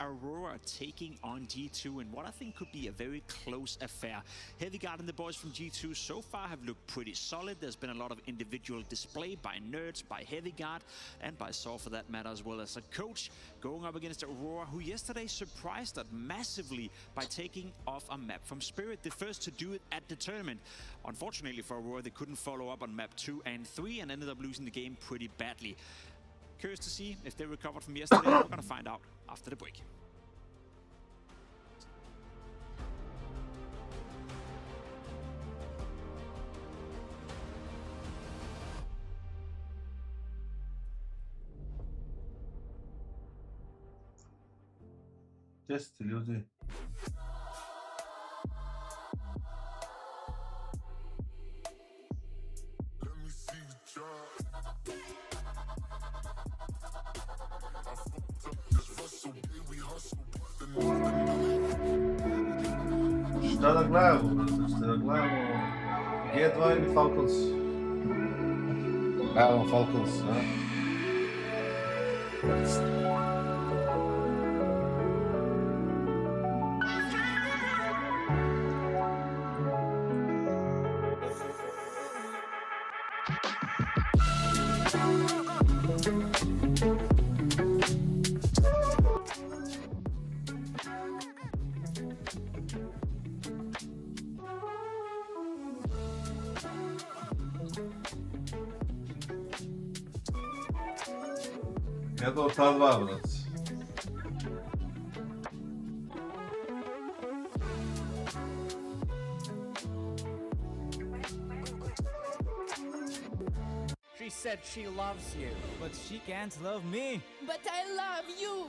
Aurora taking on G2 in what I think could be a very close affair. Heavyguard and the boys from G2 so far have looked pretty solid. There's been a lot of individual display by Nerds, by Heavyguard, and by Saw for that matter, as well as a coach going up against Aurora, who yesterday surprised us massively by taking off a map from Spirit, the first to do it at the tournament. Unfortunately for Aurora, they couldn't follow up on map 2 and 3 and ended up losing the game pretty badly. Curious to see if they recovered from yesterday. We're gonna find out after the break. Jeste ljudi. Šta da gledamo, brate? Šta da gledamo? G2 ili Falconse? Gledamo Falconse, a? Jedno od ta dva, brat. She said she loves you, but she can't love me. But I love you!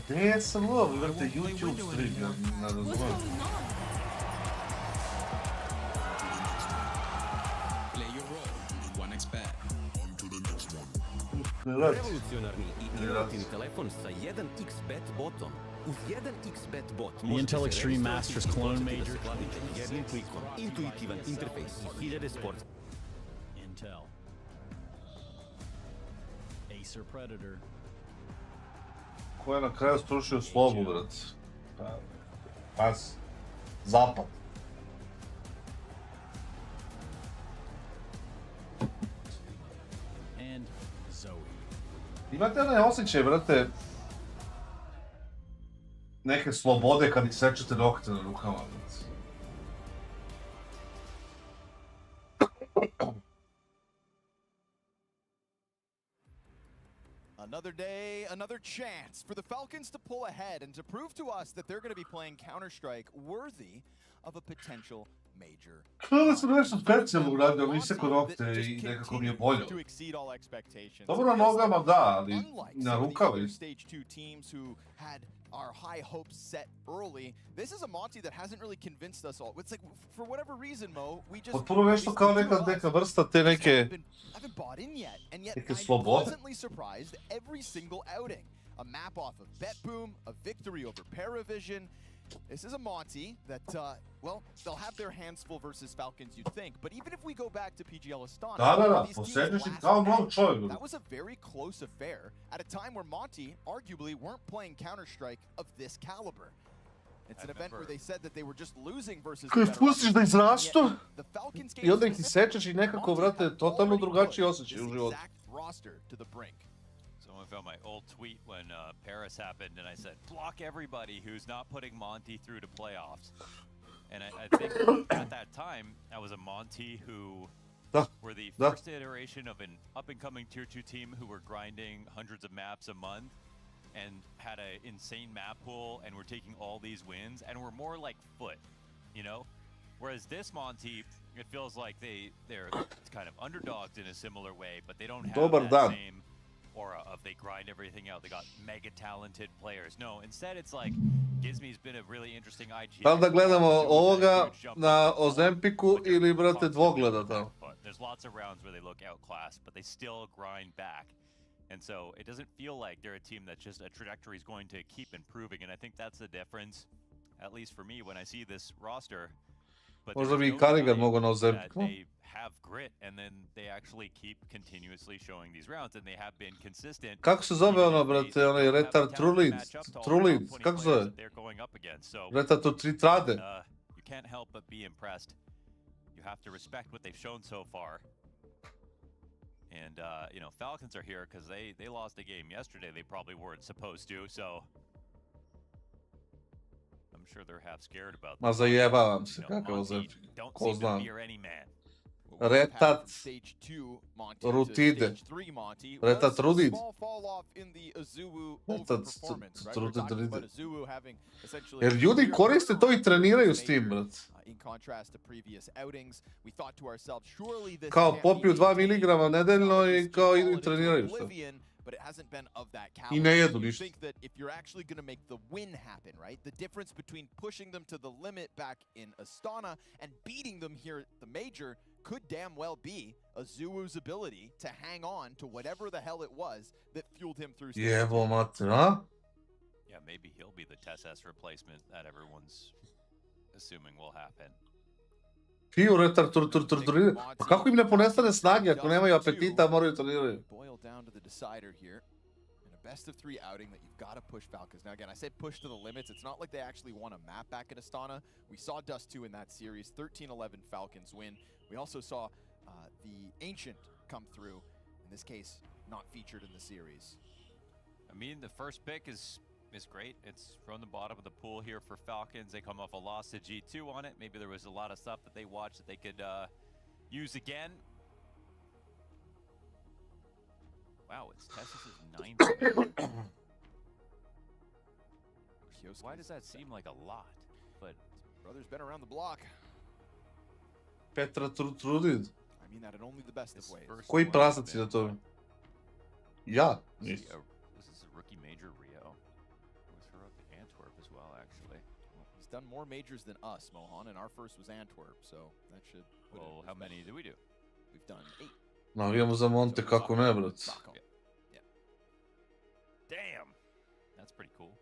Gdje sam ovo, brate, YouTube stream, ja ne razumijem. Revolucionarni i inovativni telefon sa 1xBet botom. Uz 1xBet bot The Intel Extreme Masters Cologne Major. jednim klikom, intuitivan interfejs i hiljade sports. Intel. Acer Predator. Ko je na kraju strušio slobu, brat? Pas. Zapad. And Zoe. Imate onaj osjećaj, brate, neke slobode kad ih sečete nokte na rukama, brate. Another day, another chance for the Falcons to pull ahead and to prove to us that they're going to be playing Counter-Strike worthy of a potential major. Kao da sam nešto specijalno uradio, mi se nokte i nekako mi je bolje. To exceed all expectations. Dobro na nogama da, ali na rukavi. Stage 2 teams who had our high hopes set early. This is a Monty that hasn't really convinced us all. It's like, for whatever reason, Mo, we just... Potpuno nešto kao neka vrsta te neke bought in yet, and yet neke I'm slobode. pleasantly surprised every single outing. A map off of BetBoom, a victory over Paravision. This is a Monty that, well, they'll have their hands full versus Falcons, you'd think. But even if we go back to PGL Astana, Da, these teams posegneš i last kao met, nov čovjek. that was a very close affair at a time where Monty arguably weren't playing Counter-Strike of this caliber. It's an event where they said that they were just losing versus Kad pustiš da izrastu the Falcons i onda ih ti sečeš i nekako, brate, totalno drugačiji osjećaj u životu. roster to the brink. I found my old tweet when Paris happened, and I said, block everybody who's not putting Monty through to playoffs. And I think at that time, I was a Monty who were the first iteration of an up-and-coming Tier 2 team who were grinding hundreds of maps a month and had an insane map pool and were taking all these wins, and were more like Foot, you know? Whereas this Monty, it feels like they're kind of underdogs in a similar way, but they don't have that same aura of they grind everything out. They got mega talented players. No, instead it's like Gizmi's been a really interesting IG. Da li da gledamo ovoga na Ozempiku ili, brate, dvogleda tamo? There's lots of rounds where they look outclassed, but they still grind back. And so it doesn't feel like they're a team that's just a trajectory is going to keep improving. And I think that's the difference at least for me, when I see this roster. But Možda there bi is i no Karigan denying mogao na that ozepku. they have grit, and then they actually keep continuously showing these rounds, and they have been consistent. Kako se zove even ono, if brate, they onaj don't have the retard talent to Trulid? match up to all the Trulid, top 20 kako se players zove? that they're going up against. So Retard to Tritrade. you can't help but be impressed. You have to respect what they've shown so far. And you know, Falcons are here because they lost a game yesterday they probably weren't supposed to, so I'm sure they're half scared about Ma that. zajebavam se, You know, kakav Monty ozepku. don't Ko seem to zna. fear any man. What was the path Retard from stage 2 Monty to Rutide. stage 3 Monty Retard was a Rudid. small fall off in the Azuwu Retard overperformance, right? Rudid, We're talking Rudid. about Azuwu having essentially Jer ljudi clear koriste to i treniraju s tim, major, brat. in contrast to previous outings, we thought to ourselves, surely this Kao can't popiju be 2 maintained. miligrama nedeljno It's i just kao idu fallen i into treniraju, šta? oblivion, but it hasn't been of that I caliber. ne jedu You ništa. think that if you're actually going to make the win happen, right? The difference between pushing them to the limit back in Astana and beating them here at the major could damn well be Azuwu's ability to hang on to whatever the hell it was that fueled him through stage Jebo 2. mater, a? Yeah, maybe he'll be the TSS replacement that everyone's assuming will happen. Piju retard treniraju. Pa kako im ne ponestane snage ako nemaju apetita, a moraju treniraju? Boil down to the decider here. In a best of 3 outing that you've got to push Falcons. Now again, I said push to the limits. It's not like they actually won a map back in Astana. We saw Dust 2 in that series. 13-11 Falcons win. We also saw the Ancient come through. In this case, not featured in the series. I mean, the first pick is great. It's from the bottom of the pool here for Falcons. They come off a loss to G2 on it. Maybe there was a lot of stuff that they watched that they could use again. Wow, it's TSS's 9th pick. Why does that seem like a lot? But Brother's been around the block. Petra Trudid. I mean that in only the best of his ways. first Koji one prasaci has na been- tome? Ja, Is he nisam. this is a rookie major Rio. Was her up to Antwerp as well, actually. He's done more majors than us, Mohan, and our first was Antwerp, so that should put it Well, in how perspective. many did we do? We've done 8. Navijamo za Monte, kako ne, brat. Socko. Damn! That's pretty cool.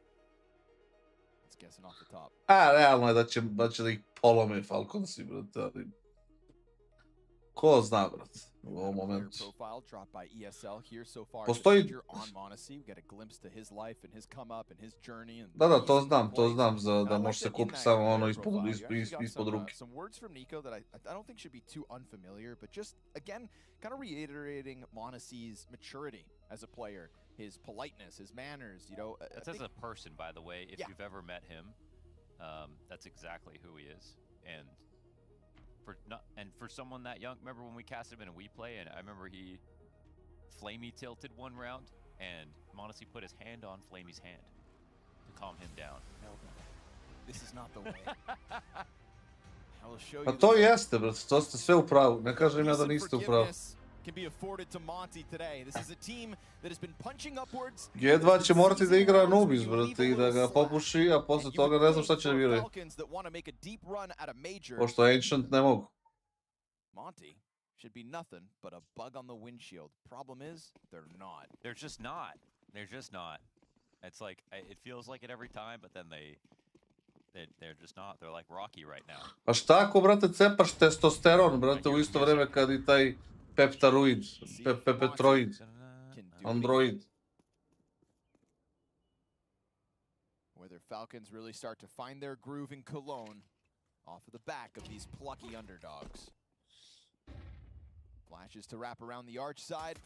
Let's guessing off the top. A, realno je da će da ih polome Falconsi, brat, ali... Ko zna, brat, u ovom Player momentu. profile dropped by ESL here so far. Postoji- Major on Monacy. We get a glimpse to his life and his come up and his journey. And Da, the to reason he plays. znam za And I da like može se that in kupiti that samo ono player ispod, profile, you actually got ispod ruke. some words from Nico that I don't think should be too unfamiliar, but just again, kind of reiterating Monacy's maturity as a player, his politeness, his manners. You know, That's as a person, by the way. If Yeah. you've ever met him, that's exactly who he is. And for someone that young, remember when we cast him in a We Play, and I remember he Flamey tilted one round, and Monacy put his hand on Flamey's hand to calm him down. No, this is not the way. I will show you. Pa the to way. jeste, brat, to ste sve u pravu. Ne kažem ja da Peace and niste u pravu. forgiveness can be afforded to Monty today. This is a team that has been punching upwards. G2 će morati da igra Season Anubis, where you brate, leave i a da ga little popuši, a posle And you toga would ne znam think šta će for virati. Falcons that want to make a deep run at a major, Pošto Ancient ne mogu. Monty should be nothing but a bug on the windshield. Problem is, they're not. They're just not. They're just not. It's like it feels like it every time, but then they're just not. They're like Rocky right now. A šta ako, brate, cepaš testosteron, brate, u isto vreme kad i taj peptaroid, pepetroid, Can do android. whether Falcons really start to find their groove in Cologne off of the back of these plucky underdogs. Flashes to wrap around the arch side.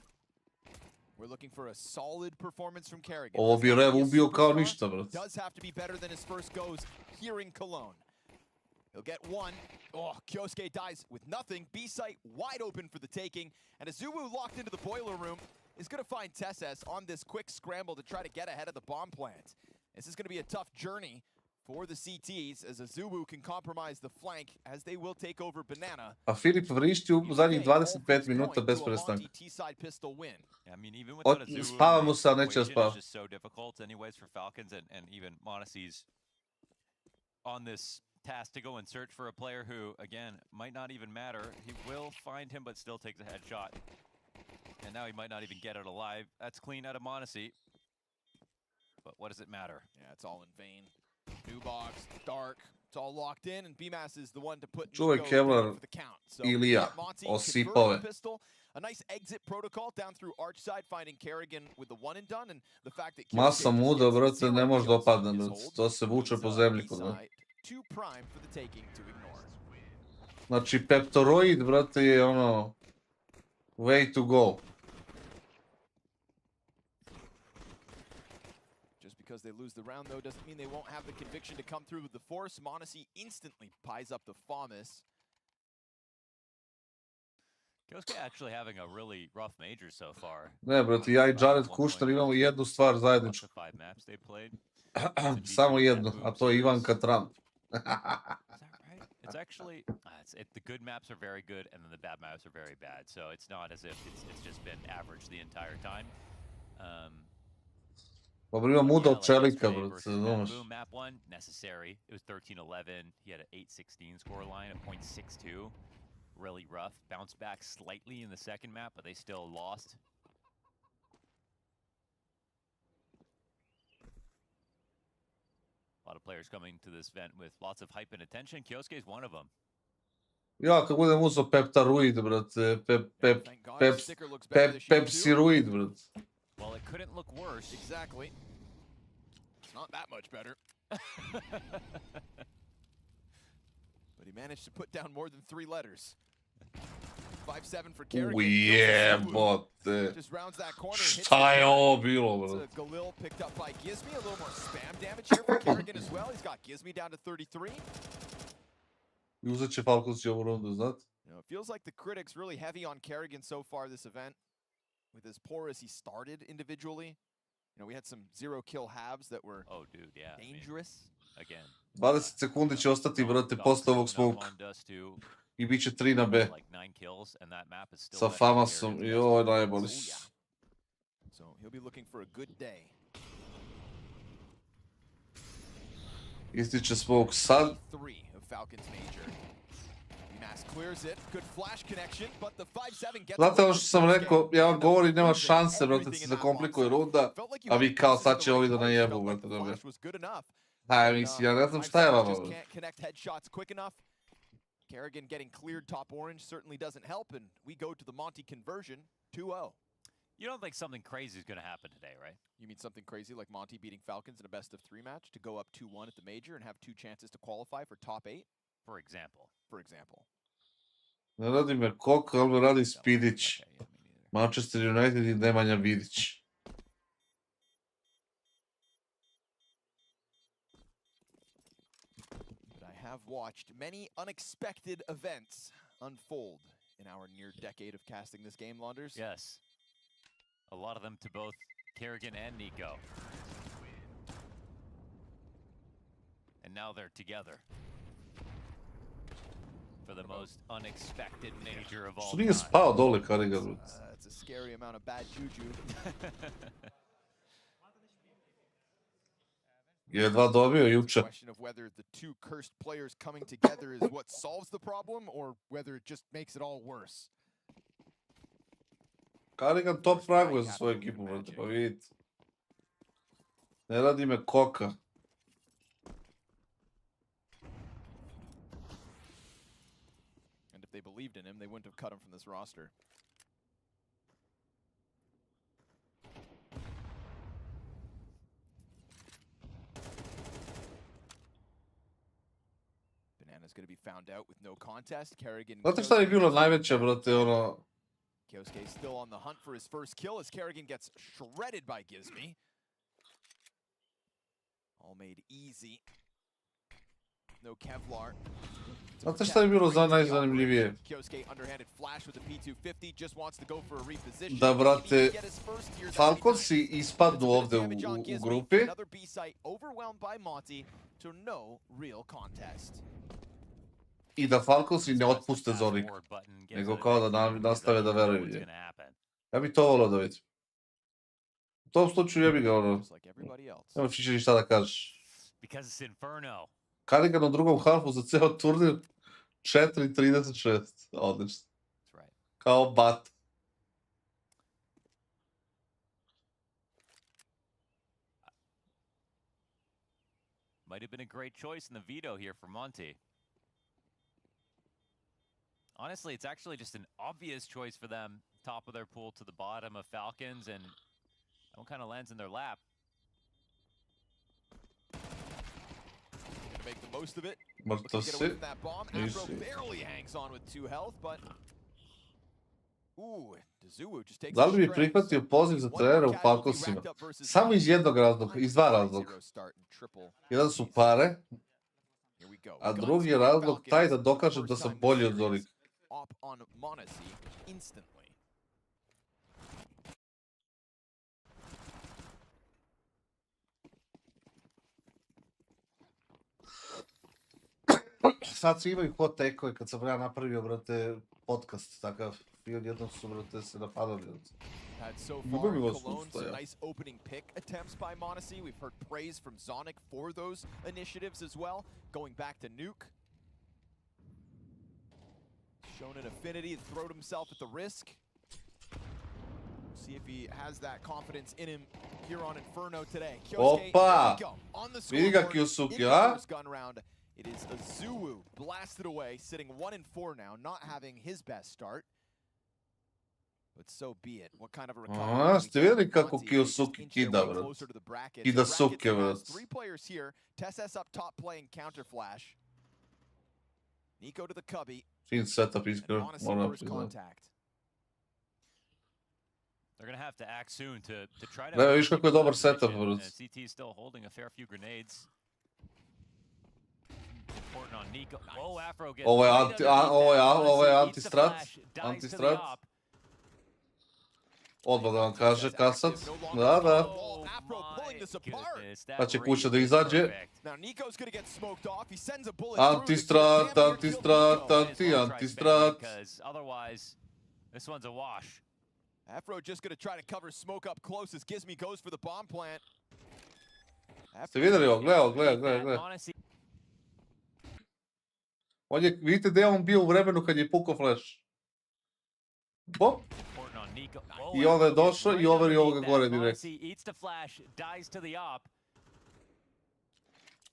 We're looking for a solid performance from Kerrigan. Ovo bi Rev ubio kao ništa, brate. Does have to be better than his first goes here in Cologne. He'll get one. Oh, Kyosuke dies with nothing. B-site wide open for the taking. And Azuwu locked into the boiler room is going to find TSS on this quick scramble to try to get ahead of the bomb plant. This is going to be a tough journey for the CTs as Azuwu can compromise the flank as they will take over Banana. A Filip vrišti u zadnjih 25 minuta bez prestanka. T-side pistol win. I mean, even without Azuwu, spava mu se, a the neće da equation spava. is just so difficult anyways for Falcons, and even Monacy's on this task to go and search for a player who, again, might not even matter. He will find him, but still takes a headshot. And now he might not even get it alive. That's clean out of Monacy. But what does it matter? Yeah, it's all in vain. New box, dark. It's all locked in, and BMAS is the one to put Čuvaj Nico Kevlar down for the count. So Ilija, get Monty, osipa convert ove. the pistol. A nice exit protocol down through arch side, finding Kerrigan with the one and done, and the fact that Masa muda, brate, ne može da opadne, brate. To se vuče po zemlji kod mene. Too prime for the taking to ignore. Znači, peptoroid, brate, je ono... way to go. Just because they lose the round, though, doesn't mean they won't have the conviction to come through with the force. Monesi instantly pies up the FAMAS. KINGSTON actually having a really rough major so far. Ne, brate, ja I Jared Kušner imamo jednu stvar zajedničku. 5 maps they played. Samo jednu, a to je Ivanka Trump. Is that right? It's actually the good maps are very good, and then the bad maps are very bad. So it's not as if it's just been average the entire time. Pa ima muda od čelika, yesterday brate, versus znaš. Boom map 1 necessary. It was 13-11. He had an 8-16 score line, a .62. Really rough. Bounced back slightly in the second map, but they still lost. A lot of players coming to this event with lots of hype and attention. KINGSTON is one of them. Ja, kad budem uzeo peptaruid, brate, pepsiruid, brate. Well, it couldn't look worse. Exactly. It's not that much better. But he managed to put down more than 3 letters. 5-7 for Kerrigan. Ujebote. Just rounds that corner. Šta je ovo bilo, brate? Galil picked up by Gizmi. A little more spam damage here for Kerrigan as well. He's got Gizmi down to 33. I uzet će Falconse ovu rundu, znate? You know, it feels like the critics really heavy on Kerrigan so far this event. With as poor as he started individually. You know, we had some 0-kill halves that were dangerous. Again. 20 sekundi će ostati, brate, posle ovog smoke. I bit će 3 na B. Sa FAMASom, joj, najbolji. So he'll be looking for a good day. Ističe smoke sad. 3 of Falcon's major. Mass clears it. Good flash connection, but the 5-7 gets. Znate ono što sam rekao, ja vam govorim, nema šanse, brate, da se zakomplikuje runda, a vi kao sad će ovi da najebu, brate, dobro. Ha, mislim, ja ne znam šta je vama. Kerrigan getting cleared top orange certainly doesn't help, and we go to the Monty conversion 2-0. You don't think something crazy is going to happen today, right? You mean something crazy like Monty beating Falcons in a best-of-3 match to go up 2-1 at the major and have 2 chances to qualify for top 8? For example. Ne radi me Kok, ali me radi Spidić. Manchester United I Nemanja Vidić. Have watched many unexpected events unfold in our near decade of casting this game, Launders. Yes. A lot of them to both Kerrigan and Nico. And now they're together. For the most unexpected major of all Što nije spao dole, Kerrigan? It's a scary amount of bad juju. Jedva dobio juče. Question of whether the 2 cursed players coming together is what solves the problem or whether it just makes it all worse. Kerrigan top fraguje za svoju ekipu, brate, pa vidite. Ne radi me Koka. And if they believed in him, they wouldn't have cut him from this roster. Is going to be found out with no contest. Kerrigan. Znate šta je bilo najveće, brate, ono... KINGSTON still on the hunt for his first kill as Kerrigan gets shredded by Gizmi. All made easy. No Kevlar. Znate šta je bilo za najzanimljivije? Da, brate, Falconsi ispadnu ovde u grupi. I da Falconsi ne otpuste Zorik, nego kao da nastave da veruju nje. Ja bi to volio da vidim. U tom slučaju jebi ga, ono, nema više ništa da kažeš. Kerrigan u drugom halfu za ceo turnir 4.36, odlično. Kao bat. Might have been a great choice in the veto here for Monty. Honestly, it's actually just an obvious choice for them. Top of their pool to the bottom of Falcons, and that one kind of lands in their lap. Gonna make the most of it. Mrtav Looking to get si. away from that bomb. Afro Nisi. barely hangs on with 2 health, but ooh, Dazuu just takes Da a li bi strength. prihvatio poziv za trenera u Falconsima? Samo iz jednog razloga, iz dva razloga. Jedan su pare, a drugi je razlog taj da dokažem da sam bolji od onih. Op on Monacy instantly. Sad svi imaju hot take-ove kad sam ja napravio, brate, podcast takav. I odjednom su, brate, se napadali. Had so Ljubim far, vas Cologne, usta, some ja. nice opening pick attempts by Monacy. We've heard praise from Zonic for those initiatives as well. Going back to Nuke. Shown an affinity, throwed himself at the risk. See if he has that confidence in him here on Inferno today. Kyosuke, Opa! there we go. On the Vidi ga scoreboard Kyosuke, in the a? first gun round. It is Azuwu blasted away, sitting 1-4 now, not having his best start. But so be it. What kind of a recovery? Aha, ste vidjeli kako Monty, they just Kyosuke inch their kida, way brat. closer to the bracket. Kida The bracket suke, has brat. 3 players here. TSS up top playing counter flash. Nico to the cubby. Fin setup, And iskreno, Monacy moram first priznat. contact. They're gonna have to act soon to try to. Da, vidiš kako je dobar position, setup, and brat. CT is still holding a fair few grenades. Important on Nico. Oh, Afro gets Ovo je right anti- underneath ovo je- that. ovo je Monacy eats the antistrat, flash, dies to the antistrat. op. Odmah da vam kaže, kasad. No longer Da, da. Oh, Afro pulling this apart. goodness, that Pa će read kuća da is izađe. perfect. Now Nico's gonna get smoked off. He sends a bullet through. Antistrat, The damn near antistrat, killed Nico. Might as well try antistrat. spending, 'cause otherwise, this one's a wash. Afro just gonna try to cover smoke up close as Gizmi goes for the bomb plant. Ste vidjeli ovo? Gle. Monacy On je, vidite gdje je on bio u vremenu kad je pukao flash. Bop. important on Nico. I onda je Afro gets došao i right over i ovoga underneath gore that. direkt. Monacy eats the flash, dies to the op.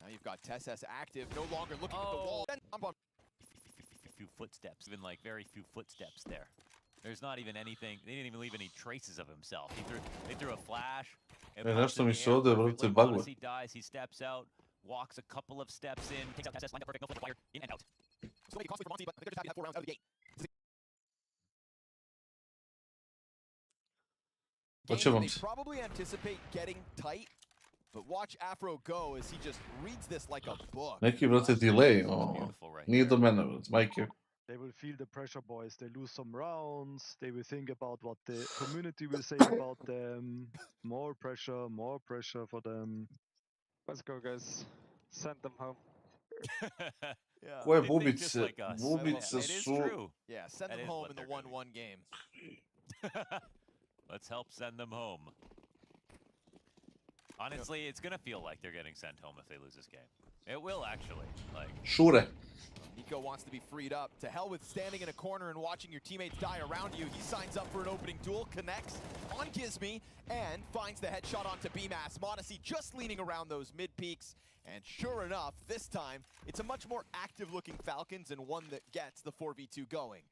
Now you've got TSS active, no longer looking at the wall. Then I'm on. Few footsteps, even like very few footsteps there. There's not even anything. They didn't even leave any traces of himself. They threw a flash. It popped nešto in mi the se air ovdje, perfectly. brate, baguje. Monacy dies. He steps out, walks a couple of steps in, takes out TSS, lined up perfect, no flip fire, in and out. It's going to be costly for Monty, but I think they're just happy to have 4 rounds out of the gate. Hoćemo They se. probably anticipate getting tight, but watch Afro go as he just reads this like a book. Neki, brate, delay. Beautiful right Nije there. do mene, brate, majke. They will feel the pressure, boys. They lose some rounds. They will think about what the community will say about them. More pressure for them. Let's go, guys. Send them home. Yeah. Koje They think just bubice? like us. Bubice It is su... true. Yeah, send That them is home what in the they're gonna 1-1 game. Let's help send them home. Honestly, it's gonna feel like they're getting sent home if they lose this game. It will actually. Like, Šure. Nico wants to be freed up. To hell with standing in a corner and watching your teammates die around you. He signs up for an opening duel, connects on Gizmi, and finds the headshot onto BMAS. Monacy just leaning around those mid peaks. And sure enough, this time, it's a much more active-looking Falcons and one that gets the 4v2 going.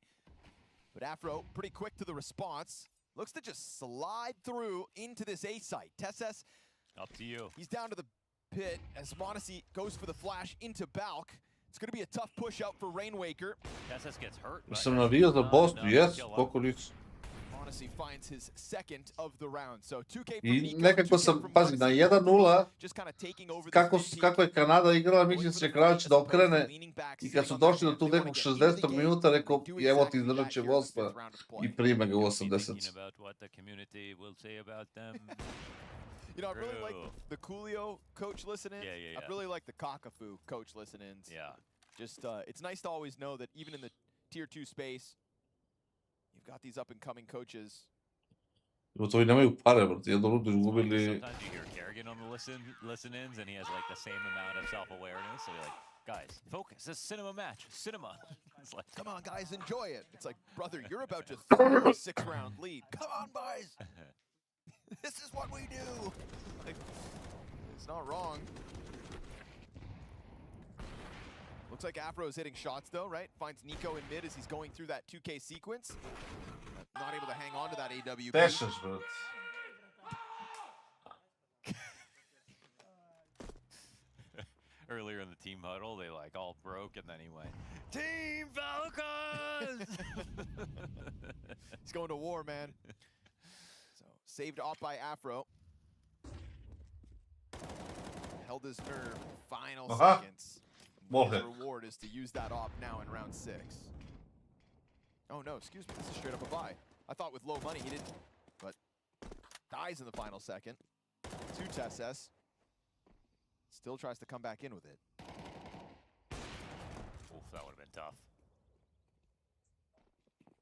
But Afro, pretty quick to the response. Looks to just slide through into this A site. TSS, up to you. he's down to the pit as Monacy goes for the flash into Balk. It's going to be a tough push out for Rainwaker. TSS gets hurt. but Sam navijao za Bosnu, no, jes, kill up. koliko licu. Monacy finds his second of the round. So 2K from I Nico, nekako 2K sam, from pazi, na Monacy. 1-0, Just kind of taking over kako, this mid kako je peak. Kanada igrala, mislim Going se for the Kravić flash da as opposed to okrene. leaning back, I kad sitting su on that došli do man. tu They wanna nekog get into the 60. game minuta, rekao, and do evo ti exactly izdržat that će here in the vodstva. fifth round of play. I prime ga u Be 80. thinking about what the community will say about them. You know, I really like True. the Coolio coach listen-in. Yeah. I really like the KINGSTON coach listen-ins. Yeah. Just, it's nice to always know that even in the tier 2 space, you've got these up-and-coming coaches. To i nemaju pare, brate, jedno rudu izgubili. Sometimes you hear Kerrigan on the listen-ins, and he has like the same amount of self-awareness. So you're like, guys, focus. This is cinema match. Cinema. It's like, Come on, guys, enjoy it. It's like, brother, you're about to throw a 6-round lead. Come on, boys. This is what we do. Like, it's not wrong. Looks like Afro is hitting shots though, right? Finds Nico in mid as he's going through that 2K sequence. Not able to hang on to that AWP. Tešaš, brat. Earlier in the team huddle, they like all broke, and then he went, Team Falcons! He's going to war, man. So saved off by Afro. Held his nerve in the final seconds. His reward is to use that op now in round 6. Oh no, excuse me, this is straight up a buy. I thought with low money he didn't, but dies in the final second. 2 TSS. Still tries to come back in with it. Oof, that would have been tough.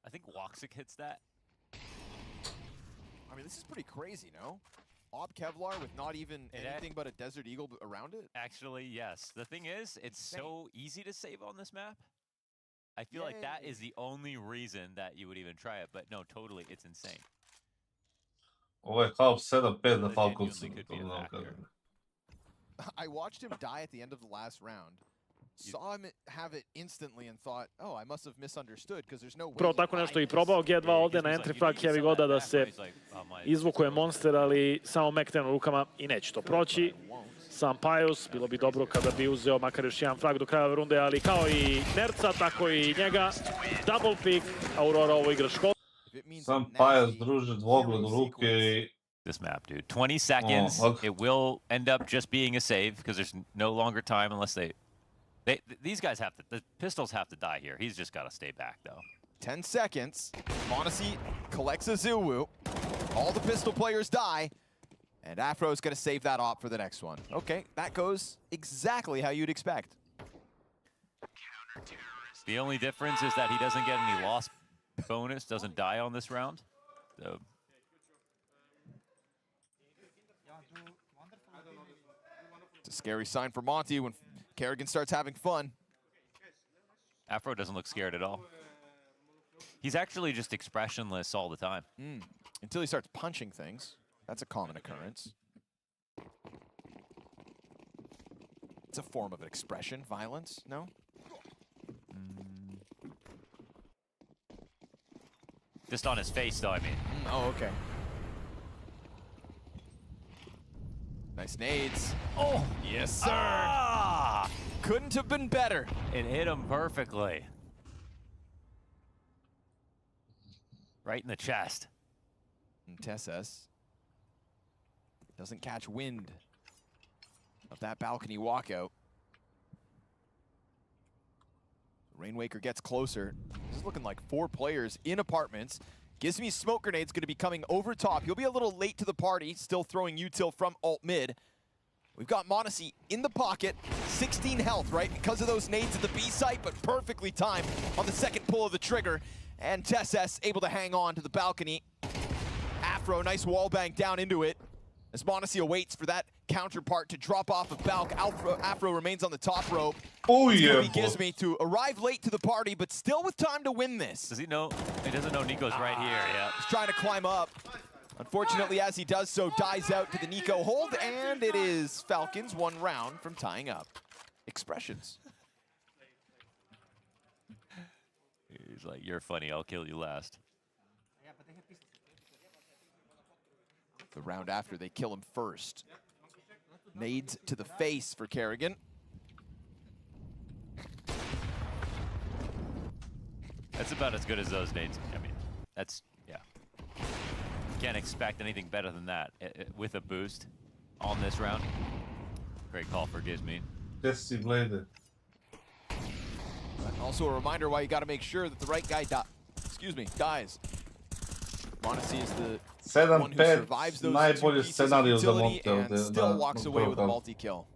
I think Woxic hits that. I mean, this is pretty crazy, no? Op Kevlar with not even anything but a Desert Eagle around it? Actually, yes. The thing is, it's so easy to save on this map. I feel like that is the only reason that you would even try it, but no, totally, it's insane. Ovo je kao 7-5 na Falconse. I watched him die at the end of the last round. Saw him have it instantly and thought, oh, I must have misunderstood because there's no way. Prvo tako nešto i probao G2 ovdje na entry frag heavy goda da se izvukuje monster, ali samo Mekten u rukama i neće to proći. Sam Pius, bilo bi dobro kada bi uzeo makar još jedan frag do kraja ove runde, ali kao i Nerca, tako i njega. Double pick, Aurora ovo igra školu. Sam Pius, druže, dvogled u ruke i... This map, dude. 20 seconds, it will end up just being a save because there's no longer time unless these guys have to, the pistols have to die here. He's just got to stay back, though. 10 seconds. m0NESY collects a Zulu. All the pistol players die. And Afro is going to save that op for the next one. Okay, that goes exactly how you'd expect. The only difference is that he doesn't get any loss bonus, doesn't die on this round. So. It's a scary sign for Monty when Kerrigan starts having fun. Afro doesn't look scared at all. He's actually just expressionless all the time. Until he starts punching things. That's a common occurrence. It's a form of expression, violence, no? Just on his face, though, I mean. Oh, okay. Nice nades. Oh! Yes, sir! Ah! Couldn't have been better. It hit him perfectly. Right in the chest. And TSS doesn't catch wind of that balcony walkout. Rainwaker gets closer. This is looking like 4 players in apartments. Gives me smoke grenades going to be coming over top. He'll be a little late to the party, still throwing util from alt mid. We've got m0NESY in the pocket, 16 health, right? Because of those nades at the B site, but perfectly timed on the second pull of the trigger. And TSS able to hang on to the balcony. Afro, nice wall bang down into it. As m0NESY awaits for that counterpart to drop off of Balk. Afro remains on the top rope. Oh yeah. He gives me to arrive late to the party, but still with time to win this. Does he know? He doesn't know Nico's right here, yeah. He's trying to climb up. Unfortunately, as he does so, dies out to the Nico hold, and it is Falcons 1 round from tying up. Expressions. He's like, you're funny, I'll kill you last. The round after, they kill him first. Nades to the face for Kerrigan. That's about as good as those nades. I mean, that's, yeah. Can't expect anything better than that with a boost on this round. Great call for Gizme. Yes, he played it. Also a reminder why you got to make sure that the right guy dies. m0NESY is the one who survives those two pieces of utility and still walks away with a multi-kill.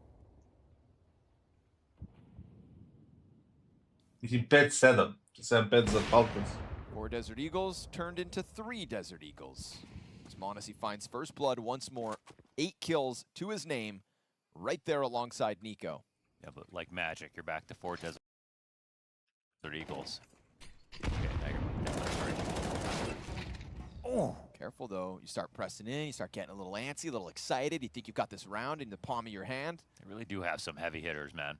He bet 7. 7 za Falcons. 4 Desert Eagles turned into 3 Desert Eagles. As m0NESY finds first blood once more. 8 kills to his name, right there alongside Nico. Yeah, but like magic, you're back to 4 Desert Eagles. Okay, now you're Oh, careful though. You start pressing in, you start getting a little antsy, a little excited. You think you've got this round in the palm of your hand. They really do have some heavy hitters, man.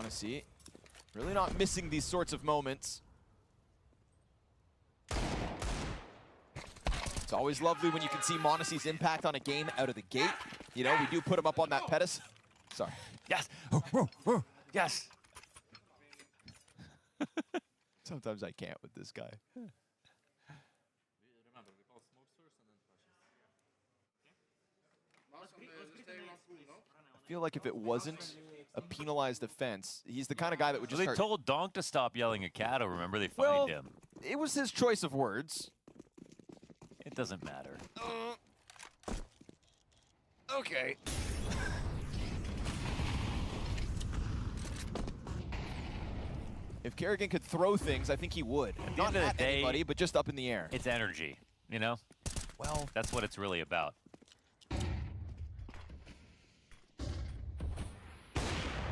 Monacy really not missing these sorts of moments. It's always lovely when you can see Monacy's impact on a game out of the gate. You know, we do put him up on that pedestal. Sorry. Yes. Yes. Sometimes I can't with this guy. I feel like if it wasn't a penalized offense, he's the kind of guy that would just They told Donk to stop yelling at Kato. Remember, they fined Well, him. It was his choice of words. It doesn't matter. Okay. If Kerrigan could throw things, I think he would. At the Not end of the at day, anybody, but just up in the air. It's energy, you know? Well, that's what it's really about.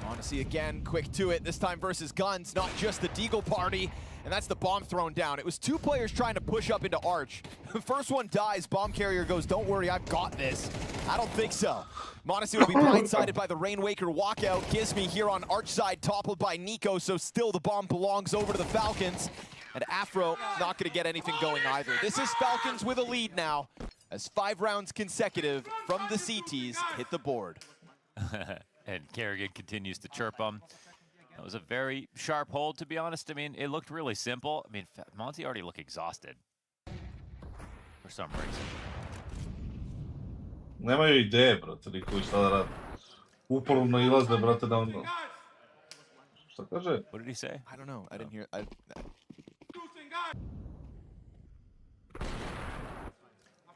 Monacy again, quick to it, this time versus guns, not just the Deagle party, and that's the bomb thrown down. It was two players trying to push up into Arch. The first one dies, bomb carrier goes, don't worry, I've got this. I don't think so. Monacy will be blindsided by the Rainwaker walkout. Gizmy here on Arch side, toppled by Nico, so still the bomb belongs over to the Falcons. And Afro not gonna get anything going either. This is Falcons with a lead now, as 5 rounds consecutive from the CTs hit the board. And Kerrigan continues to chirp him. That was a very sharp hold, to be honest. I mean, it looked really simple. I mean, Monty already looked exhausted for some reason. Nemaju ideje, brate, likovi šta da rade. Uporno ilaze, brate, da ono... Šta kaže? What did he say? I don't know. I didn't hear.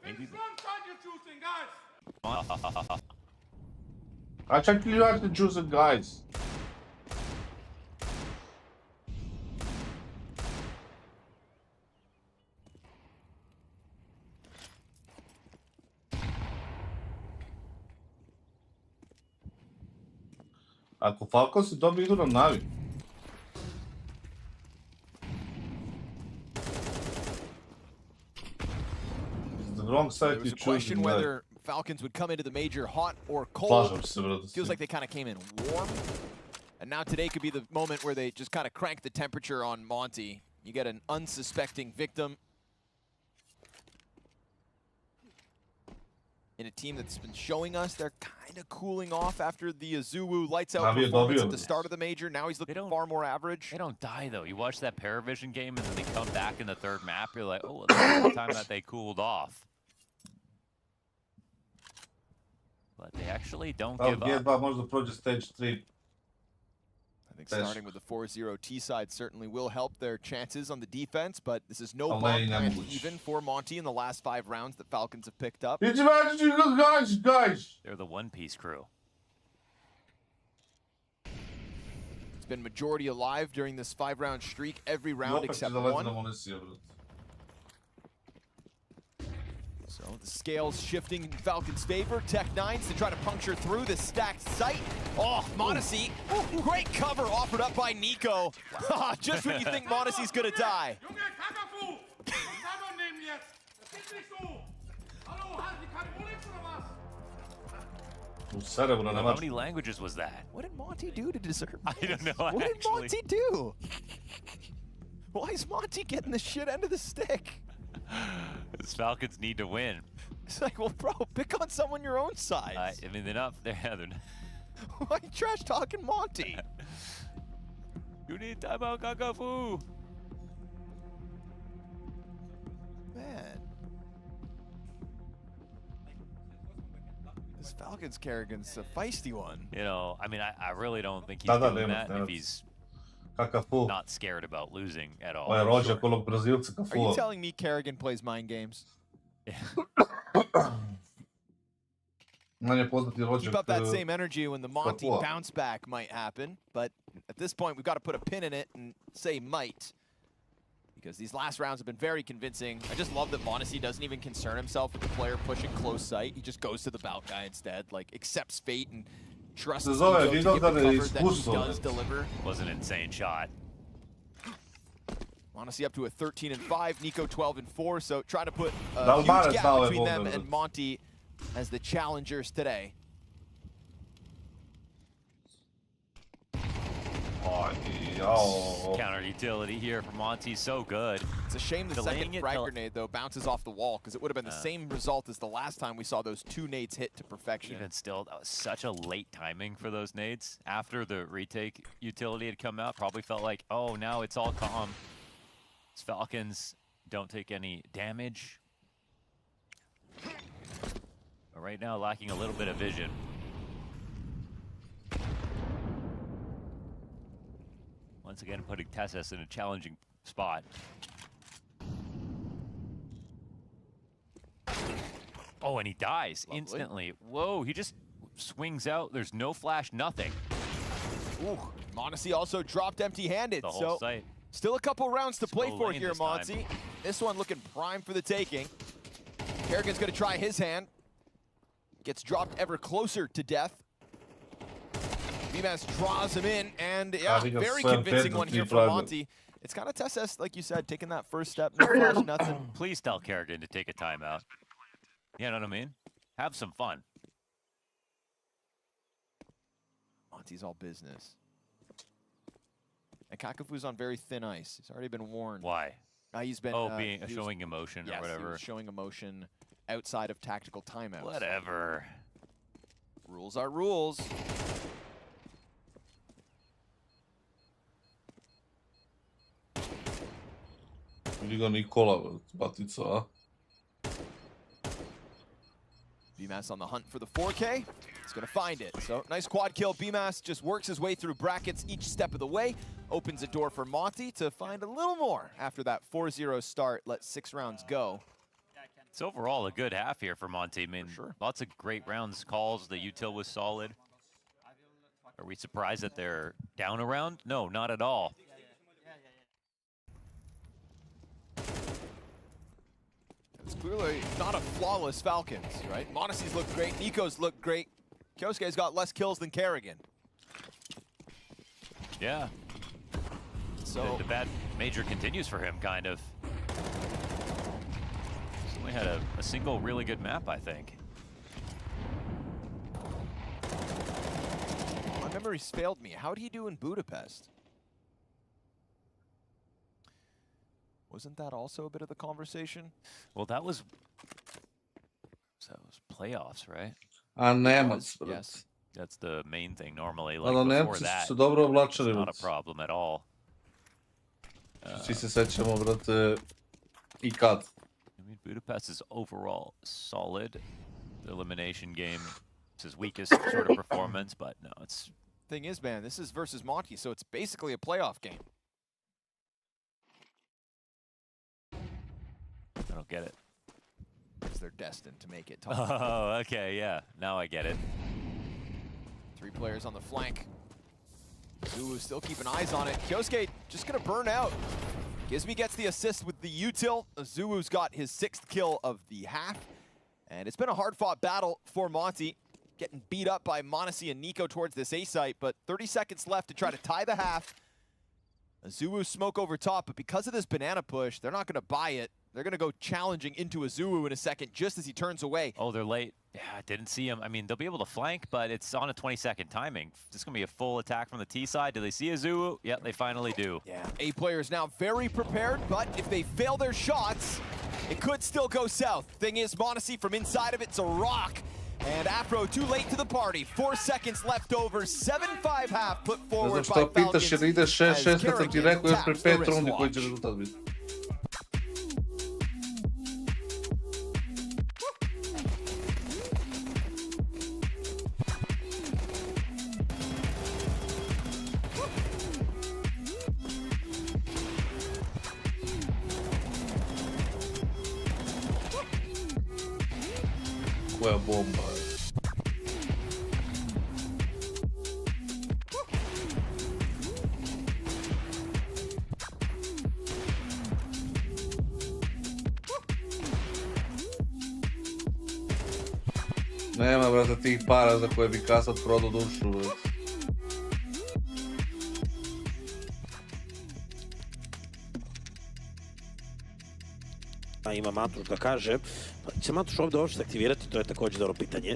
Maybe. A čak ti ljubate juice guys. Ako Falconse dobiju, idu na Navi. The wrong side there was a question whether Falcons would come into the major hot or cold. Slažem se, brate. Feels like they kind of came in warm. And now today could be the moment where they just kind of crank the temperature on Monty. You get an unsuspecting victim in a team that's been showing us they're kind of cooling off after the Azuwu lights out performance at the start of the major. Now he's looking far more average. They don't die, though. You watch that Paravision game, and then they come back in the third map. You're like, oh, that's the time that they cooled off. But they actually don't give up. Možda prođe stage 3. I think starting with the 4-0 T side certainly will help their chances on the defense, but this is no bomb plan even for Monty in the last 5 rounds that Falcons have picked up. Guys! They're the one-piece crew. It's been majority alive during this 5-round streak, every round except one. So the scales shifting in Falcons' favor. Tech9s to try to puncture through this stacked site. Oh, Monacy, great cover offered up by Nico. Just when you think Monacy's gonna die. How many languages was that? What did Monty do to deserve I don't know, What did Monty do? Why is Monty getting the shit end of the stick? The Falcons need to win. It's like, well, bro, pick on someone your own size. I mean, they're not. They're not. Why you trash talking Monty? You need timeout, KaKaFo. Man. This Falcons Kerrigan's a feisty one. You know, I mean, I really don't think he's doing that if he's not scared about losing at all. Are you telling me Kerrigan plays mind games? Keep up that same energy when the Monty bounce back might happen, but at this point we've got to put a pin in it and say might, because these last rounds have been very convincing. I just love that Monacy doesn't even concern himself with the player pushing close sight. He just goes to the bout guy instead, like accepts fate and trusts Nico to give the cover that he does deliver. Was an insane shot. Monacy up to a 13-5, Nico 12-4, so trying to put a huge gap between them and Monty as the challengers today. Counter utility here for Monty, so good. It's a shame the second frag grenade, though, bounces off the wall, because it would have been the same result as the last time we saw those 2 nades hit to perfection. Even still, that was such a late timing for those nades. After the retake utility had come out, probably felt like, oh, now it's all calm. These Falcons don't take any damage. But right now, lacking a little bit of vision. Once again, putting Tessus in a challenging spot. Oh, and he dies instantly. Whoa, he just swings out. There's no flash, nothing. Ooh, m0NESY also dropped empty-handed. The whole site. Still a couple rounds to play for here, m0NESY. This one looking prime for the taking. Kerrigan's gonna try his hand. Gets dropped ever closer to death. bmass draws him in, and yeah, very convincing one here from m0NESY. It's kind of Tessus, like you said, taking that first step, no flash, nothing. Please tell Kerrigan to take a timeout. You know what I mean? Have some fun. m0NESY's all business. And KaKaFo's on very thin ice. He's already been warned. Why? He's been showing emotion or whatever. He was showing emotion outside of tactical timeouts. Whatever. Rules are rules. Vidi ga Nikola, batica, a? bmass on the hunt for the 4K. He's gonna find it. So nice quad kill. bmass just works his way through brackets each step of the way. Opens a door for m0NESY to find a little more after that 4-0 start. Let 6 rounds go. It's overall a good half here for m0NESY. I mean, lots of great rounds calls. The util was solid. Are we surprised that they're down a round? No, not at all. It's clearly not a flawless Falcons, right? m0NESY's look great. Nico's look great. Kyosuke's got less kills than Kerrigan. Yeah. So the bad major continues for him, kind of. He's only had a single really good map, I think. My memory's failed me. How'd he do in Budapest? Wasn't that also a bit of the conversation? Well, that was playoffs, right? A Nemac, yes. That's the main thing normally. Like Nemci su dobro oblačili. Not a problem at all. Svi se sećamo, brate, I kad. I mean, Budapest is overall solid. The elimination game is his weakest sort of performance, but no, it's... Thing is, man, this is versus m0NESY, so it's basically a playoff game. I don't get it. Because they're destined to make it. Oh, okay, yeah. Now I get it. 3 players on the flank. Zulu still keeping eyes on it. Kyosuke just gonna burn out. Gizmi gets the assist with the util. Zuu's got his 6th kill of the half. And it's been a hard-fought battle for m0NESY. Getting beat up by m0NESY and Nico towards this A site, but 30 seconds left to try to tie the half. Zuu smoke over top, but because of this banana push, they're not gonna buy it. They're gonna go challenging into a Zuu in a second, just as he turns away. Oh, they're late. Yeah, I didn't see him. I mean, they'll be able to flank, but it's on a 20-second timing. This is gonna be a full attack from the T side. Do they see a Zuu? Yep, they finally do. Yeah, A players now very prepared, but if they fail their shots, it could still go south. Thing is, m0NESY from inside of it's a rock. And Afro too late to the party. 4 seconds left over. 7-5 half put forward by Falcons. Jer ide 6-6, kad sam ti rekao još pre 5 rundi koji će rezultat biti. Koja bomba je. Nema, brate, tih para za koje bi Kassad prodao dušu, brate. Ima Matur da kaže, se Matuš ovde uopšte aktivirati, to je također dobro pitanje.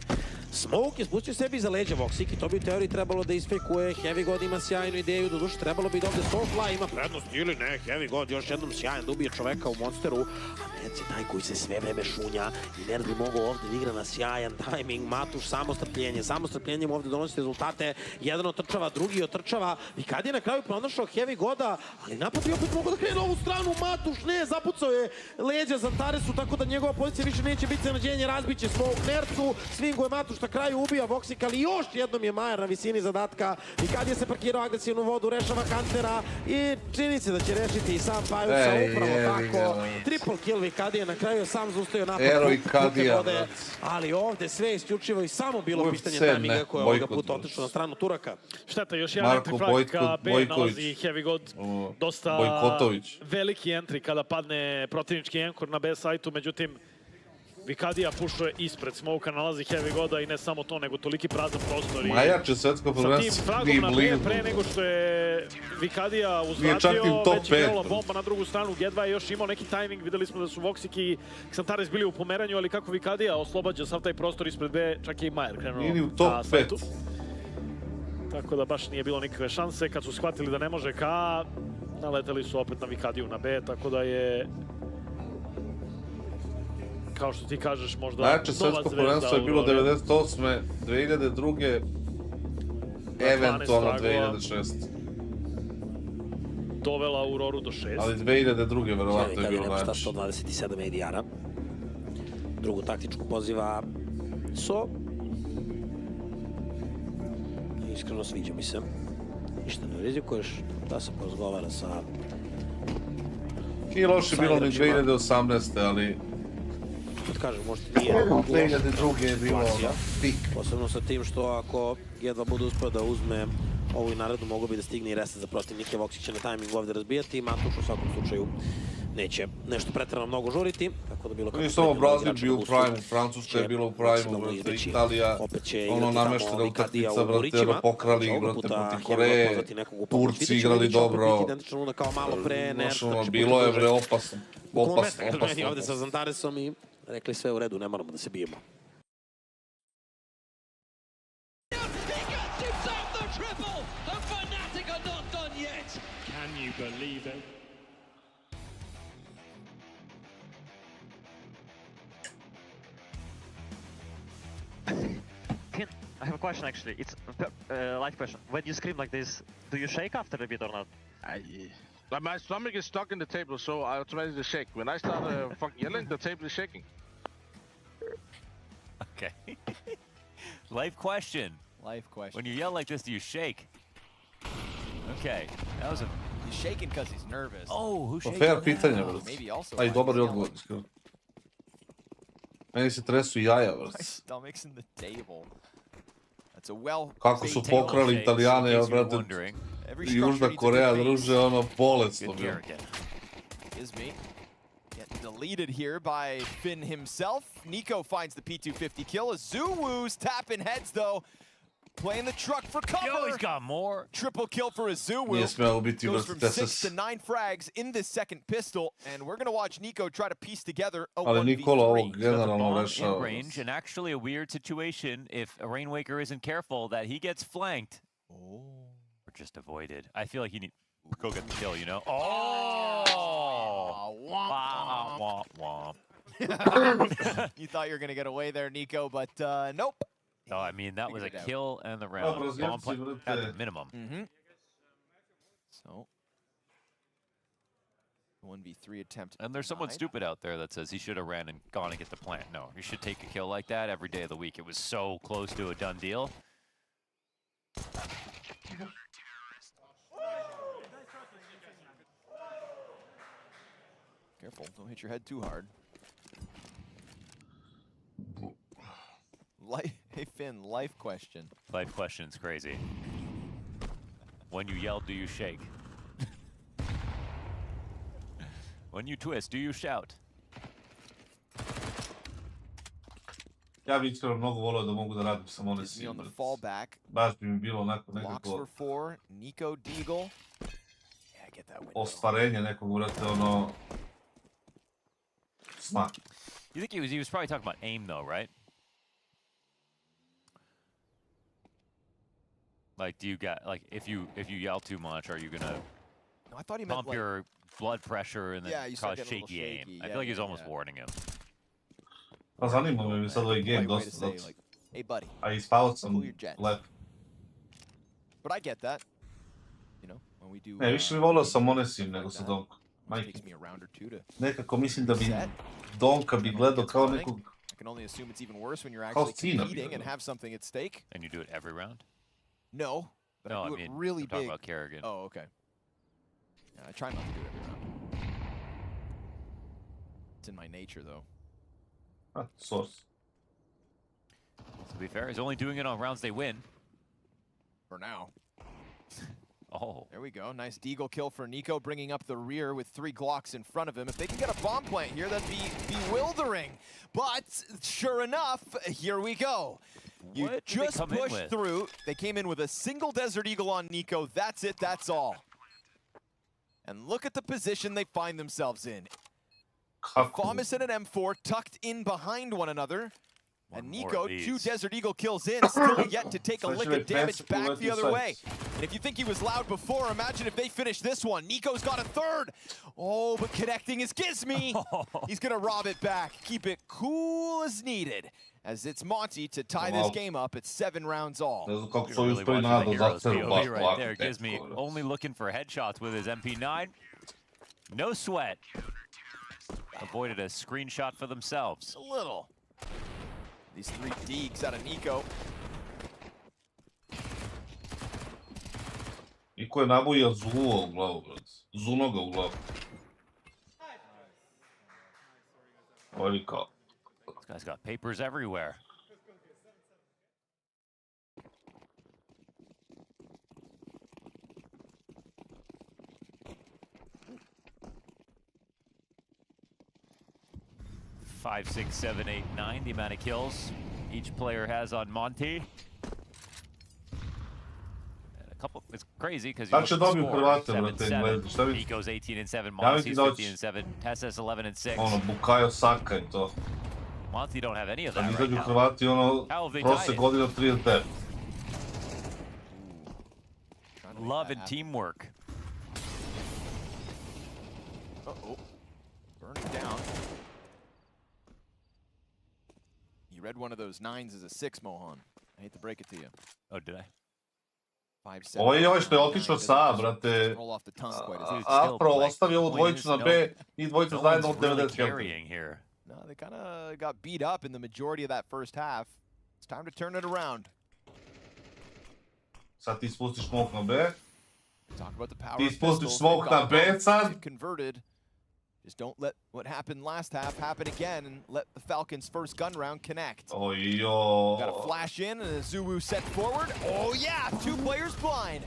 Smoke je spustio sebi iza leđa Voxik i to bi u teoriji trebalo da isfejkuje. Heavy God ima sjajnu ideju, doduše trebalo bi da ovde Soulfly ima prednost ili ne, Heavy God još jednom sjajan da ubije čoveka u Monsteru, a Nerd je taj koji se sve vreme šunja i Nerd bi mogao ovde da igra na sjajan tajming. Matuš samo strpljenjem ovde donosi rezultate, jedan otrčava, drugi otrčava i kad je na kraju pronašao Heavy Goda, ali napad bi opet mogao da krene na ovu stranu, Matuš ne, zapucao je leđa Zantaresu, tako da njegova pozicija više neće biti zanađenje, razbiće Smoke Nerdsu, svinguje Matuš na kraju, ubija Voxik, ali još jednom je Majer na visini zadatka i kad je se parkirao agresivnu vodu, rešava Huntera i čini se da će rešiti i sam Pajusa, upravo tako. Triple kill Vikadija, na kraju je sam zaustavio napad vode, ali ovde sve isključivo i samo bilo pitanje tajminga koje je ovoga puta otišlo na stranu Turaka. Šteta, još jedan entry frag ka B nalazi Heavy God, dosta veliki entry kada padne protivnički enkor na B sajtu, međutim Vikadija pušuje ispred Smoke-a, nalazi Heavy Goda i ne samo to, nego toliki prazan prostor. Najjače svetsko prvenstvo. Sa tim fragom na B, pre nego što je Vikadija uzvratio, već je krenula bomba na drugu stranu. G2 je još imao neki tajming, videli smo da su Voxik i Xantares bili u pomeranju, ali kako Vikadija oslobađa sav taj prostor ispred B, čak je i Majer krenuo na sajtu. Tako da baš nije bilo nikakve šanse. Kad su shvatili da ne može K, naleteli su opet na Vikadiju na B, tako da je, kao što ti kažeš, možda najjače svetsko prvenstvo je bilo 98. 2002. Eventualno 2006. Dovela Auroru do 6. Ali 2002. verovatno je bilo najjače. 127 ADR-a. Drugu taktičku poziva So. Iskreno sviđa mi se. Ništa ne rizikuješ, da se porazgovara sa... Nije loše bilo ni 2018. ali... Kad kažem, možda nije... 2002. je bilo pik. Posebno sa tim što ako G2 bude uspio da uzme ovu i narednu, mogo bi da stigne i reset za protivnike. Voxik će na tajming ovde razbijati i Matuš u svakom slučaju neće nešto pretjerano mnogo žuriti. Tako da bilo kako... Nije samo Brazil bio u prime, Francuska je bila u prime, Italija, ono nameštena utakmica, brate, ono pokrali, brate, protiv Koreje, Turci igrali dobro. Bilo je, bre, opasno. Opasno. Ovde sa Zantaresom i rekli sve u redu, ne moramo da se bijemo. Can you believe it? I have a question actually. It's a light question. When you scream like this, do you shake after a bit or not? Like my stomach is stuck in the table, so I automatically shake. When I start fucking yelling, the table is shaking. Okay. Life question. Life question. When you yell like this, do you shake? Okay. That was a... He's shaking because he's nervous. Oh, who shakes? Fair pitanje, brate. A i dobar je odgovor. Meni se tresu jaja, brate. Stomach's in the table. That's a well... Kako su pokrali Italijane, brate. Južna Koreja, druže, ono, bolesno bilo. Is me. Get deleted here by Finn himself. Nico finds the P250 kill. Azuwu's tapping heads, though. Playing the truck for cover. Yo, he's got more. Triple kill for Azuwu. Goes from 6 to 9 frags in this second pistol, and we're gonna watch Nico try to piece together a 1v3. In range, and actually a weird situation if a Rainwaker isn't careful that he gets flanked. Or just avoided. I feel like you need to go get the kill, you know? Oh! Womp, womp, womp. You thought you were gonna get away there, Nico, but nope. No, I mean, that was a kill and the round. At the minimum. So, 1v3 attempt. And there's someone stupid out there that says he should have ran and gone and get the plant. No, you should take a kill like that every day of the week. It was so close to a done deal. Careful, don't hit your head too hard. Hey Finn, life question. Life question's crazy. When you yell, do you shake? When you twist, do you shout? Ja bi iskreno mnogo volio da mogu da radim samo one svi. Baš bi mi bilo nekako ostvarenje nekog, brate, ono... Smak. You think he was probably talking about aim though, right? Like, do you get like if you yell too much, are you gonna No, I thought he meant pump like, your blood pressure and then Yeah, you start cause getting a little shaky aim? shaky. I Yeah, feel like he's yeah, almost yeah. warning him. Pa zanima me sad ovaj game polite way to dosta, say, zato. like, hey buddy, A ispao sam cool your jets. lep. But I get that. You know, when we do. Ne, više bi volio sa Monesim nego sa Donkom. Majke. Takes me a round or two to. Nekako mislim da bi Donka bi gledao kao nekog... I can only assume it's even worse when you're Kao actually scena bi competing and gledao. have something at stake. And you do it every round? No, but No, I do I mean, it really I'm talking big. about Kerrigan. Oh, okay. Yeah, I try not to do it every round. It's in my nature, though. Ah, source. To be fair, he's only doing it on rounds they win. For now. Oh. There we go. Nice deagle kill for Nico, bringing up the rear with 3 Glocks in front of him. If they can get a bomb plant here, that'd be bewildering. But sure enough, here we go. You What did they just come in pushed with? through. They came in with a single Desert Eagle on Nico. That's it. That's all. And look at the position they find themselves in. Falconse and an M4 tucked in behind one another. And Nico, 2 Desert Eagle kills in, still yet to take a lick of damage back the other way. And if you think he was loud before, imagine if they finish this one. Nico's got a 3rd. Oh, but connecting is Gizmy. He's going to rob it back. Keep it cool as needed. As it's Monty to tie this game up at 7 rounds all. Ne znam kako su ovi uspeli nadu za celu baš right polako there, Gizmy tečko. only looking for headshots with his MP9. No sweat. Avoided a screenshot for themselves. A little. These 3 deeks out of Nico. Niko je nabojio Zuno u glavu, brat. Zuno ga u glavu. Ovo kao. This guy's got papers everywhere. Five, 6, 7, 8, 9, the amount of kills each player has on Monty. And a couple, it's crazy because Tako će dobiju Hrvate, brate, gledajte, šta vi? Nico's 18 and 7, Ja Monty's mislim 15 doći. and 7, Tessa's 11 and 6. Ono, Bukayo Saka i to. Monty don't have any of Kad that right izađu now. Hrvati, ono, How have they prosek tied it? godina 39. Love and teamwork. Uh-oh. Burning down. You read one of those 9s as a 6, Mohan. I hate to break it to you. Oh, did I? 5, 7, Ovo je ovaj što je 9, otišao 9, sa A, brate. roll off the tongue quite as Afro ostavio ovu dvojicu na B i dvojicu zajedno od 90 carrying here. No, they kind of got beat up in the majority of that first half. It's time to turn it around. Sad ti spustiš smoke na B. Talk about the power Ti of spustiš pistols. smoke They've na got B both. sad. They've converted. Just don't let what happened last half happen again and let the Falcons' first gun round connect. Ojo. Got a flash in and a Zulu set forward. Oh yeah, 2 players blind.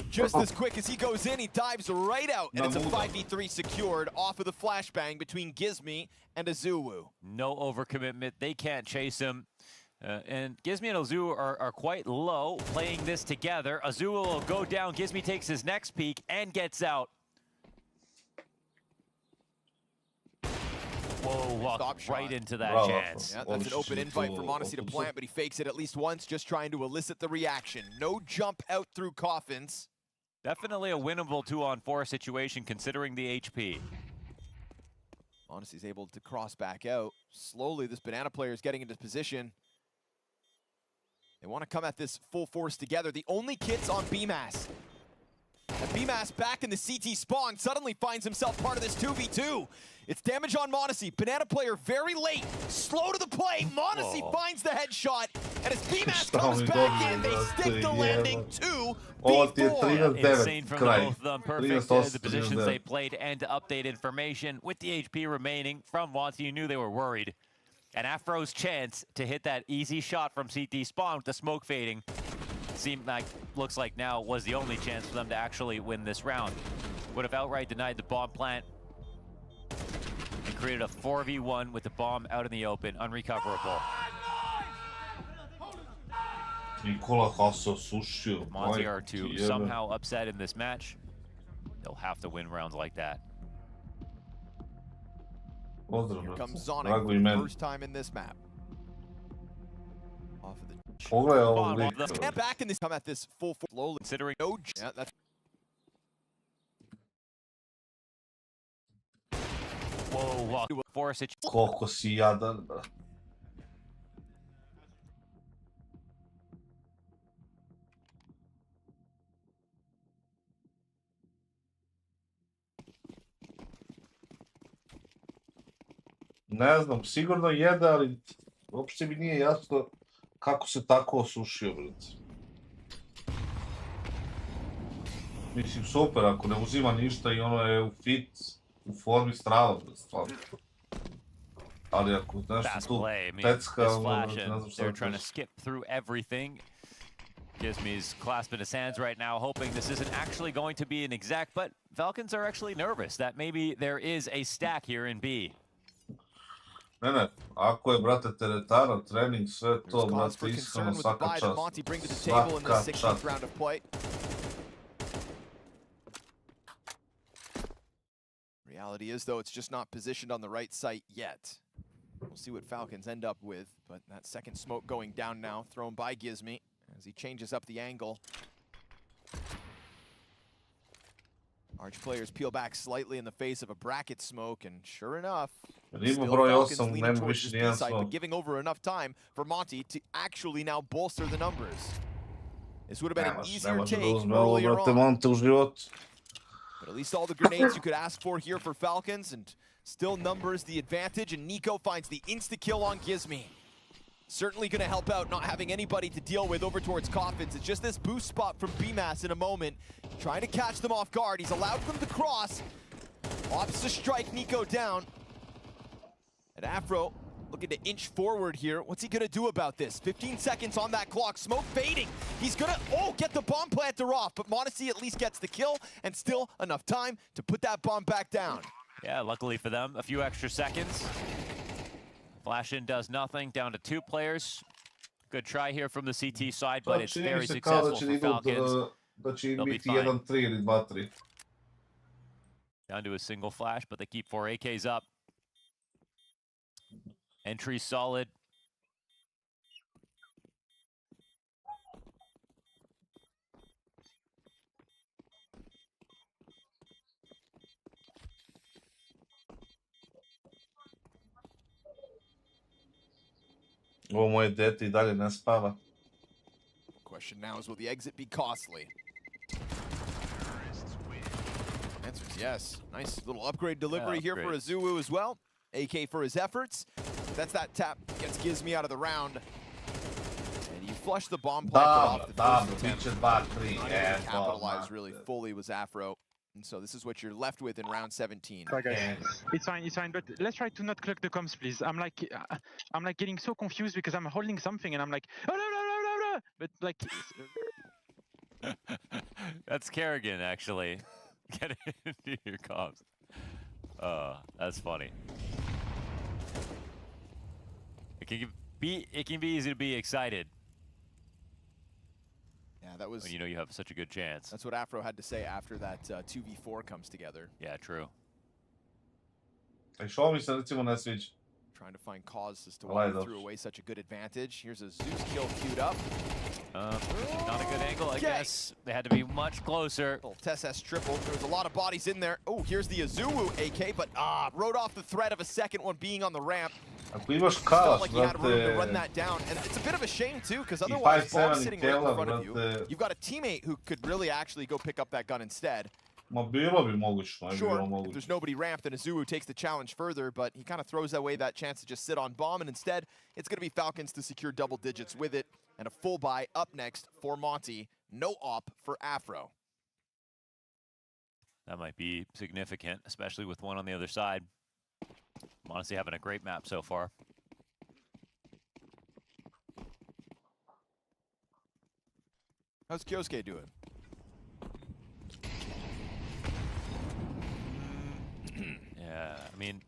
Just as quick as he goes in, he dives right out, and it's a 5v3 secured off of the flashbang between Gizmy and Azuwu. No overcommitment. They can't chase him. And Gizmy and Azuwu are quite low playing this together. Azuwu will go down. Gizmy takes his next peek and gets out. Whoa, walked right into that chance. Yeah, that's an open invite for Monacy to plant, but he fakes it at least once, just trying to elicit the reaction. No jump out through coffins. Definitely a winnable 2-on-4 situation considering the HP. Monacy's able to cross back out. Slowly, this Banana player is getting into position. They want to come at this full force together. The only kits on BMAS. And BMAS back in the CT spawn suddenly finds himself part of this 2v2. It's damage on Monacy. Banana player very late. Slow to the play. Monacy finds the headshot. And as BMAS comes back in, they stick the landing 2v4. Insane from the both of them. Perfect the positions they played and to update information. With the HP remaining from Monty, you knew they were worried. And Afro's chance to hit that easy shot from CT spawn with the smoke fading seemed like, looks like now was the only chance for them to actually win this round. Would have outright denied the bomb plant and created a 4v1 with the bomb out in the open, unrecoverable. Monty are to somehow upset in this match, they'll have to win rounds like that. Pozdrav, Here brate. comes Zonic Drago for i the meni. first time in this map. Off of the Pogledaj ovog lika. Stand back in this come at this full slowly considering no yeah, that's Whoa, force it. Koliko si jadan, brate. Ne znam, sigurno jede, ali uopšte mi nije jasno kako se tako osušio, brate. Mislim, super, ako ne uzima ništa i ono je u fit, u formi strava, brate, stvarno. Ali ako nešto tu pecka, ono, ne znam šta they're trying to skip through everything. Gizmi's clasping his hands right now, hoping this isn't actually going to be an exact, but Falcons are actually nervous that maybe there is a stack here in B. Ne, ako je, brate, teretana, trening, sve to, brate, iskreno svaka čast. Svaka čast. Reality is, though, it's just not positioned on the right site yet. We'll see what Falcons end up with, but that second smoke going down now, thrown by Gizmi as he changes up the angle. Arch players peel back slightly in the face of a bracket smoke, and sure enough, still Falcons leaning towards this B side, but giving over enough time for Monty to actually now bolster the numbers. This would have been an easier take earlier on. But at least all the grenades you could ask for here for Falcons, and still numbers the advantage, and Nico finds the insta-kill on Gizmi. Certainly going to help out not having anybody to deal with over towards Coffins. It's just this boost spot from BMAS in a moment, trying to catch them off guard. He's allowed them to cross. Opts to strike Nico down. And Afro looking to inch forward here. What's he going to do about this? 15 seconds on that clock. Smoke fading. He's going to, get the bomb planter off. But Modesty at least gets the kill, and still enough time to put that bomb back down. Yeah, luckily for them, a few extra seconds. Flash in does nothing, down to 2 players. Good try here from the CT side, but it's very successful for Falcons. They'll be fine. 1-3 ili 2-3. Down to a single flash, but they keep 4 AKs up. Entry solid. Ovo moje dete I dalje ne spava. Question now is, will the exit be costly? Answer is yes. Nice little upgrade delivery here for Azuwu as well. AK for his efforts. That's that tap. Gets Gizmi out of the round. And you flush the bomb planter off the first attempt. Not able to capitalize really fully was Afro. And so this is what you're left with in round 17. Sorry guys, it's fine, but let's try to not clock the comms, please. I'm like getting so confused because I'm holding something and I'm like, oh no, but like. That's Kerrigan actually. Get it into your comms. That's funny. It can be easy to be excited. Yeah, that was... When you know you have such a good chance. That's what Afro had to say after that 2v4 comes together. Yeah, true. Što mi se recimo ne sviđa? Trying to find cause as to why they threw away such a good advantage. Here's a Zeus kill queued up. Not a good angle, I guess. They had to be much closer. Tess triple. There was a lot of bodies in there. Oh, here's the Azuwu AK, but wrote off the threat of a second one being on the ramp. Ako imaš Felt kalaš, like he had room to run brate, that down, and it's a bit of a shame too, because otherwise, bomb's sitting right in tijela, front of you. brate. You've got a teammate who could really actually go pick up that gun instead. Ma bilo bi moguće, ne bi bilo Sure, if moguće. there's nobody ramped, then Azuwu takes the challenge further, but he kind of throws away that chance to just sit on bomb, and instead, it's going to be Falcons to secure double digits with it, and a full buy up next for Monty. No op for Afro. That might be significant, especially with one on the other side. Honestly, having a great map so far. How's Kyosuke doing? Yeah, I mean,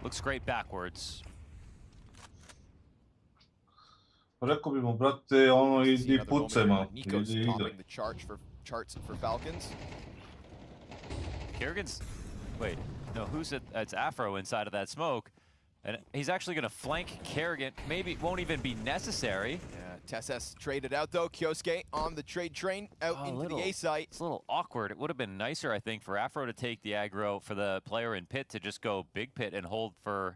looks great backwards. Rekao bi mu, brate, ono, idi pucaj malo, Nico's idi topping igraj. the charts for Falcons. Kerrigan's, wait, No, it's Afro inside of that smoke. And he's actually going to flank Kerrigan. Maybe it won't even be necessary. Yeah, Tesses traded out though. Kyosuke on the trade train out into the A site. It's a little awkward. It would have been nicer, I think, for Afro to take the aggro, for the player in pit to just go big pit and hold for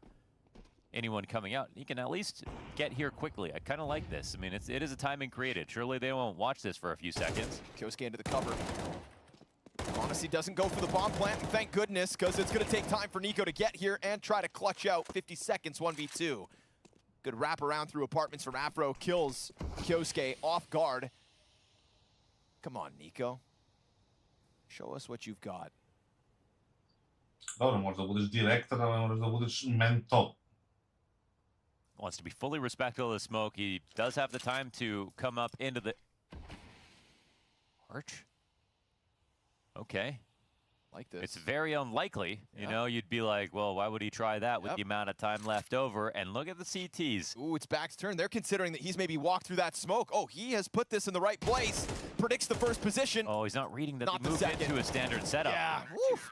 anyone coming out. He can at least get here quickly. I kind of like this. I mean, it is a timing created. Surely they won't watch this for a few seconds. Kyosuke into the cover. Honestly doesn't go for the bomb plant, and thank goodness, because it's going to take time for Nico to get here and try to clutch out 50 seconds 1v2. Good wrap around through apartments from Afro, kills Kyosuke off guard. Come on, Nico. Show us what you've got. Dobro, možda budeš direktor, ali možeš da budeš mentor. Wants to be fully respectful of the smoke. He does have the time to come up into the arch. Okay. Like this. It's very unlikely. You know, you'd be like, well, why would he try that with the amount of time left over? And look at the CTs. Ooh, it's back's turn. They're considering that he's maybe walked through that smoke. Oh, he has put this in the right place. Predicts the first position. Oh, he's not reading that he moved into a standard setup. Yeah,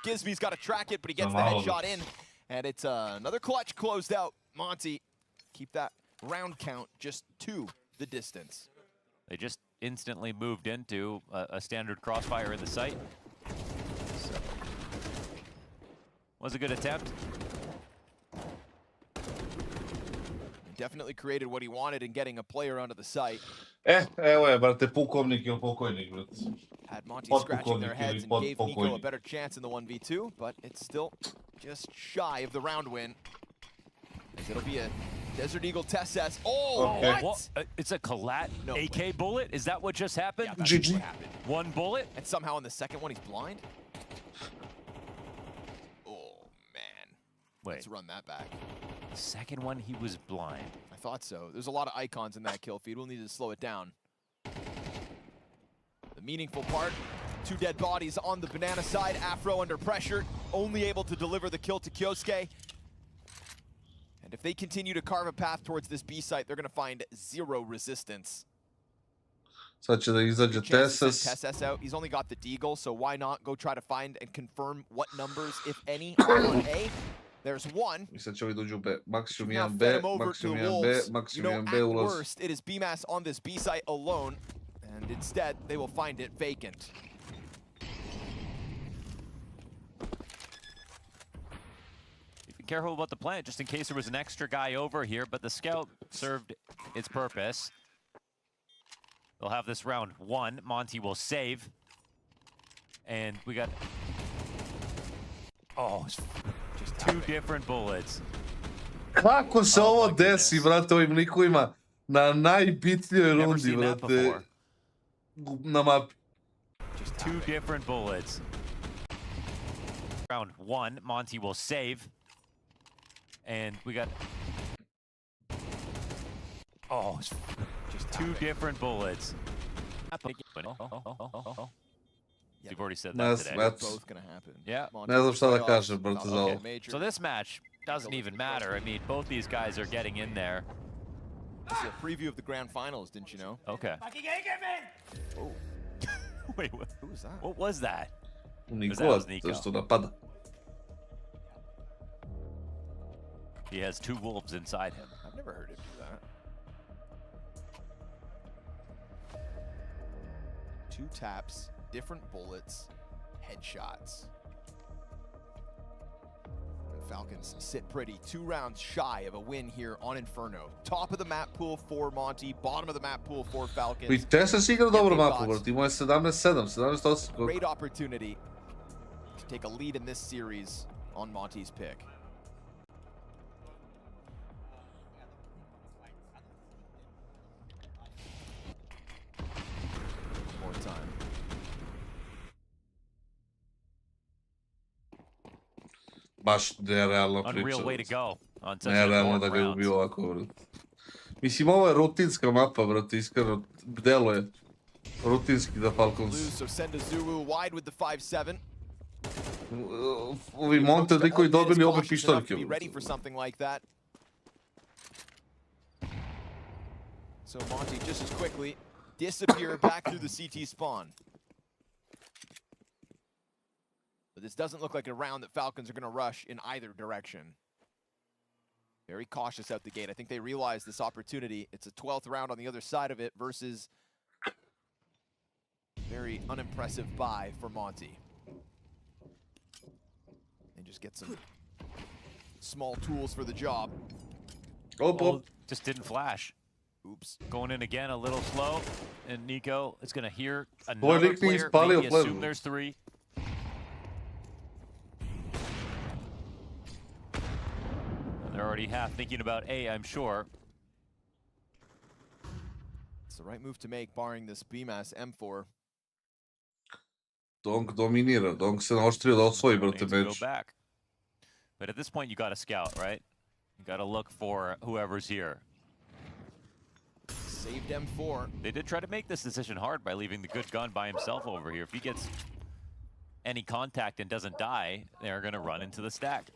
Gizby's got to track it, but he gets the headshot in. And it's another clutch closed out. Monty, keep that round count just to the distance. They just instantly moved into a standard crossfire in the site. Was a good attempt. Definitely created what he wanted in getting a player onto the site. Evo je, brate, pukovnik ili pokojnik, brate. Had Monty scratching their heads and gave Nico a better chance in the 1v2, but it's still just shy of the round win. As it'll be a Desert Eagle Tesses. Oh, okay. what? It's a Collat AK bullet? Is that what just happened? Yeah, that's what happened. One bullet? And somehow in the second one, he's blind? Wait. Let's run that back. Second one, he was blind. I thought so. There's a lot of icons in that kill feed. We'll need to slow it down. The meaningful part, 2 dead bodies on the banana side. Afro under pressure, only able to deliver the kill to Kyosuke. And if they continue to carve a path towards this B site, they're going to find 0 resistance. Sad će da izađe Tesses. Tesses out. He's only got the Deagle, so why not go try to find and confirm what numbers, if any, are on A. There's one. I sad će ovi dođu u B. Maksimum Now 1 fed B, him over to maksimum the 1 B, Wolves. maksimum 1 At B ulaz. worst, it is BMAS on this B site alone, and instead they will find it vacant. Be careful about the plant, just in case there was an extra guy over here, but the scout served its purpose. They'll have this round 1. Monty will save. And we got... Oh, just 2 different bullets. Kako se ovo desi, brate, ovim likovima na najbitnijoj rundi, brate, na mapi? Just 2 different bullets. Round 1, Monty will save. And we got... Oh, just 2 different bullets. You've already said that today. That's both gonna happen. Yeah. Ne znam šta da kažem, brate, za ovo. So this match doesn't even matter. I mean, both these guys are getting in there. This is a preview of the grand finals, didn't you know? Okay. Oh. Wait, what? Who was that? What was that? Nikola, to što napada. He has 2 wolves inside him. I've never heard him do that. 2 taps, different bullets, headshots. And Falcons sit pretty, 2 rounds shy of a win here on Inferno. Top of the map pool for Monty, bottom of the map pool for Falcons. I Tesses igra dobro mapu, brate, imao je 17-7, 17-8. Great opportunity to take a lead in this series on Monty's pick. More time. Baš nerealna priča. Unreal way to go on such Nerealno da ga je ubio ovako, brate. Mislim, ovo je rutinska mapa, brate, iskreno, delo je rutinski da Falconse. So send a Zulu wide with the 5-7. Ovi Monte likovi dobili obe pištoljke. Be ready for something like that. So Monty just as quickly disappear back through the CT spawn. But this doesn't look like a round that Falcons are going to rush in either direction. Very cautious out the gate. I think they realize this opportunity. It's a 12th round on the other side of it versus very unimpressive buy for Monty. And just get some small tools for the job. Oh, just didn't flash. Oops. Going in again, a little slow. And Nico is going to hear Boy, another Nick needs player. plenty Maybe of assume level. there's 3. And they're already half thinking about A, I'm sure. It's the right move to make, barring this BMAS M4. Donk dominira, Donk se naoštrio da osvoji, brate, Needs to go meč. back. But at this point, you got to scout, right? You got to look for whoever's here. Saved M4. They did try to make this decision hard by leaving the good gun by himself over here. If he gets any contact and doesn't die, they're going to run into the stack.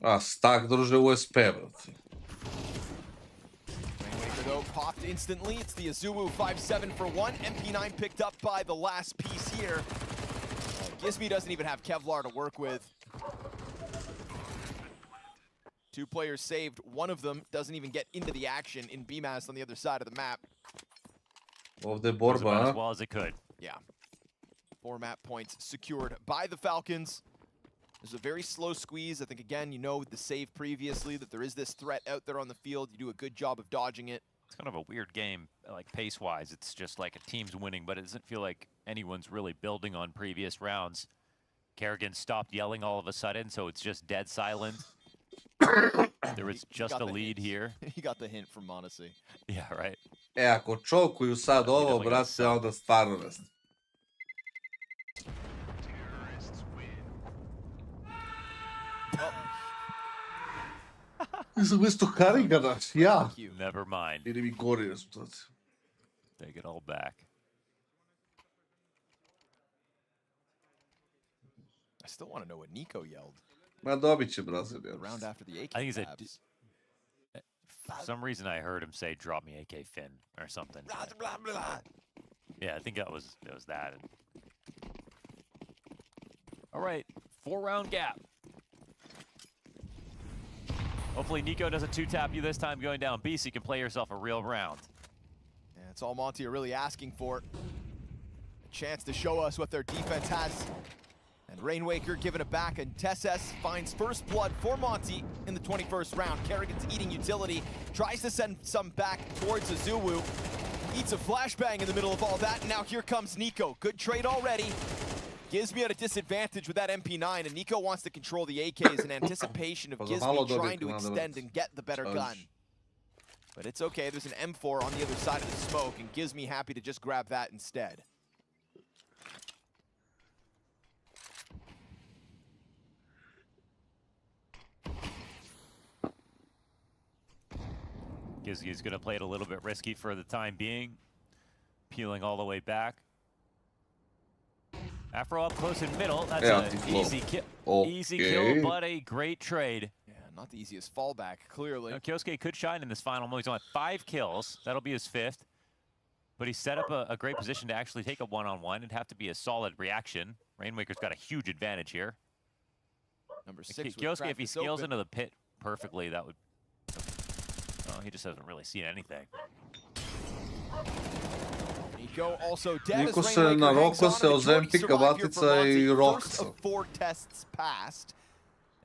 A, stak drže USP, brate. Rainmaker, though, popped instantly. It's the Azumu 5-7 for 1. MP9 picked up by the last piece here. Gizmi doesn't even have Kevlar to work with. 2 players saved. One of them doesn't even get into the action in BMAS on the other side of the map. Ovde It was about borba, as well as it could. Yeah. 4 map points secured by the Falcons. There's a very slow squeeze. I think, again, you know the save previously that there is this threat out there on the field. You do a good job of dodging it. It's kind of a weird game, like pace-wise. It's just like a team's winning, but it doesn't feel like anyone's really building on previous rounds. Kerrigan stopped yelling all of a sudden, so it's just dead silent. There was just a lead here. He got the hint from Monesi. Yeah, right. E, ako čokuju sad ovo, brate, onda stvarno ne znam. Nisam isto Karigana, ja. Never mind. Ili mi gori rezultat. Take it all back. I still want to know what Nico yelled. Ma dobit će Brazil, The round after the AK I think he said, tabs. for some reason I heard him say, drop me AK Finn or something. Yeah, I think it was that. All right, 4-round gap. Hopefully Nico doesn't 2-tap you this time going down B so you can play yourself a real round. Yeah, it's all Monty are really asking for. A chance to show us what their defense has. And Rainwaker giving it back, and Tesses finds first blood for Monty in the 21st round. Kerrigan's eating utility, tries to send some back towards Azuwu. Eats a flashbang in the middle of all that, and now here comes Nico. Good trade already. Gizmi at a disadvantage with that MP9, and Nico wants to control the AKs in anticipation of Gizmi trying to extend and get the better gun. But it's okay, there's an M4 on the other side of the smoke, and Gizmi happy to just grab that instead. Gizmi's going to play it a little bit risky for the time being. Peeling all the way back. Afro up close in middle. That's an easy kill. Okay. Easy kill, but a great trade. Yeah, not the easiest fallback, clearly. Now, Kyosuke could shine in this final moment. He's only 5 kills. That'll be his 5th. But he set up a great position to actually take a one-on-one. It'd have to be a solid reaction. Rainwaker's got a huge advantage here. Number 6. Kyosuke, if he scales into the pit perfectly, that would... Oh, he just hasn't really seen anything. Nico also dead Niko as se Rainwaker na hangs roko on, se and a majority ozempi survive here for Kabatica I Monty. Rokca. First of 4 tests passed.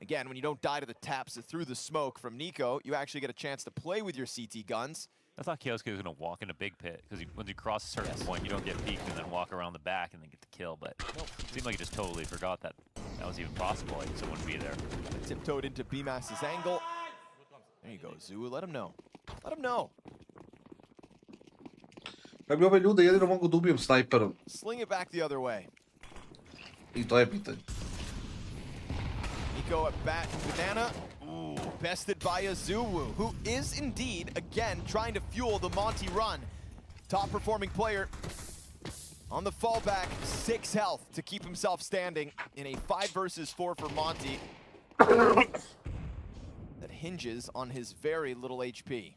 Again, when you don't die to the taps through the smoke from Nico, you actually get a chance to play with your CT guns. I thought Kyosuke was going to walk in a big pit, because once you cross a certain point, you don't get peeked and then walk around the back and then get the kill, but it seemed like he just totally forgot that that was even possible. I guess it wouldn't be there. Tiptoed into BMAS's angle. There you go, Zoo. Let him know. Let him know. Ja bi ove ljude jedino mogu da ubijem snajperom. Sling it back the other way. I to je pitanje. Nico at bat, banana. Ooh, bested by Azuwu, who is indeed, again, trying to fuel the Monty run. Top performing player on the fallback, 6 health to keep himself standing in a 5 versus 4 for Monty. That hinges on his very little HP.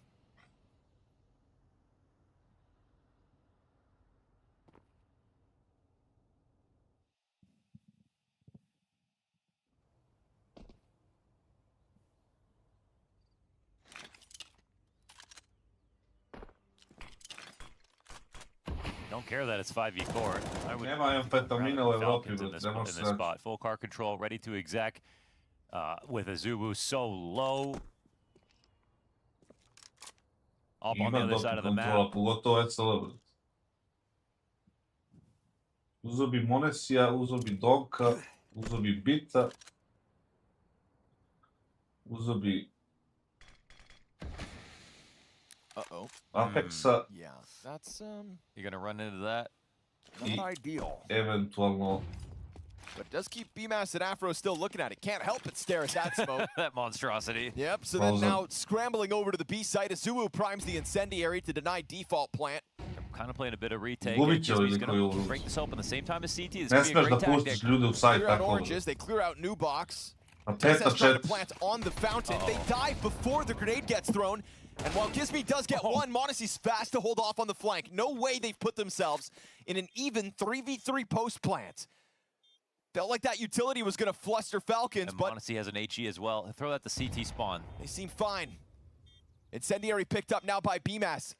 don't care that it's 5v4. I would Nema amfetamina u Evropi, Falcons in this spot. Full car control, ready to exec with Azubu so low. Up on the other side of the map. Pogotovo ECL. Uzo bi Monesija, uzo bi Donka, uzo bi Bita, uzo bi Apexa. Yeah, that's You're gonna run into that. not ideal. Eventualno. But it does keep BMAS and Afro still looking at it. Can't help but stare at that smoke. That monstrosity. Yep, so then now scrambling over to the B site, Azubu primes the incendiary to deny default plant. Kind of playing a bit of retake. He's going to break this open at the same time as CT. This Ne could be a smeš da great pustiš tactic. ljude u sajt Clear out tako. oranges, they clear out new box. A TSS trying to 5-4. plant on the fountain. They dive before the grenade gets thrown. And while Gizmi does get one, Monacy's fast to hold off on the flank. No way they've put themselves in an even 3v3 post plant. Felt like that utility was going to fluster Falcons, And but Monacy has an HE as well. Throw that to CT spawn. they seem fine. Incendiary picked up now by BMAS.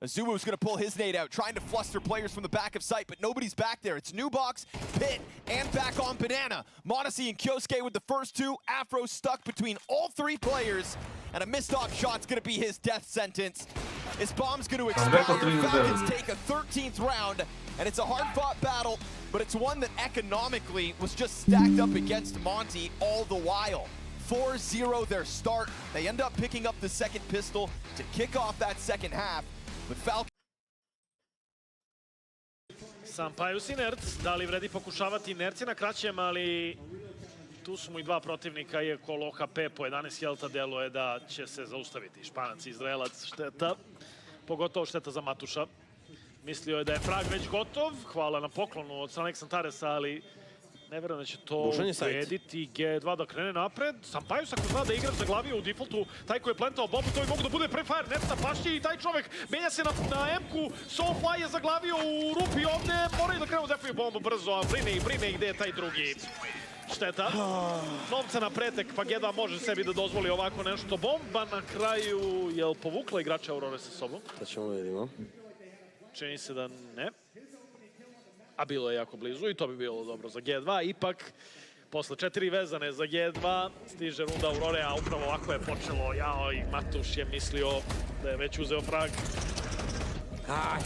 Azubu's going to pull his nade out, trying to fluster players from the back of sight, but nobody's back there. It's new box, Pit, and back on Banana. Monacy and Kyosuke with the first two. Afro stuck between all three players, and a missed off shot's going to be his death sentence. His bomb's going to expire. Falcons take a 13th round, and it's a hard-fought battle, but it's one that economically was just stacked up against Monty all the while. 4-0 their start. They end up picking up the second pistol to kick off that second half. But Falcons Sam Pajus i Nerc, da li vredi pokušavati Nerci na kraćem, ali tu su mu i dva protivnika, iako low HP po 11 helta deluje da će se zaustaviti. Španac, Izraelac, šteta, pogotovo šteta za Matuša. Mislio je da je frag već gotov, hvala na poklonu od strane Xantaresa, ali ne verujem da će to ubediti G2 da krene napred. Sam Pajus ako zna da je igrač zaglavio u defaultu, taj koji je plantao bombu, to bi mogu da bude prefire, Nerc na pašći i taj čovek menja se na M-ku, Soulfly je zaglavio u rupi ovde, moraju da krenu defuju bombu brzo, a brine ih gde je taj drugi. Šteta. Novca na pretek, pa G2 može sebi da dozvoli ovako nešto. Bomba na kraju, je li povukla igrača Aurore sa sobom? Da ćemo vidimo. Čini se da ne. A bilo je jako blizu i to bi bilo dobro za G2. Ipak, posle 4 vezane za G2, stiže runda Aurore, a upravo ovako je počelo. Jao, i Matuš je mislio da je već uzeo frag.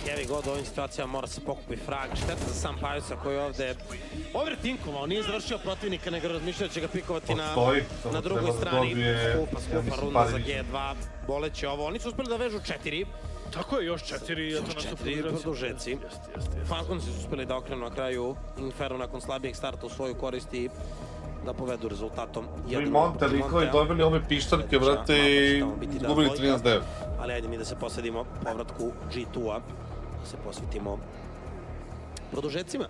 Heavy God u ovim situacijama mora se pokupi frag. Šteta za Sam Pajusa koji je ovde overtinkovao, nije završio protivnika, nego razmišljao će ga pikovati na drugoj strani. Skupa runda za G2, boleće ovo. Oni su uspeli da vežu 4. Tako je, još 4. Još 4 produžeci. Falconse su uspeli da okrenu na kraju Inferno nakon slabijeg starta u svoju korist i da povedu rezultatom 1-0. I Monte, likovi dobili ove pištaljke, vrate, i gubili 13-9. Ali ajde mi da se posvedimo povratku G2-a, da se posvetimo produžecima.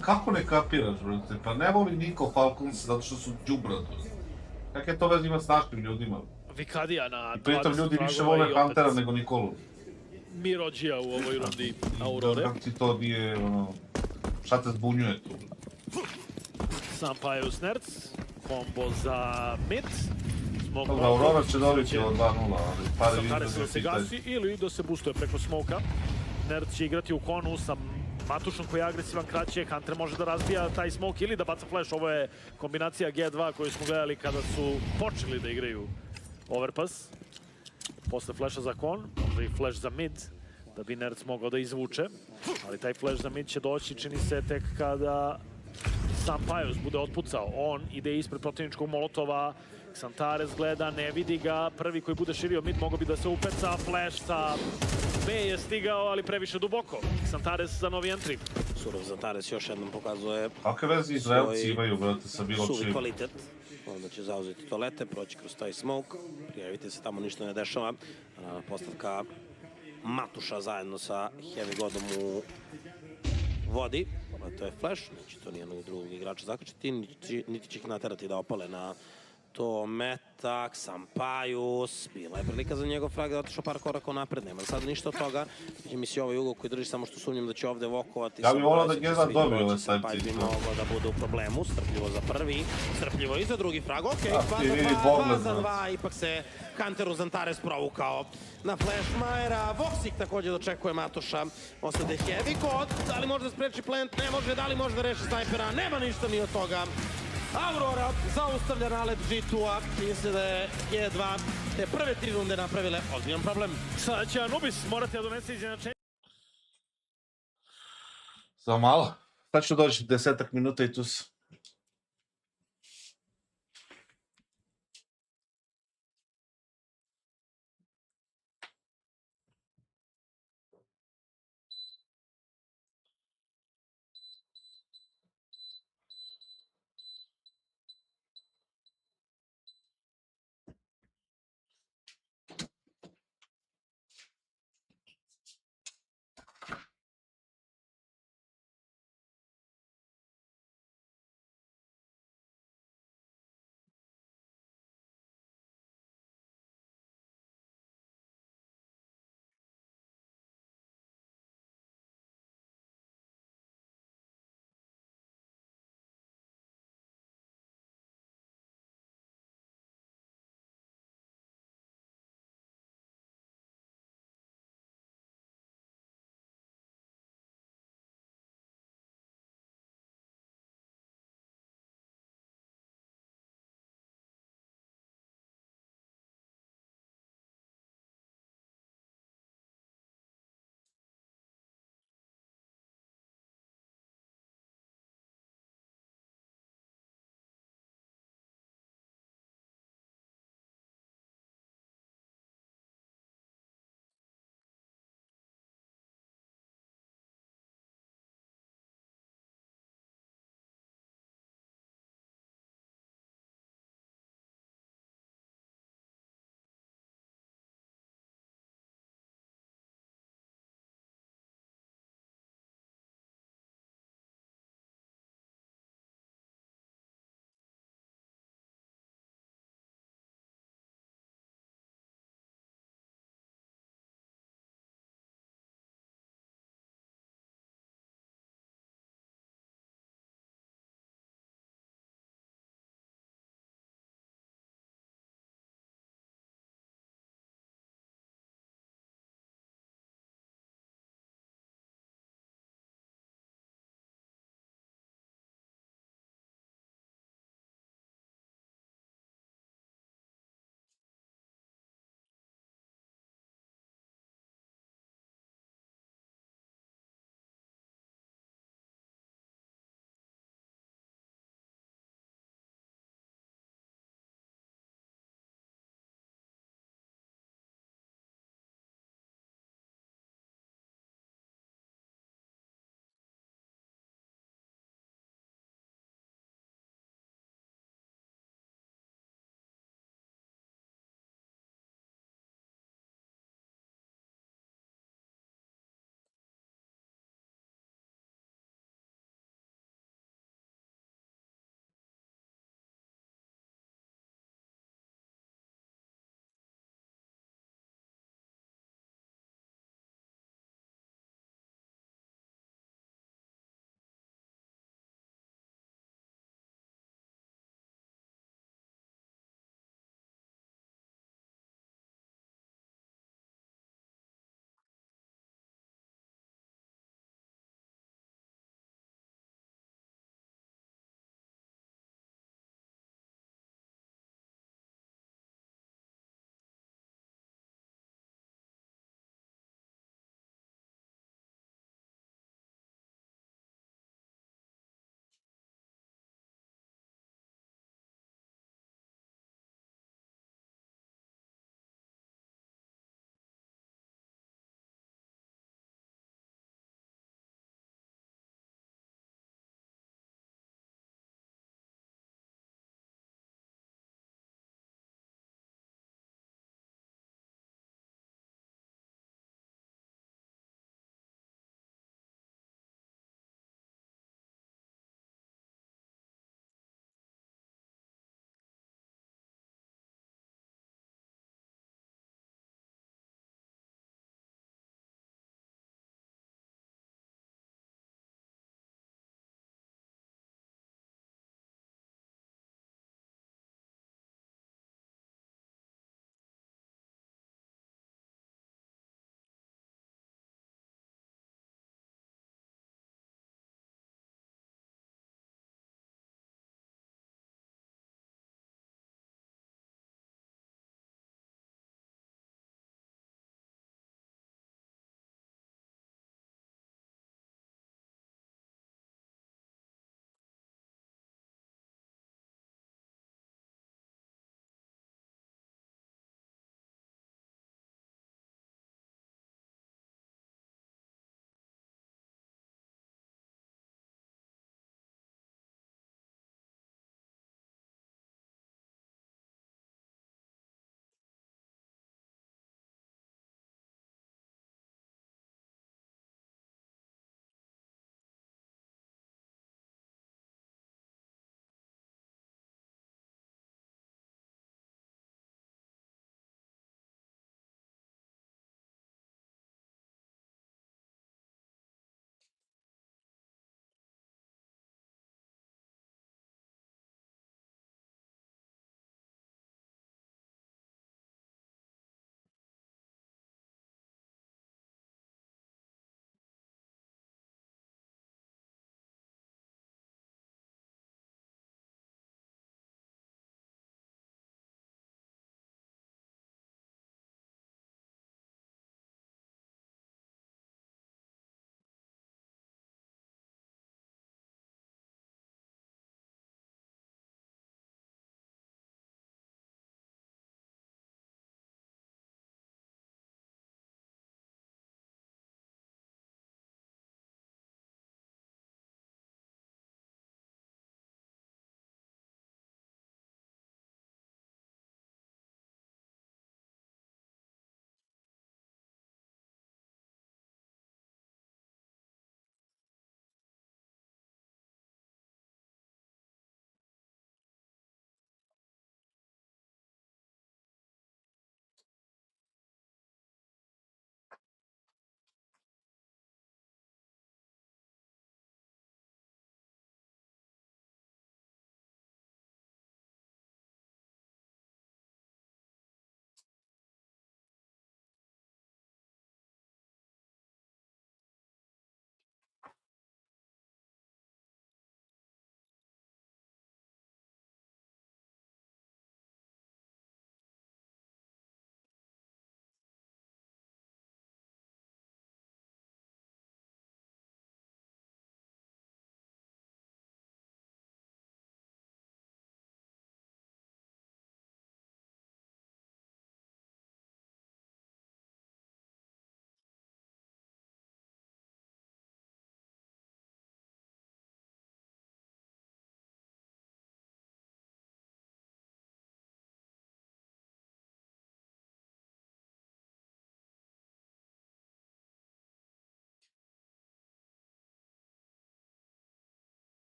Kako ne kapiraš, vrate? Pa ne voli niko Falconse zato što su džubratu. Kakve to veze ima s našim ljudima? Vikadija na 20 I pritom ljudi više vole Huntera nego Nikolu. Mirođija u ovoj rundi Aurore. Kako ti to nije, ono, šta te zbunjuje tu? Sam Pajus Nerc, kombo za mid. Aurora će dobiti od 2-0, ali pare vidio da se gasi ili da se boostuje preko smoka. Nerc će igrati u konu sa Matušom koji je agresivan kraće, Hunter može da razbija taj smoke ili da baca flash. Ovo je kombinacija G2 koju smo gledali kada su počeli da igraju overpass. Posle flasha za kon, može i flash za mid, da bi Nerc mogao da izvuče. Ali taj flash za mid će doći, čini se, tek kada Sam Pajus bude otpucao. On ide ispred protivničkog molotova, Xantares gleda, ne vidi ga, prvi koji bude širio mid mogao bi da se upeca, flash sa B je stigao, ali previše duboko. Xantares za novi entry. Surov Xantares još jednom pokazuje kakve veze Izraelci imaju, brate, sa bilo čim. Suvi kvalitet. Onda će zauzeti toalete, proći kroz taj smoke, prijavite se, tamo ništa ne dešava. Postavka Matuša zajedno sa Heavy Godom u vodi. To je flash, neće to nijednog drugog igrača zakačiti, niti će ih naterati da opale na to metak, Sampajus, bila je prilika za njegov frag da otišao par koraka napred, nema sad ništa od toga. Mi si ovaj ugol koji drži, samo što sumnjam da će ovde vokovati. Ja bih volao da Gezad dobije ove sajpci. Sampajus bi mogao da bude u problemu, strpljivo za prvi, strpljivo i za drugi frag, okej, 2 za 2, ipak se Hunteru Zantares provukao na Flashmajera. Voxik također dočekuje Matoša, ostade Heavy God, da li može da spreči plant, ne može, da li može da reši snajpera, nema ništa ni od toga. Aurora zaustavlja nalet G2-a, misle da je G2 te prve 3 runde napravile ozbiljan problem. Sada će Anubis morati da donese izjednačenje. Samo malo. Sad ću doći 10 minuta i tu se.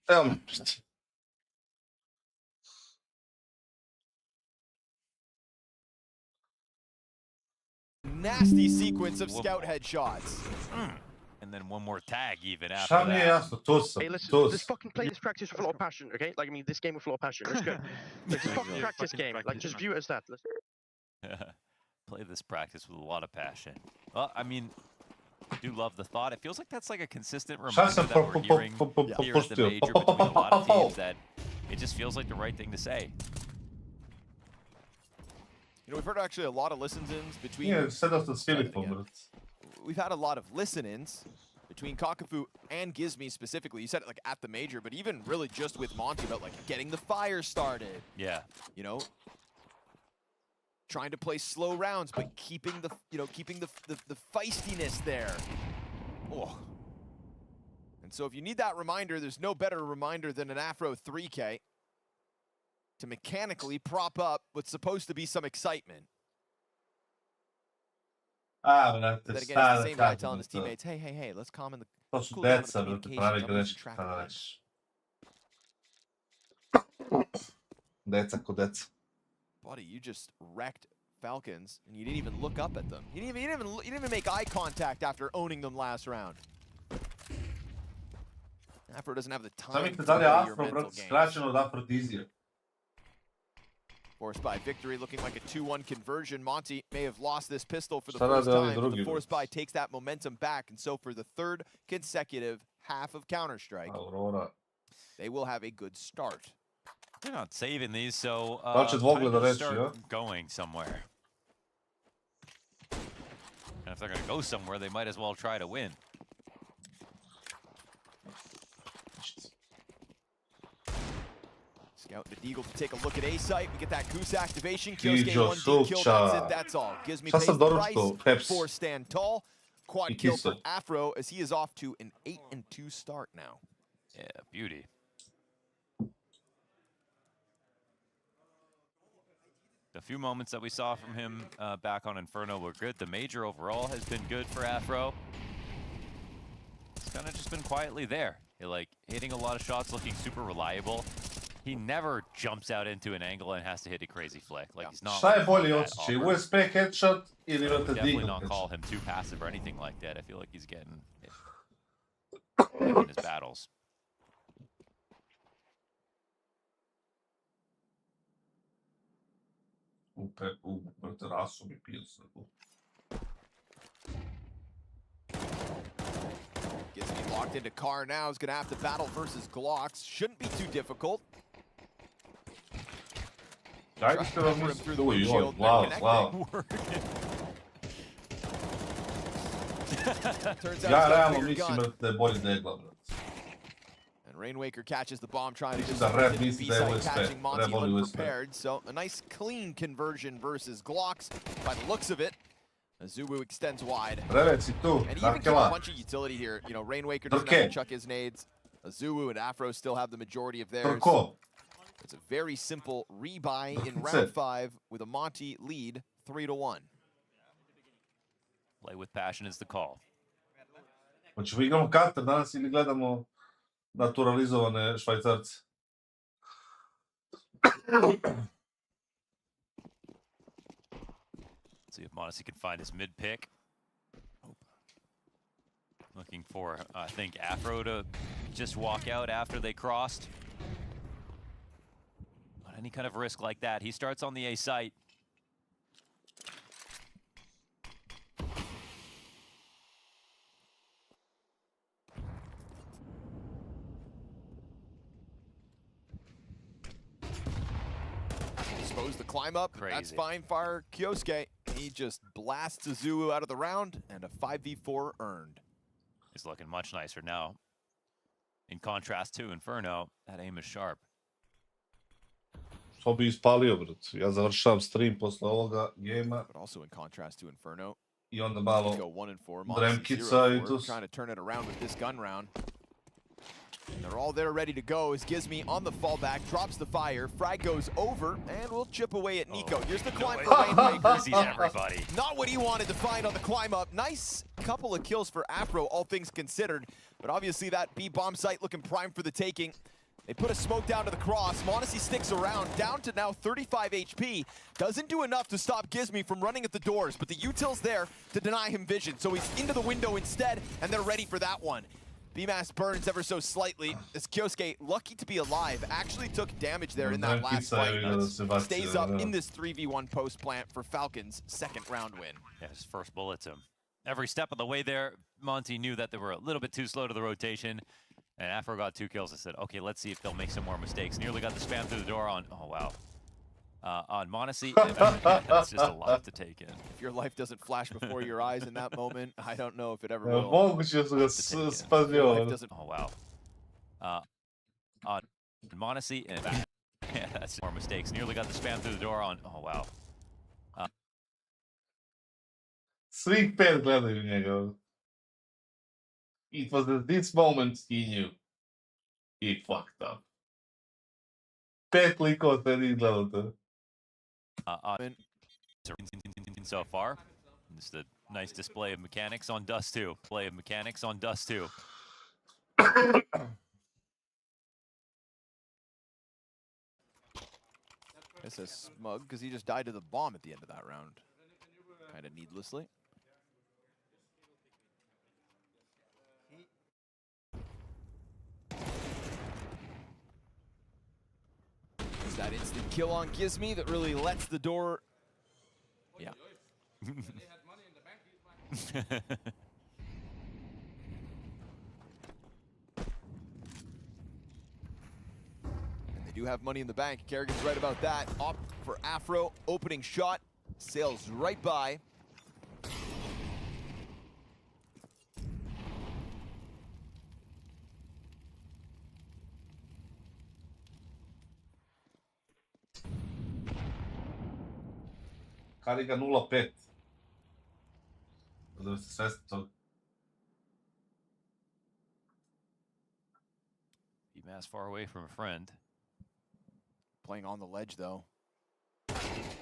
Evo me. Nasty sequence of scout headshots. And then one more tag even after Šta mi je that. jasno, tu sam, Hey, let's tu sam. fucking play this practice with a lot of passion, okay? Like, I mean, this game with a lot of passion. Let's go. Like, just fucking practice game. Like, just view it as that. Let's... Play this practice with a lot of passion. Well, I mean, I do love the thought. It feels like that's like a consistent reminder sam that we're hearing here at the propustio? major between a lot of teams that it just feels like the right thing to say. You know, we've heard actually a lot of listen-ins between... Nije, sedao sam s Filipom, brat. We've had a lot of listen-ins between KaKaFo and Gizmi specifically. You said it like at the major, but even really just with Monty about like getting the fire started. Yeah. You know, trying to play slow rounds, but keeping the, you know, keeping the feistiness there. Oh. And so if you need that reminder, there's no better reminder than an Afro 3K to mechanically prop up what's supposed to be some excitement. Brate, Then again, it's stara the same guy kako telling mi his to. teammates, hey, let's calm in the To su cool down the deca, brate, communication, pravi jump into greške, track šta again. reći. Deca ko deca. Buddy, you just wrecked Falcons, and you didn't even look up at them. You didn't even make eye contact after owning them last round. Afro doesn't have the time Zamislite to da li je play your Afro, mental brate, games. skraćeno od Afrodizije. Forced by victory, looking like a 2-1 conversion. Monty may have lost this pistol for the Šta first rade ovi time, but drugi, the brate? force buy takes that momentum back, and so for the third consecutive half of Counter-Strike, Aurora. they will have a good start. They're not saving these, so Da će dvogled time to reći, start ja? going somewhere. And if they're going to go somewhere, they might as well try to win. Scout and Deagle to take a look at A site. We get that goose activation. KIOSGE Iđo, 1D kill. That's it. suča. That's all. Gives me Šta pays sam the doručkao? price Peps. for stand tall. Quad I kill for kiso. Afro as he is off to an 8-2 start now. Yeah, beauty. The few moments that we saw from him back on Inferno were good. The major overall has been good for Afro. It's kind of just been quietly there. Like hitting a lot of shots, looking super reliable. He never jumps out into an angle and has to hit a crazy flick. Like he's not. Šta je like bolji that osjećaj? often. USP headshot ili imate Definitely Deagle not call headshot? him too passive or anything like that. I feel like he's getting in his battles. Brate, rasu mi pio sad. Gets me locked into Car now. Is going to have to battle versus Glocks. Shouldn't be too difficult. Daj Trying ste to vam pepper him misli. through the Uj, windshield. wow, They're wow. Turns out Ja he's got a realno bigger mislim, gun. brate, da je bolji Degla, brate. And Rainwaker catches the bomb, trying to Mislim just da Reb hit the misli da je B-side, USP. catching Monty Reb voli USP. unprepared. So a nice clean conversion versus Glocks by the looks of it. Azubu extends wide. Revec si tu, And even keep a Darkela. bunch of utility here. You know, Rainwaker doesn't have to chuck his nades. Azubu and Afro still have the majority of theirs. Trko. It's a very simple rebuy in That's round it. 5 with a Monty lead 3-1. Play with passion is the call. Hoćemo igramo Katar danas ili gledamo naturalizovane Švajcarce? See if Modesty can find his mid pick. Looking for, I think, Afro to just walk out after they crossed. Not any kind of risk like that. He starts on the A site. Exposed the climb up. Crazy. That's fine fire KIOSGE. He just blasts Azubu out of the round and a 5v4 earned. He's looking much nicer now. In contrast to Inferno, that aim is sharp. To bi ispalio, brate. Ja završavam stream posle ovoga gejma But also in contrast to Inferno, i onda go malo 1-4. Dremkica i tu. Trying to turn it around with this gun round. And they're all there ready to go as Gizmi on the fallback, drops the fire, frag goes over, and we'll chip away at Nico. Here's the climb for Rainwaker. Sees everybody. Not what he wanted to find on the climb up. Nice couple of kills for Afro, all things considered. But obviously that B bomb site looking prime for the taking. They put a smoke down to the cross. m0NESY sticks around, down to now 35 HP. Doesn't do enough to stop Gizmi from running at the doors, but the util's there to deny him vision. So he's into the window instead, and they're ready for that one. BMAS burns ever so slightly. As Kyosuke, lucky to be alive, actually took damage there in that last fight. Stays up in this 3v1 post plant for Falcons' second round win. Yeah, his first bullet to him. Every step of the way there, Monty knew that they were a little bit too slow to the rotation. And Afro got 2 kills. I said, okay, let's see if they'll make some more mistakes. Nearly got the spam through the door on, oh wow. On m0NESY, that's just a lot to take in. If your life doesn't flash before your eyes in that moment, I don't know if it ever will. Oh wow. On m0NESY, yeah, that's more mistakes. Nearly got the spam through the door on, oh wow. Svih 5 gledaju njega. It was at this moment he knew. He fucked up. 5 likova ste vi gledate. So far, just a nice display of mechanics on Dust 2. Play of mechanics on Dust 2. This is smug because he just died to the bomb at the end of that round. Kind of needlessly. It's that instant kill on Gizmi that really lets the door. Yeah. They do have money in the bank. Kerrigan's right about that. Opt for Afro. Opening shot. Sails right by. Kariga 0.5. Da ste svesni toga. BMAS far away from a friend. Playing on the ledge, though.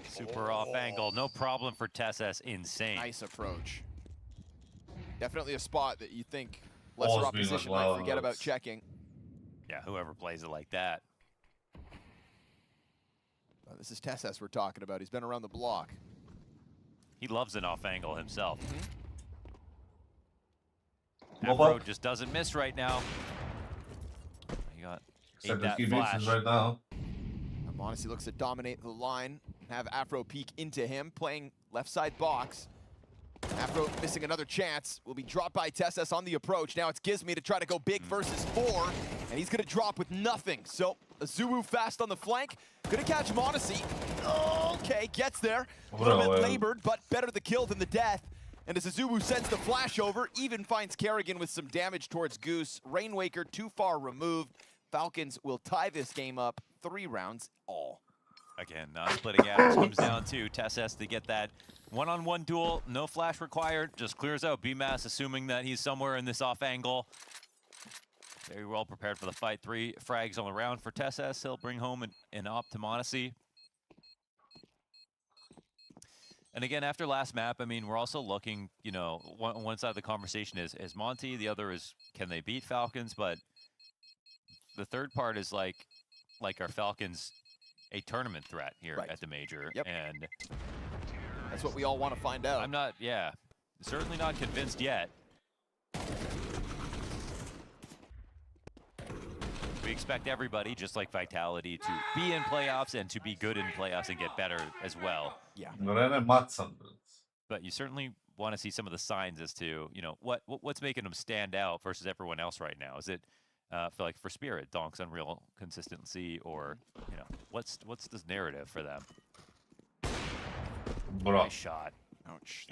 Super off angle. No problem for TeSS. Insane. Nice approach. Definitely a spot that you think lesser opposition might forget about checking. Yeah, whoever plays it like that. This is TeSS we're talking about. He's been around the block. He loves an off angle himself. Mm-hmm. Afro just doesn't miss right now. He got that flash right now. m0NESY looks to dominate the line and have Afro peek into him, playing left side box. Afro missing another chance. Will be dropped by TeSS on the approach. Now it's Gizmi to try to go big versus 4, and he's gonna drop with nothing. So Azuu fast on the flank, gonna catch m0NESY. Okay, gets there. A little bit labored, but better the kill than the death. And as Azuu sends the flash over, even finds Kerrigan with some damage towards Goose. Rainwaker too far removed. Falcons will tie this game up 3 rounds all. Again, splitting atoms comes down to TeSS to get that one-on-one duel. No flash required, just clears out BMAS, assuming that he's somewhere in this off angle. Very well prepared for the fight. 3 frags on the round for TeSS. He'll bring home an op to m0NESY. And again, after last map, I mean, we're also looking, you know, one side of the conversation is Monty, the other is can they beat Falcons, but the third part is like our Falcons a tournament threat here at the major. Yep. And that's what we all want to find out. I'm not, certainly not convinced yet. We expect everybody, just like Vitality, to be in playoffs and to be good in playoffs and get better as well. Yeah. But you certainly want to see some of the signs as to, you know, what's making them stand out versus everyone else right now. Is it, for Spirit, Donk's unreal consistency, or, you know, what's this narrative for them? Nice shot. Ouch.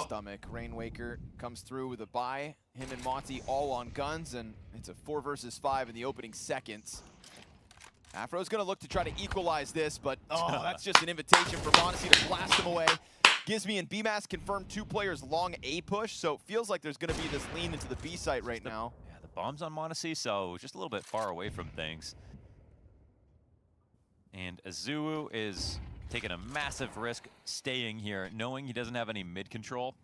Stomach. Rainwaker comes through with a buy. Him and Monty all on guns, and it's a 4 versus 5 in the opening seconds. Afro's gonna look to try to equalize this, but that's just an invitation for m0NESY to blast him away. Gizmi and BMAS confirmed 2 players long A push, so it feels like there's gonna be this lean into the B site right now. Yeah, the bomb's on m0NESY, so just a little bit far away from things. And Azuu is taking a massive risk staying here, knowing he doesn't have any mid control.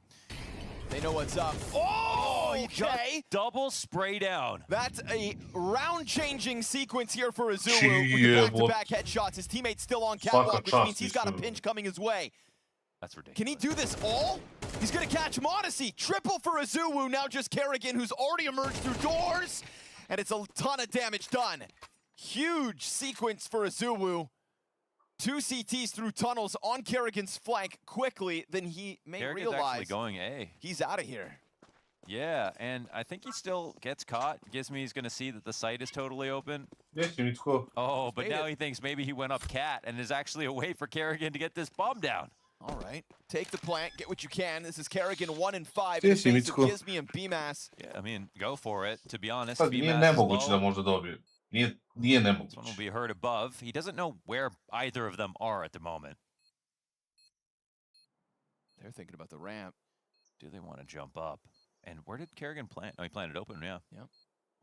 They know what's up. Oh! Okay. Double spray down. That's a round-changing sequence here for AZUWU with the back-to-back headshots. His teammate's still on catwalk, which means he's got a pinch coming his way. That's ridiculous. Can he do this all? He's gonna catch m0NESY. Triple for AZUWU. Now just Kerrigan, who's already emerged through doors. And it's a ton of damage done. Huge sequence for AZUWU. 2 CTs through tunnels on Kerrigan's flank quickly. Then he may Kerrigan's realize actually going A. he's out of here. Yeah, and I think he still gets caught. Gives me he's going to see that the site is totally open. Oh, but now he thinks maybe he went up cat and is actually a way for Kerrigan to get this bomb down. All right, take the plant, get what you can. This is Kerrigan 1 and 5. Yes, Gives me a BMAS. Yeah, I mean, go for it. To be honest, Sad nije nemoguće da može dobije. Nije nemoguće. This one will be heard above. He doesn't know where either of them are at the moment. They're thinking about the ramp. Do they want to jump up? And where did Kerrigan plant? Oh, he planted open, yeah. Yep.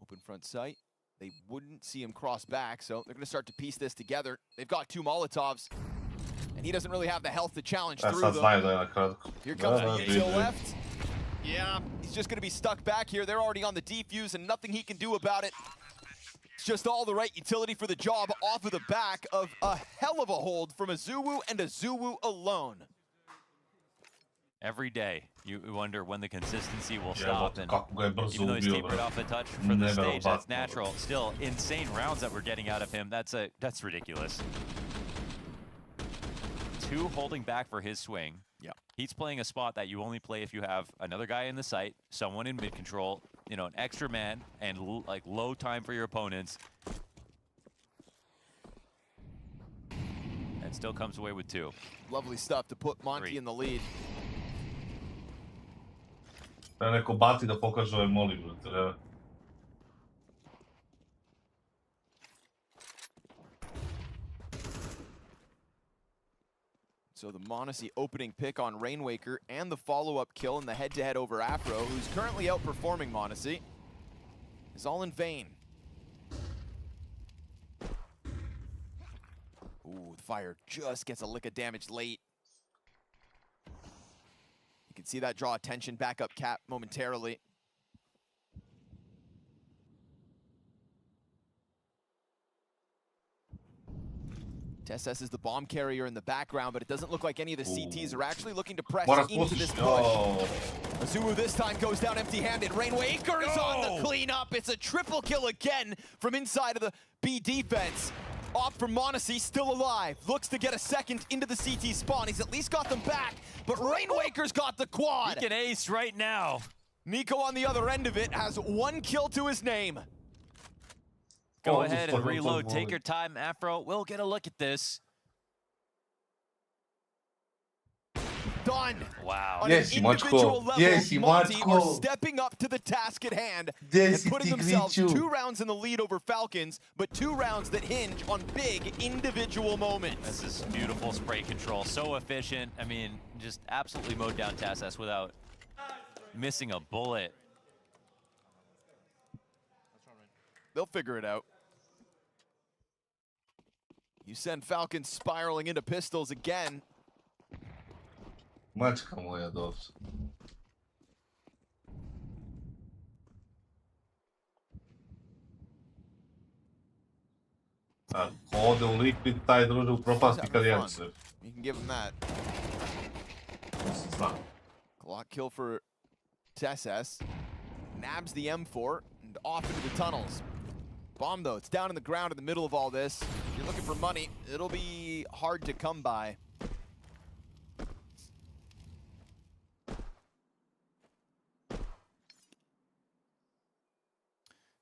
Open front sight. They wouldn't see him cross back, so they're going to start to piece this together. They've got 2 Molotovs, and he doesn't really have the health to challenge through them. Here comes the to left. Yeah, he's just going to be stuck back here. They're already on the defuse, and nothing he can do about it. It's just all the right utility for the job off of the back of a hell of a hold from AZUWU and AZUWU alone. Every day, you wonder when the consistency will stop. And even though he's ubio, tapered off a touch for the stage, that's natural. Still, insane rounds that we're getting out of him. That's ridiculous. 2 holding back for his swing. Yeah. He's playing a spot that you only play if you have another guy in the site, someone in mid control, you know, an extra man, and like low time for your opponents. And still comes away with 2. Lovely stuff to put Monty 3. in the lead. Neko bati da pokaže ovaj moli, brate. So the m0NESY opening pick on Rainwaker and the follow-up kill in the head-to-head over Afro, who's currently outperforming m0NESY, is all in vain. Ooh, the fire just gets a lick of damage late. You can see that draw attention back up cap momentarily. TSS is the bomb carrier in the background, but it doesn't look like any of the CTs are actually looking to press into this push. AZUWU this time goes down empty-handed. Rainwaker is on the cleanup. It's a triple kill again from inside of the B defense. Off from m0NESY, still alive. Looks to get a second into the CT spawn. He's at least got them back, but Rainwaker's got the quad. He can ace right now. Nico on the other end of it has 1 kill to his name. Go ahead and reload. Take your time, Afro. We'll get a look at this. Done. Wow. On an individual level, Monty are stepping up to the task at hand and putting themselves 2 rounds in the lead over Falcons, but 2 rounds that hinge on big individual moments. This is beautiful spray control. So efficient. I mean, just absolutely mowed down TSS without missing a bullet. They'll figure it out. You send Falcons spiraling into pistols again. Mačka moja dovs. Ode u likvid, taj druže upropasti kad je se. You can give him that. Glock kill for TSS. Nabs the M4 and off into the tunnels. Bomb though, it's down in the ground in the middle of all this. If you're looking for money, it'll be hard to come by.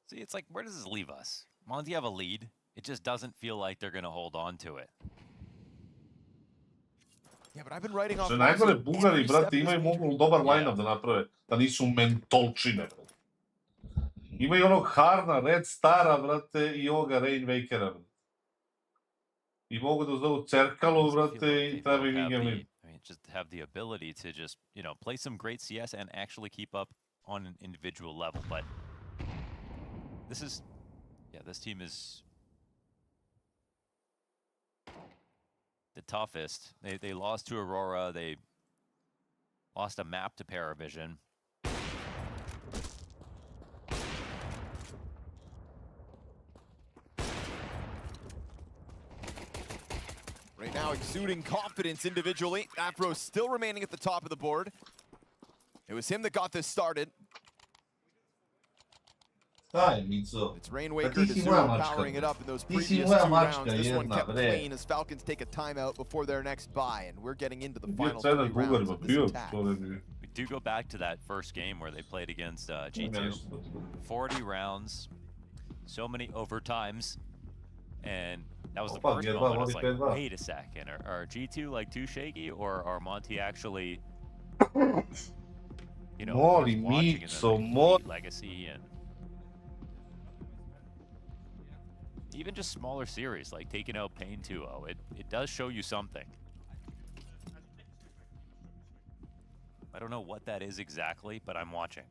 See, it's like, where does this leave us? Monty have a lead. It just doesn't feel like they're going to hold on to it. Yeah, but I've been writing off. Najgore Bugari, brate, imaju mogu dobar line-up da naprave, da nisu mentolčine. Imaju onog Harna, Red Stara, brate, I ovoga Rainwakera. I mogu da zovu Cerkalu, brate, I treba im Ingame. I mean, just have the ability to just, you know, play some great CS and actually keep up on an individual level. But this is, yeah, this team is the toughest. They lost to Aurora. They lost a map to Paravision. exuding confidence individually. Afro still remaining at the top of the board. It was him that got this started. Daj, Mico. It's Rainwaker ti si moja mačka. powering it up in those Ti previous si two moja rounds. mačka This one jedna, kept bre. clean as Falcons take a timeout before their next buy, and we're getting into the Bio final cedar 3 rounds bugarima, of this bio attack. to ne bi. We do go back to that first game where they played against G2. 40 rounds, so many overtimes, and that was the first moment. I was like, wait a second, are G2 like too shaky, or are Monty actually, you know, Moli, watching Mico, another legacy and even just smaller series like taking out Pain 2-0, it does show you something. I don't know what that is exactly, but I'm watching.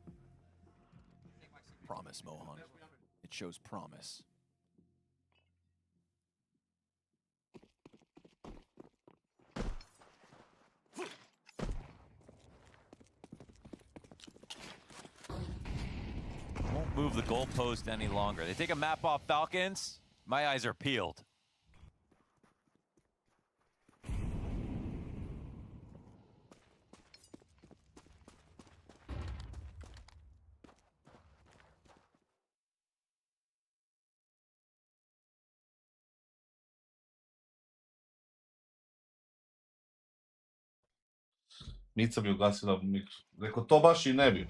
Promise, Mohan. It shows promise. Won't move the goalpost any longer. They take a map off Falcons. My eyes are peeled. Mica bi ugasila mikro. Rekao, to baš i ne bi.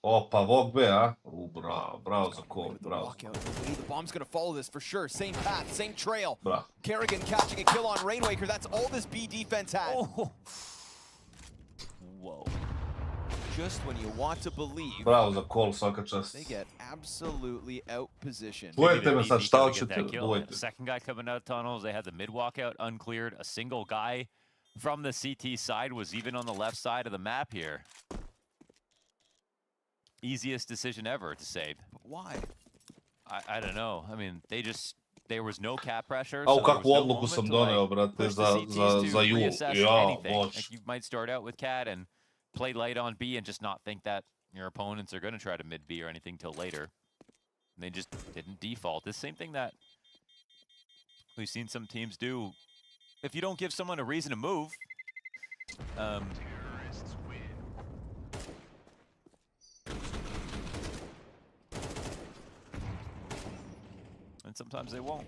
Opa, Vog B, a? Bravo, bravo za call, bravo. The bomb's gonna follow this for sure. Same path, same trail. Bravo. Kerrigan catching a kill on Rainwaker. That's all this B defense had. Oh. Whoa. Just when you want to believe. Bravo za call, svaka čast. They get absolutely out-positioned. Čujete me sad, šta hoćete? The second guy coming out tunnels, they had the mid walkout uncleared. A single guy from the CT side was even on the left side of the map here. Easiest decision ever to save. But why? I don't know. I mean, there was no cap pressure. Au, kakvu odluku sam doneo, brate, za Ju. Ja, bož. Like, you might start out with Cat and play light on B and just not think that your opponents are going to try to mid B or anything till later. And they just didn't default. The same thing that we've seen some teams do. If you don't give someone a reason to move, and sometimes they won't.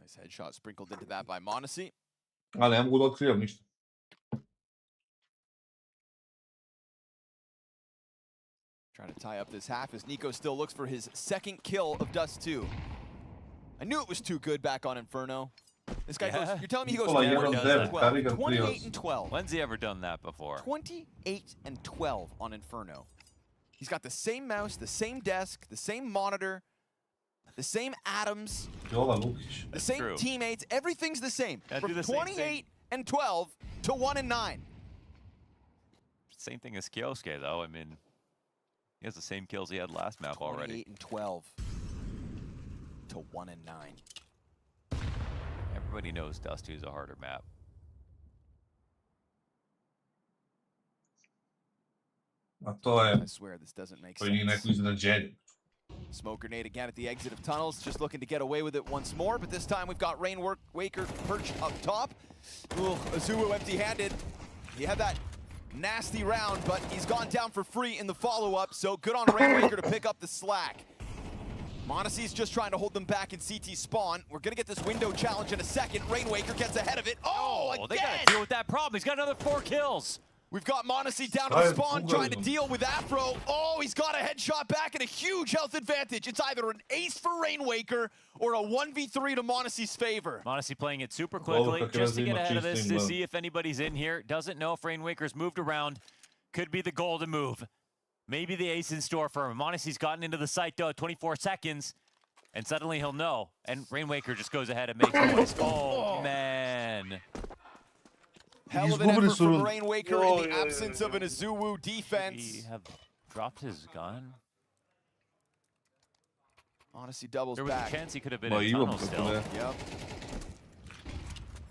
Nice headshot sprinkled into that by Monesi. Ali ne mogu da otkrijem ništa. Trying to tie up this half as Nico still looks for his second kill of Dust 2. I knew it was too good back on Inferno. This guy goes, you're telling me he goes 28 and 12. When's he ever done that before? 28 and 12 on Inferno. He's got the same mouse, the same desk, the same monitor, the same atoms, the same teammates. Everything's the same. From 28 and 12 to 1 and 9. Same thing as Kyosuke, though. I mean, he has the same kills he had last map already. 28 and 12 to 1 and 9. Everybody knows Dust 2 is a harder map. A to je... I swear this doesn't make To nije neko iznenađenje. Smoke grenade again at the exit of tunnels, just looking to get away with it once more, but this time we've got Rainwaker perched up top. Ooh, Azuwu empty-handed. He had that nasty round, but he's gone down for free in the follow-up, so good on Rainwaker to pick up the slack. Monesi's just trying to hold them back in CT spawn. We're gonna get this window challenge in a second. Rainwaker gets ahead of it. Oh, again! They gotta deal with that problem. He's got another 4 kills. We've got Monesi down to the spawn trying to deal with Afro. Oh, he's got a headshot back and a huge health advantage. It's either an ace for Rainwaker or a 1v3 to Monesi's favor. Monesi playing it super quickly just to get ahead of this, to see if anybody's in here. Doesn't know if Rainwaker's moved around. Could be the golden move. Maybe the ace in store for him. Monesi's gotten into the site though, 24 seconds. And suddenly he'll know. And Rainwaker just goes ahead and makes noise. Oh, man. Hell of an effort from Rainwaker in the absence of an Azuwu defense. He have dropped his gun. Monesi doubles back. There was a chance he could have been in tunnel still. Yep.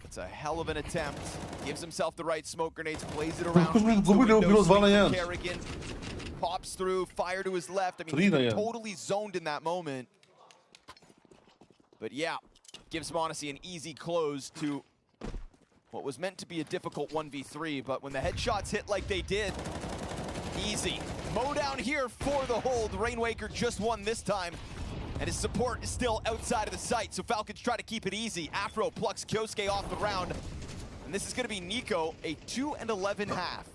It's a hell of an attempt. Gives himself the right smoke grenades, plays it around. Kerrigan. pops through, fire to his left. I mean, he's totally zoned in that moment. But yeah, gives m0NESY an easy close to what was meant to be a difficult 1v3, but when the headshots hit like they did, easy. Mow down here for the hold. Rainwaker just won this time, and his support is still outside of the site, so Falcons try to keep it easy. Afro plucks Kyosuke off the round, and this is going to be Nico, a 2-11 half.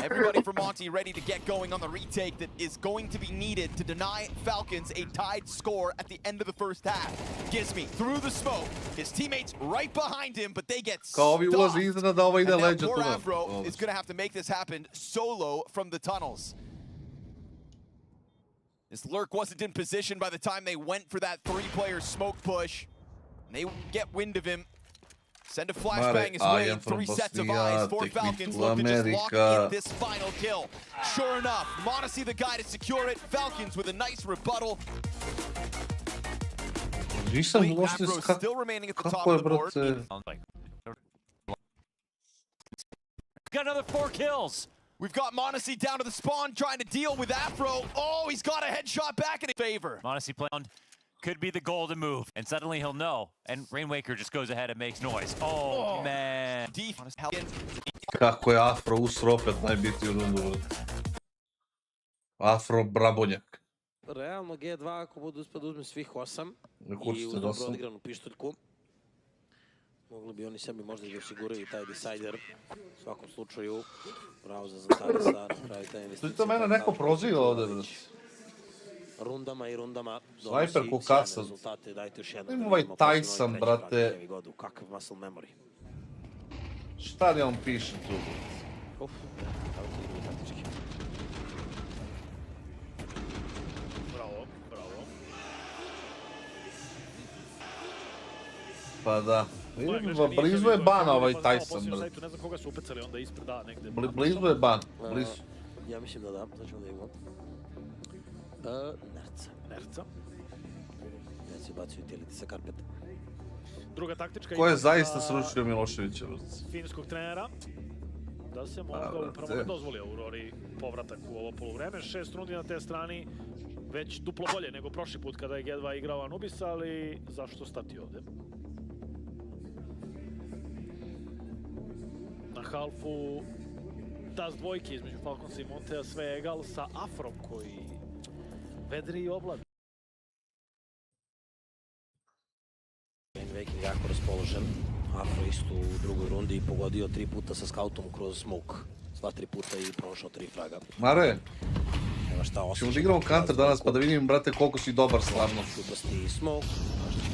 Everybody for Monty ready to get going on the retake that is going to be needed to deny Falcons a tied score at the end of the first half. Gizmi through the smoke. His teammates right behind him, but they get stopped. And now poor Afro is going to have to make this happen solo from the tunnels. This Lurk wasn't in position by the time they went for that three-player smoke push. And they get wind of him. Send a flashbang his way, 3 sets of eyes, 4 Falcons look to just lock in this final kill. Sure enough, m0NESY the guy to secure it, Falcons with a nice rebuttal. Afro still remaining at the top of the board. Got another 4 kills. We've got m0NESY down to the spawn trying to deal with Afro. Oh, he's got a headshot back in his favor. m0NESY playing could be the golden move, and suddenly he'll know. And Rainwaker just goes ahead and makes noise. Oh, man. Kako je Afro usro opet najbitniju rundu. Afro Brabonjak. Realno G2 ako budu uspjeli da uzme svih 8 i uz dobro odigranu pištoljku, mogli bi oni sebi možda i osiguraju taj decider. U svakom slučaju, bravo za Zantaresa na kraju taj investicija. To mene neko proziva ovdje, brate. Rundama i rundama Snajper ko kasad. Ima ovaj Tyson, brate. Kakav muscle memory. Šta li on piše tu? Bravo, bravo. Pa da. Blizu je ban ovaj Tyson, brate. Ne znam koga su upecali onda ispred, da, negde. Blizu je ban, blizu. Ja mislim da, sad ćemo da imamo. Nerca. Ja si bacio utility sa karpeta. Druga taktička... Ko je zaista sručio Miloševića? Finskog trenera. Da se možda upravo ne dozvoli Aurori povratak u ovo poluvreme. 6 rundi na te strani. Već duplo bolje nego prošli put kada je G2 igrao Anubis, ali zašto stati ovde? Na halfu Dust dvojke između Falconsa i Montea, sve egal sa Afrom koji vedri i oblad. Rainwaker jako raspoložen. Afro isto u drugoj rundi i pogodio 3 puta sa scoutom kroz smoke. Sva 3 puta i prošao 3 fraga. Mare, ćemo da igramo counter danas pa da vidim, brate, koliko si dobar stvarno. Šutosti smoke,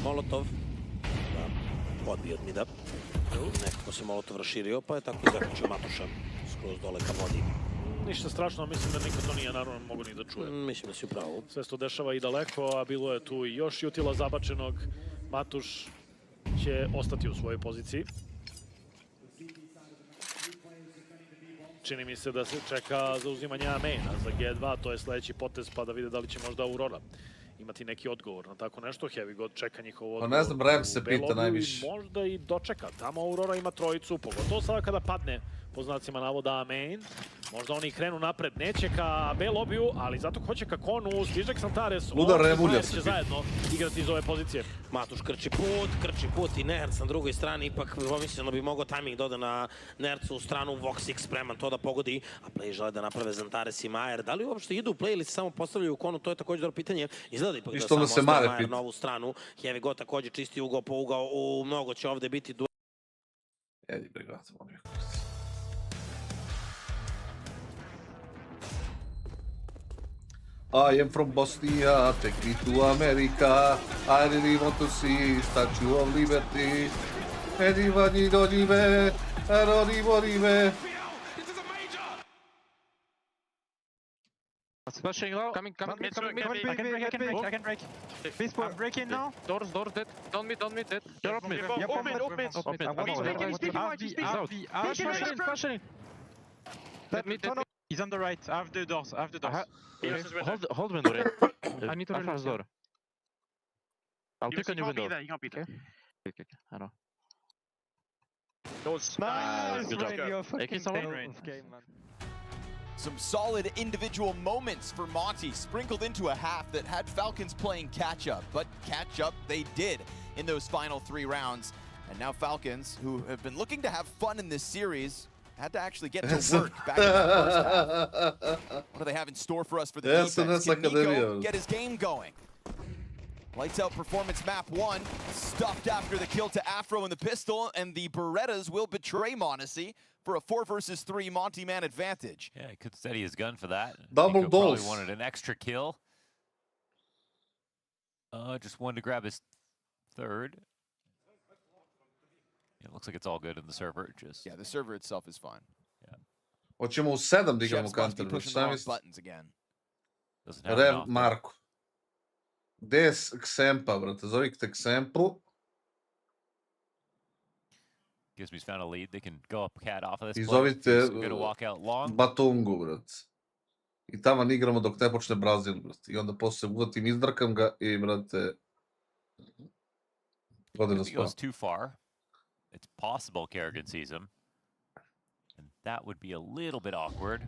molotov. Odbio od mida. Nekako se molotov raširio, pa je tako zaključio Matuša skroz dole ka vodi. Ništa strašno, mislim da nikad to nije naravno mogu ni da čuje. Mislim da si u pravu. Sve se to dešava i daleko, a bilo je tu još jutila zabačenog. Matuš će ostati u svojoj poziciji. Čini mi se da se čeka zauzimanje maina za G2, to je sledeći potez, pa da vide da li će možda Aurora imati neki odgovor na tako nešto. Heavy God čeka njihov odgovor. Pa ne znam, Rem se pita najviše. Možda i dočeka. Tamo Aurora ima trojicu, pogotovo sada kada padne po znacima navoda main. Možda oni krenu napred, neće ka B lobiju, ali zato hoće ka konu, stiže Xantares. Luda Remulja će zajedno igrati iz ove pozicije. Matuš krči put i Nerc na drugoj strani, ipak pomisleno bi mogao timing doda na Nercu u stranu, Voxix spreman to da pogodi, a play žele da naprave Zantares i Majer. Da li uopšte idu u play ili se samo postavljaju u konu, to je također dobro pitanje. Izgleda ipak da samo ostaje Majer na ovu stranu. Heavy God također čisti ugao po ugao, mnogo će ovde biti duel. Edi brigata, molim. I am from Bosnia, take me to America. I really want to see Statue of Liberty. Anybody dodive, dodive. Splashing low. Coming. I can break. Please break in now. Doors dead. Don't mid dead. You're up mid. Flashing. He's on the right. I have the doors. Hold window. I need to flash door. I'll pick a new window. You can't be there. Okay. I know. Nice! Good job. You're fucking AK someone? game, man. Some solid individual moments for Monty, sprinkled into a half that had Falcons playing catch-up, but catch-up they did in those final 3 rounds. And now Falcons, who have been looking to have fun in this series, had to actually get to work back in that first half. What do they have in store for us for the defense? Can Nico get his game going? Lights out performance map 1, stuffed after the kill to Afro in the pistol, and the Berettas will betray Monacy for a 4 versus 3 Monty man advantage. Yeah, he could steady his gun for that. Double Nico probably dose. wanted an extra kill. Just wanted to grab his 3rd. It looks like it's all good in the server. Just Yeah, the server itself is fine. Hoćemo u 7 da igramo Chefs must be counter. pushing the Šta wrong mislite? buttons again. doesn't have Rev enough. Marko. Gde je Xempa, brate? Zovite Xemplu. Gives me's found a lead. They can go up cat off of this. I play. zovite He's gonna walk out long. Batungu, brate. I tamo igramo dok ne počne Brazil, brate. I onda posle uvatim, izdrkam ga i, brate... Godina If he goes spava. too far, it's possible Kerrigan sees him. And that would be a little bit awkward.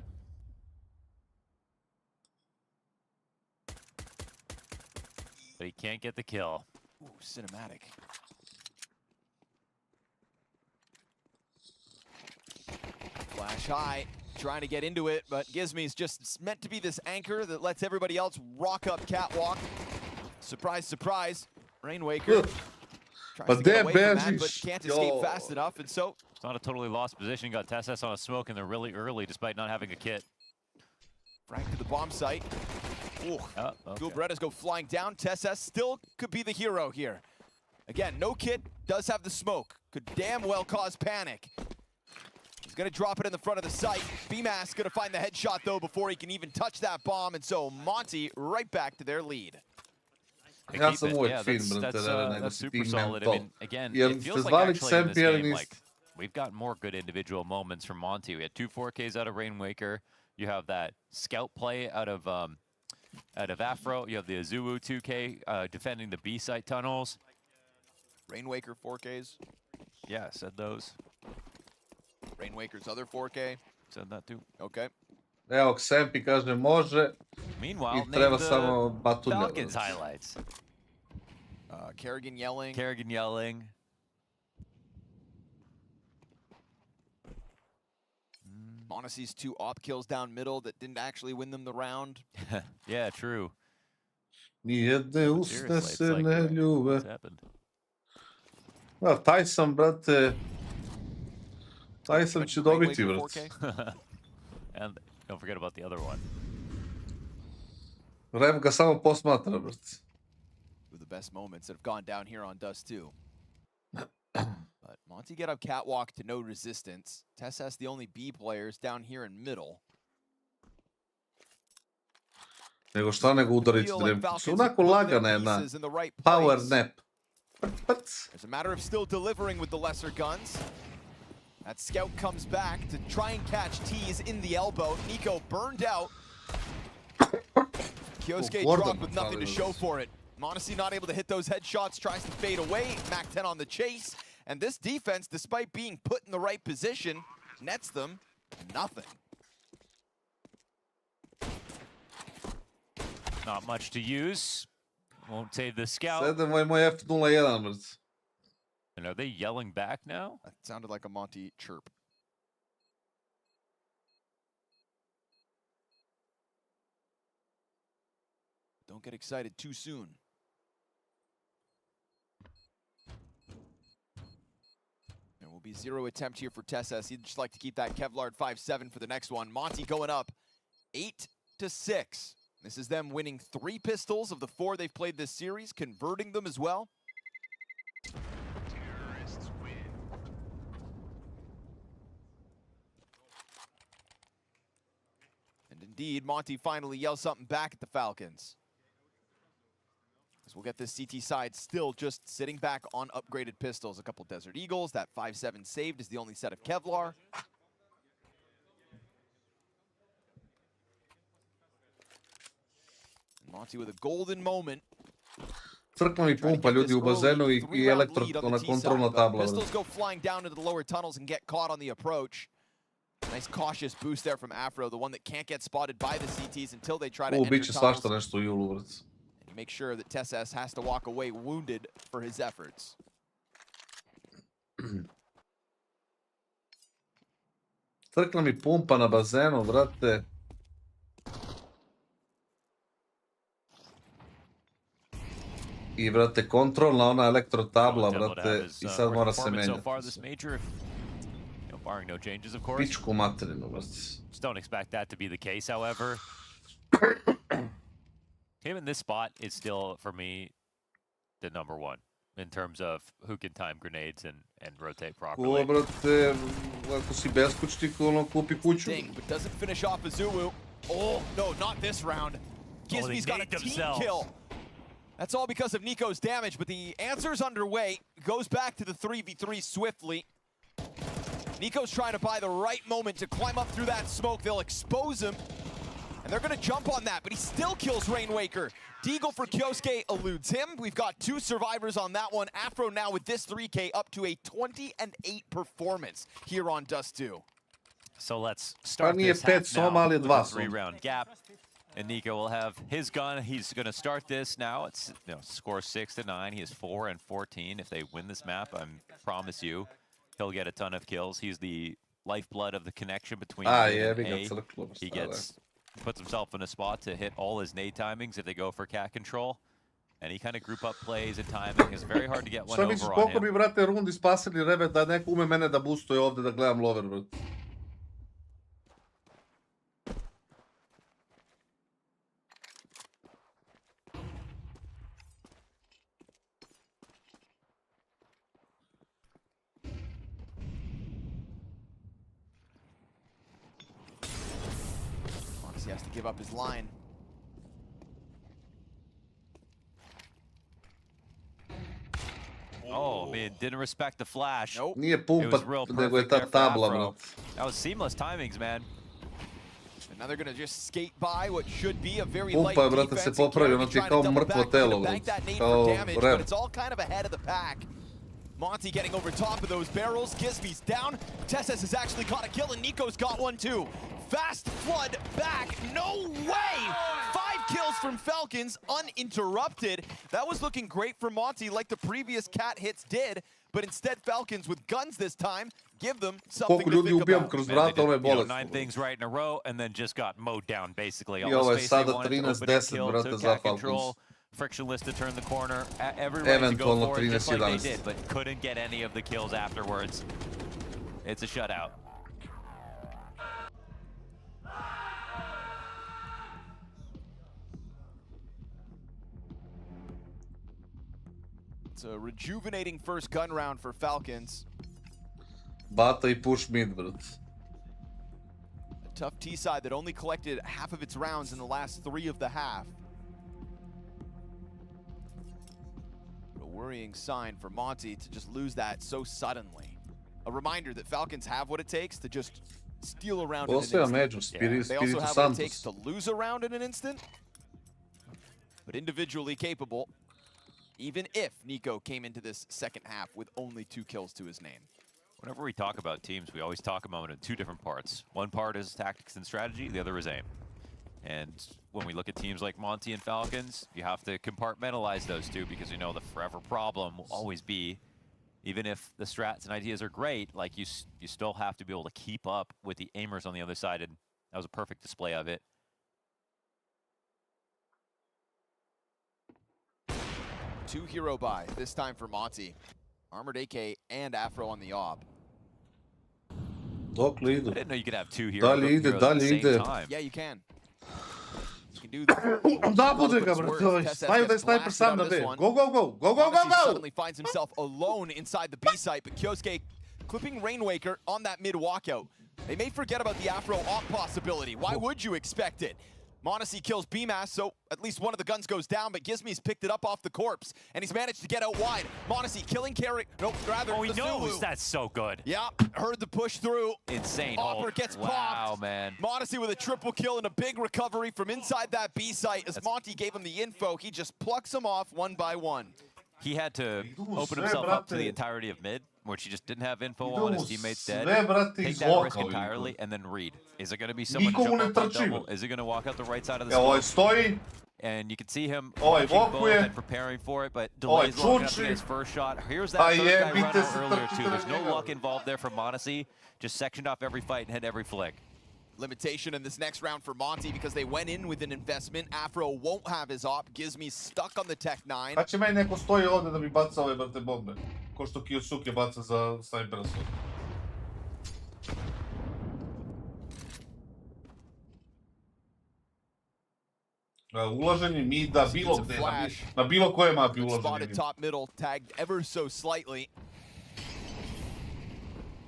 But he can't get the kill. Ooh, cinematic. Flash high, trying to get into it, but Gizme's just meant to be this anchor that lets everybody else rock up catwalk. Surprise, surprise, Rainwaker. Tries But to get there, away from that, but Benji, can't escape yo. fast enough, and so It's not a totally lost position. Got Tesses on a smoke, and they're really early despite not having a kit. Frank to the bomb site. Ooh, Okay. Dual Berettas go flying down. Tess still could be the hero here. Again, no kit, does have the smoke. Could damn well cause panic. He's gonna drop it in the front of the site. BMAS gonna find the headshot though before he can even touch that bomb, and so Monty right back to their lead. They Ja keep sam it. uvijek Yeah, fin, that's, brate, that's, nego that's si super ti solid. I mental. mean, again, Jer it ste feels like zvali actually in this Xempi, ali game, niste. like, we've got more good individual moments from Monty. We had 2 4Ks out of Rainwaker. You have that scout play out of Afro. You have the Azuwu 2K defending the B site tunnels. Rainwaker 4Ks. Yeah, said those. Rainwaker's other 4K. Said that too. Okay. Evo, Xempi kaže može. Meanwhile, I name treba the samo batulja. Falcons highlights. Kerrigan yelling. Kerrigan yelling. Monacy's 2 op kills down middle that didn't actually win them the round. Yeah, true. Nijedne usne Seriously, se it's like, ne ljube. what's happened? Taj sam, brate... Taj sam će dobiti, brate. And don't forget about the other one. Rev ga samo posmatra, brate. With the best moments that have gone down here on Dust 2. But Monty get up catwalk to no resistance. Tess has the only B players down here in middle. Nego šta nego udaricu drem. Su onako lagana jedna power nap. It's a matter of still delivering with the lesser guns. That scout comes back to try and catch T's in the elbow. Nico burned out. Kyosuke dropped with nothing to show for it. Monacy not able to hit those headshots, tries to fade away. Mac 10 on the chase. And this defense, despite being put in the right position, nets them nothing. Not much to use. Won't save the scout. 7 je moj F01, brate. And are they yelling back now? That sounded like a Monty chirp. Don't get excited too soon. There will be 0 attempt here for Tess. He'd just like to keep that Kevlar 5-7 for the next one. Monty going up 8-6. This is them winning 3 pistols of the 4 they've played this series, converting them as well. And indeed, Monty finally yells something back at the Falcons. As we'll get this CT side still just sitting back on upgraded pistols. A couple Desert Eagles. That 5-7 saved is the only set of Kevlar. And Monty with a golden moment. Crknu mi pumpa ljudi u bazenu i elektro, ona kontrolna tabla. Pistols go flying down into the lower tunnels and get caught on the approach. Nice cautious boost there from Afro, the one that can't get spotted by the CTs until they try to U, enter bit će tunnels. svašta nešto u julu, brate. And make sure that TESS has to walk away wounded for his efforts. Crkla mi pumpa na bazenu, brate. I, brate, kontrolna ona elektrotabla, brate, i sad mora se menjati. Barring no changes, of course. Pičku materinu, brate. Just don't expect that to be the case, however. Him in this spot is still, for me, the #1 in terms of who can time grenades and rotate properly. Ko, brate, ako si beskućnik, ono, kupi kuću. Ding, but doesn't finish off Azuwu. Oh, no, not this round. Gizmy's got a team kill. That's all because of Nico's damage, but the answer's underway. Goes back to the 3v3 swiftly. Nico's trying to buy the right moment to climb up through that smoke. They'll expose him, and they're going to jump on that, but he still kills Rainwaker. Deagle for Kyosuke eludes him. We've got 2 survivors on that one. Afro now with this 3K up to a 20-8 performance here on Dust 2. So let's start this half now with a 3-round gap. And Nico will have his gun. He's going to start this now. It's score 6-9. He is 4-14. If they win this map, I promise you, he'll get a ton of kills. He's the lifeblood of the connection between yeah, and A. He puts himself in a spot to hit all his nade timings if they go for cat control. Any kind of group up plays and timing is very hard to get one over on him. Koliko bi, brate, rundi spasili Rebe da neko ume mene da boostuje ovde da gledam lover, brate. He has to give up his line. Oh, man, didn't respect the flash. Nope. Nije pumpa, nego je ta tabla, brate. That was seamless timings, man. And now they're going to just skate by what should be a very light Pumpa je, brate, defense. se popravi, ono ti je kao mrtvo telo, brate. Kao But it's all kind of ahead of the pack. Monty getting over top of those barrels. Gizmy's down. TESS has actually caught a kill, and Nico's got one too. Fast flood back. No way! 5 kills from Falcons, uninterrupted. That was looking great for Monty, like the previous cat hits did. But instead, Falcons with guns this time give them something to think about. 9 things right in a row, and then just got mowed down basically. I ovo je sada 13-10, brate, za Falcons. Frictionless to turn the corner. Everybody to go for it, just like they did, but couldn't get any of the kills afterwards. It's a shutout. It's a rejuvenating first gun round for Falcons. Bata I push mid, brate. A tough T-side that only collected half of its rounds in the last 3 of the half. A worrying sign for Monty to just lose that so suddenly. A reminder that Falcons have what it takes to just steal a round in an instant. They also have what it takes to lose a round in an instant, but individually capable, even if Nico came into this second half with only 2 kills to his name. Whenever we talk about teams, we always talk about it in 2 different parts. One part is tactics and strategy, the other is aim. And when we look at teams like Monty and Falcons, you have to compartmentalize those 2 because you know the forever problem will always be, even if the strats and ideas are great, like you still have to be able to keep up with the aimers on the other side, and that was a perfect display of it. Two hero buy, this time for Monty. Armored AK and Afro on the op. Dok li ide? I didn't know you could have 2 heroes Dalje ide, dalje ide. Yeah, you can. You can do that. Da bude ga, brate. Znaju da je sniper sam na B. Go, go, go. Go, go, go, go! Suddenly finds himself alone inside the B site, but Kyosuke clipping Rainwaker on that mid walkout. They may forget about the Afro op possibility. Why would you expect it? m0NESY kills BMAS, so at least one of the guns goes down, but Gizmy's picked it up off the corpse, and he's managed to get out wide. m0NESY killing carry, nope, rather he knows that's so good. Yeah, heard the push through. Insane. Opera gets popped. Wow, man. m0NESY with a triple kill and a big recovery from inside that B site. As Monty gave him the info, he just plucks them off one by one. He had to open himself up to the entirety of mid, which he just didn't have info on, his teammates dead. Sve, brate, Take iz that loka risk ovim entirely, ljudima. and then read. Is it going to be someone Nikomu jump ne up on trči, double? bro. Is he going to walk out the right side of the Evo, ovaj scope? stoji, And you can see him ovaj watching both vokuje, and preparing for it, but ovaj delays long enough to čuči. get his first shot. Here's that third guy IEM, run vidite out se earlier trči too. There's no njega. luck involved there for Monesi. Just sectioned off every fight and hit every flick. Limitation in this next round for Monty because they went in with an investment. Afro won't have his op. Gizmi's stuck on the Tech 9. Kad će meni neko stoji ovdje da mi baca ove, brate, bombe? Ko što Kiyosuke baca za snajpera svoj. Ulaženje mida, bilo gde, na bilo koje mapi ulaženje Spotted mida. top middle, tagged ever so slightly.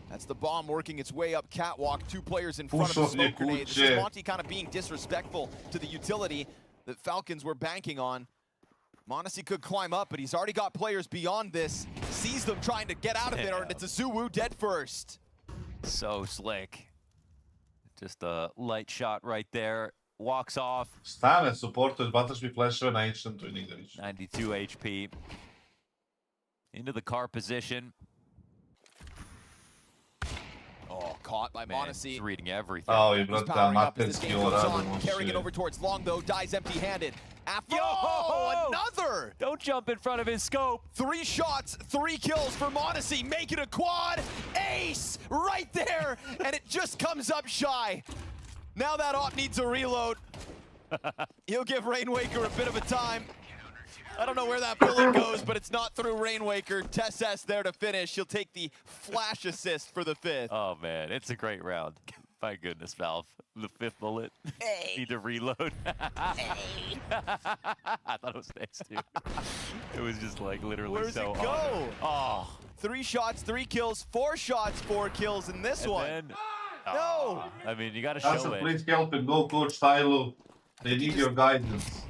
That's the bomb working its way up catwalk. 2 players in front of the smoke grenade. This is Monty kind of being disrespectful to the utility that Falcons were banking on. Monesi could climb up, but he's already got players beyond this. Sees them trying to get out of there, and it's a Zuwu dead first. So slick. Just a light shot right there. Walks off. Stane, supportuješ, bataš mi flashove na Ancientu I nigde više. 92 HP. Into the car position. Oh, caught by Monesi. He's reading everything. Oh, He's brate, powering up as this amaterski game ovo goes radimo. on. Carrying it over towards long, though. Dies empty-handed. Afro, oh, another! Don't jump in front of his scope. 3 shots, 3 kills for Monesi. Make it a quad. Ace right there. And it just comes up shy. Now that op needs a reload. He'll give Rainwaker a bit of a time. I don't know where that bullet goes, but it's not through Rainwaker. Tess there to finish. He'll take the flash assist for the 5th. Oh, man, it's a great round. My goodness, Valve. The 5th bullet. Hey. Need to reload. Hey. I thought it was next to. It was just like literally Where's so it go? on. Oh. 3 shots, 3 kills, 4 shots, 4 kills in this one. Then, no. I mean, you got to Kassad, show it. please help and go, Coach Tylo. They need your guidance.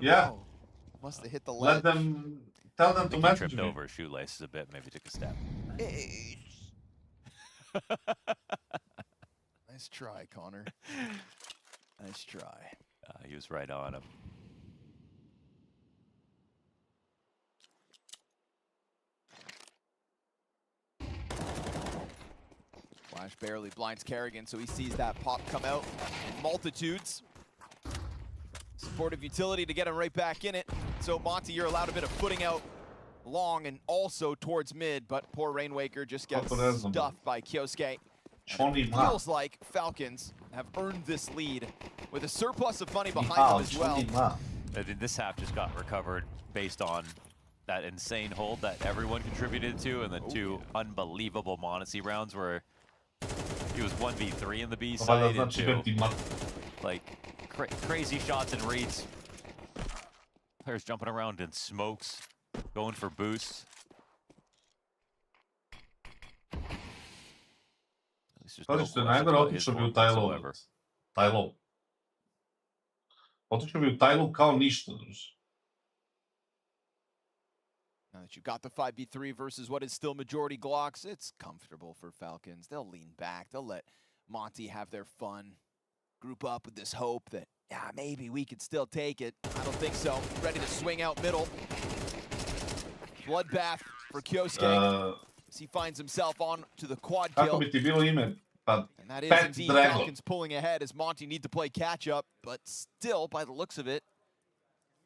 Yeah. Must have hit the Let leg. them, tell them to He message tripped me. over his shoelaces a bit, maybe took a step. Nice try, Connor. Nice try. He was right on him. Flash barely blinds Kerrigan, so he sees that pop come out in multitudes. Supportive utility to get him right back in it. So Monty, you're allowed a bit of footing out long and also towards mid, but poor Rainwaker just gets stuffed by Kyosuke. Feels like Falcons have earned this lead with a surplus of money behind them as well. I think this half just got recovered based on that insane hold that everyone contributed to, and the 2 unbelievable Monesi rounds where he was 1v3 in the B side into like crazy shots and reads. Players jumping around in smokes, going for boosts. Kažete, najgore otišao bi u Tajlov. Tajlov. Otišao bi u Tajlov kao ništa, druže. Now that you got the 5v3 versus what is still majority Glocks, it's comfortable for Falcons. They'll lean back. They'll let Monty have their fun. Group up with this hope that, yeah, maybe we could still take it. I don't think so. Ready to swing out middle. Bloodbath for Kyosuke. As he finds himself on to the quad kill. Kako bi ti bilo ime? Pa, And that is Pet indeed Dragon. Falcons pulling ahead as Monty need to play catch up, but still, by the looks of it,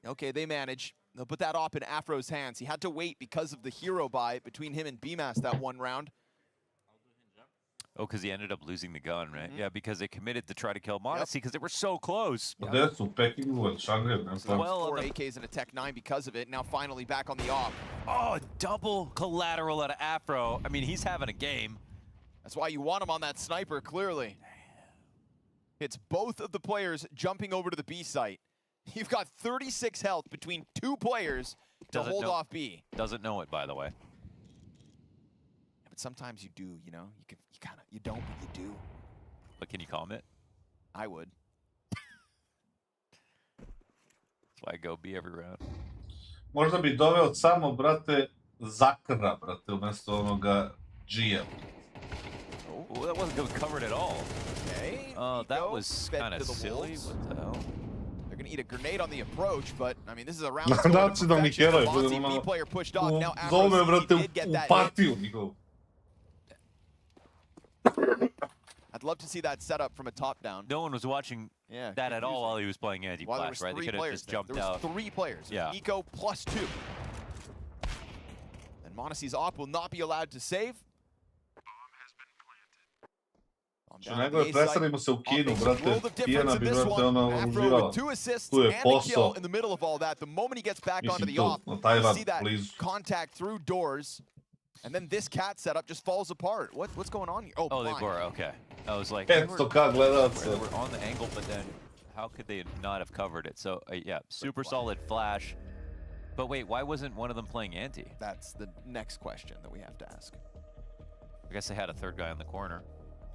okay, they manage. They'll put that op in Afro's hands. He had to wait because of the hero buy between him and BMAS that one round. Oh, because he ended up losing the gun, right? Yeah, because they committed to try to kill Monesi because they were so close. Gde su Pekingu, Shanghai, ne znam. Well, 4 AKs and a Tech 9 because of it. Now finally back on the op. Oh, double collateral out of Afro. I mean, he's having a game. That's why you want him on that sniper, clearly. It's both of the players jumping over to the B site. You've got 36 health between 2 players to hold off B. Doesn't know it, by the way. Yeah, but sometimes you do, you know? You don't, but you do. But can you comment? I would. That's why I go B every round. Možda bi doveo samo, brate, Zakra, brate, umjesto onoga G-a. Oh, that wasn't covered at all. Okay. That was kind of silly. What the hell? They're going to eat a grenade on the approach, but, I mean, this is a round Nacionalni heroj, B player pushed off. Now zove, Afro brate, did get u that hit. partiju njihovu. I'd love to see that setup from a top down. No one was watching that at all while he was playing anti-flash, right? They could have just jumped out. There was 3 players. Yeah. Nico plus 2. And Monacy's op will not be allowed to save. Što nego preselimo se u Kinu, brate. Kijana bi, brate, ono uživala. Tu je posao. Mislim tu, na Tajvan, blizu. Contact through doors. And then this cat setup just falls apart. What's going on here? Oh, they were, okay. I was like, 500k gledalaca. They were on the angle, but then how could they not have covered it? So, yeah, super solid flash. But wait, why wasn't one of them playing anti? That's the next question that we have to ask. I guess they had a third guy in the corner.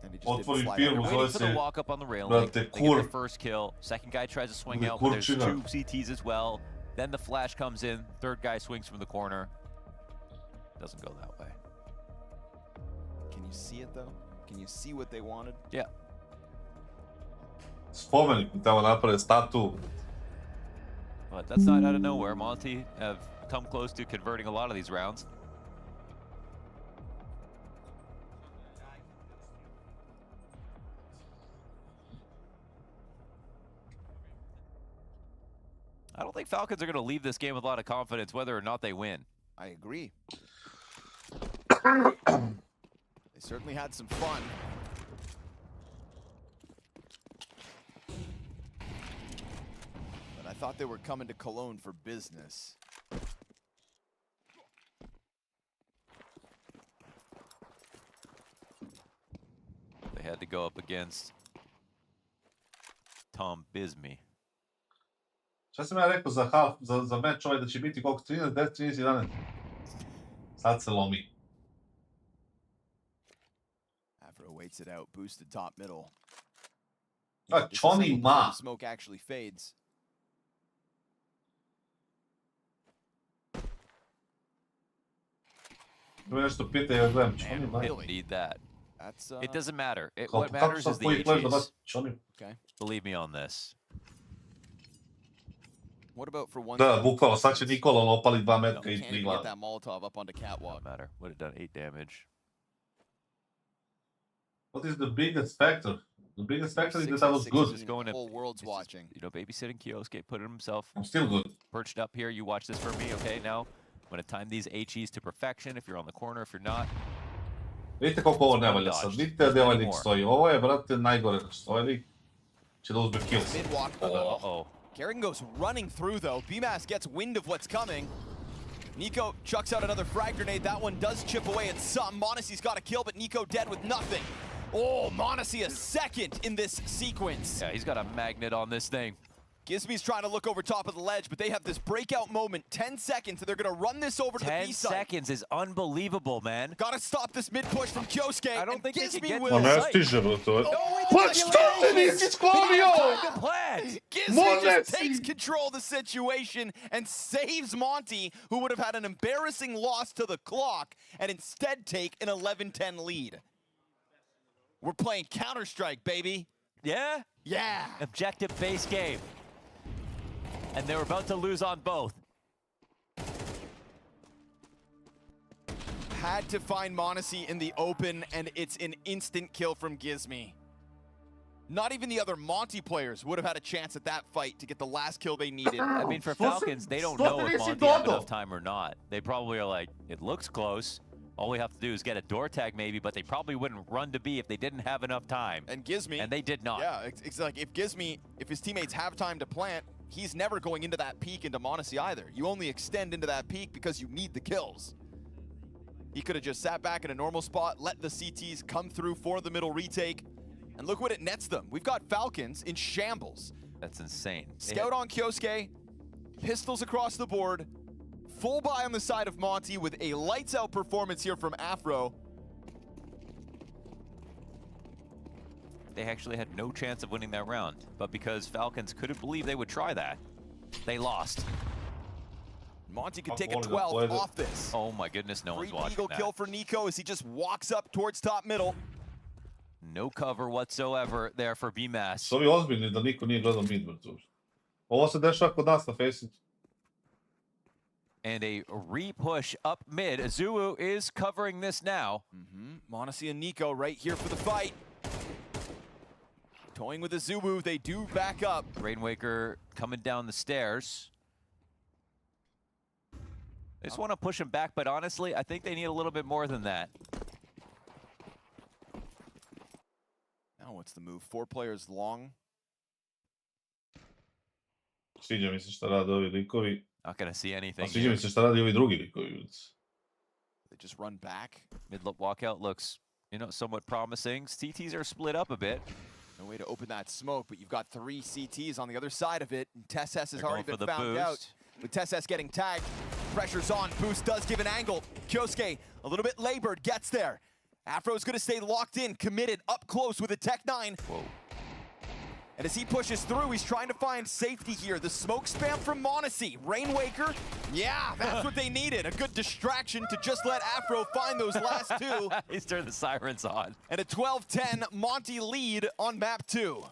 And he just Otvori firmu, zove for se, the walk up on the railing. brate, They get kur. the first kill. Second guy tries to swing out, but there's 2 CTs as well. Then the flash comes in. Third guy swings from the corner. Doesn't go that way. Can you see it though? Can you see what they wanted? Yeah. Spomenik mi tamo naprave statu. But that's not out of nowhere. Monty have come close to converting a lot of these rounds. I don't think Falcons are going to leave this game with a lot of confidence whether or not they win. I agree. They certainly had some fun. But I thought they were coming to Cologne for business. They had to go up against Tom Bisme. Šta sam ja rekao za meč ovaj da će biti koliko? 13, 10, 13, 11. Sad se lomi. Afro waits it out, boosted top middle. A Johnny Ma. Smoke actually fades. Treba nešto pita ja gledam. Johnny Ma. Don't need that. That's, it doesn't matter. Kako What matters is the koji flash da HEs. baci Johnny? Okay. Believe me on this. What about for one? Da, bukvalno, sad će Nikola opali 2 metka i 3 Get glave. that Molotov up onto catwalk. Don't matter. Would have done 8 damage. What is the biggest factor? The biggest factor is that I was good. Just going to, whole world's watching. You know, babysitting Kioske, put it himself. I'm still good. Perched up here. You watch this for me, okay? Now, I'm going to time these HEs to perfection. If you're on the corner, if you're not. Vidite koliko ovo ne valja sad. Vidite da ovaj lik stoji. Ovo je, brate, najgore nešto. Ovaj lik će da uzme kills. Mid-walk. Uh-oh. Garrigan goes running through though. BMAS gets wind of what's coming. Nico chucks out another frag grenade. That one does chip away at some. Monacy's got a kill, but Nico dead with nothing. Oh, Monacy a second in this sequence. Yeah, he's got a magnet on this thing. Gizme's trying to look over top of the ledge, but they have this breakout moment. 10 seconds, and they're going to run this over to the B side. 10 seconds is unbelievable, man. Got to stop this mid-push from Kioske. I don't think they can get Ma ne stiže, brate. Pa što se nisi sklonio? Gizme just takes control of the situation and saves Monty, who would have had an embarrassing loss to the clock, and instead take an 11-10 lead. We're playing Counter-Strike, baby. Yeah? Yeah. Objective-based game. And they were about to lose on both. Had to find Monacy in the open, and it's an instant kill from Gizme. Not even the other Monty players would have had a chance at that fight to get the last kill they needed. I mean, for Falcons, they don't know if Monty have enough time or not. They probably are like, it looks close. All we have to do is get a door tag maybe, but they probably wouldn't run to B if they didn't have enough time. And Gizme. And they did not. Yeah, it's like if Gizme, if his teammates have time to plant, he's never going into that peak into Monacy either. You only extend into that peak because you need the kills. He could have just sat back in a normal spot, let the CTs come through for the middle retake, and look what it nets them. We've got Falcons in shambles. That's insane. Scout on Kioske, pistols across the board, full buy on the side of Monty with a lights-out performance here from Afro. They actually had no chance of winning that round, but because Falcons couldn't believe they would try that, they lost. Monty could take a 12 off this. Oh my goodness, no one's watching Eagle that. kill for Nico as he just walks up towards top middle. No cover whatsoever there for BMAS. Su ovi ozbiljni da niko nije gledao mid, brate. Ovo se dešava kod nas na Faceit. And a re-push up mid. Azuu is covering this now. Monacy and Nico right here for the fight. Toying with a Zuwu, they do back up. Rainwaker coming down the stairs. They just want to push him back, but honestly, I think they need a little bit more than that. Now what's the move? 4 players long. Sviđa mi se šta rade ovi likovi. Not gonna see anything. Sviđa mi se šta rade ovi drugi likovi. They just run back. Mid walkout looks, you know, somewhat promising. CTs are split up a bit. No way to open that smoke, but you've got 3 CTs on the other side of it. And TessS has already been found out. With TessS getting tagged, pressure's on. Boost does give an angle. KINGSTON, a little bit labored, gets there. Afro's gonna stay locked in, committed, up close with a Tech-9. Whoa. And as he pushes through, he's trying to find safety here. The smoke spam from m0NESY. Rainwaker, yeah, that's what they needed. A good distraction to just let Afro find those last 2. He's turned the sirens on. And a 12-10 Monty lead on map 2.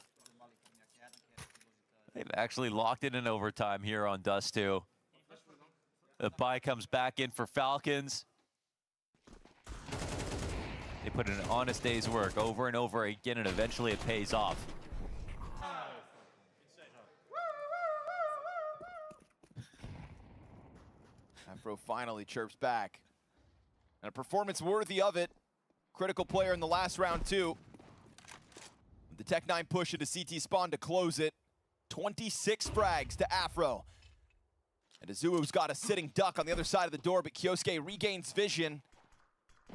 They've actually locked it in overtime here on Dust 2. The buy comes back in for Falcons. They put in an honest day's work over and over again, and eventually it pays off. Afro finally chirps back. And a performance worthy of it. Critical player in the last round, too. The Tech-9 push into CT spawn to close it. 26 frags to Afro. And Azuu's got a sitting duck on the other side of the door, but KINGSTON regains vision.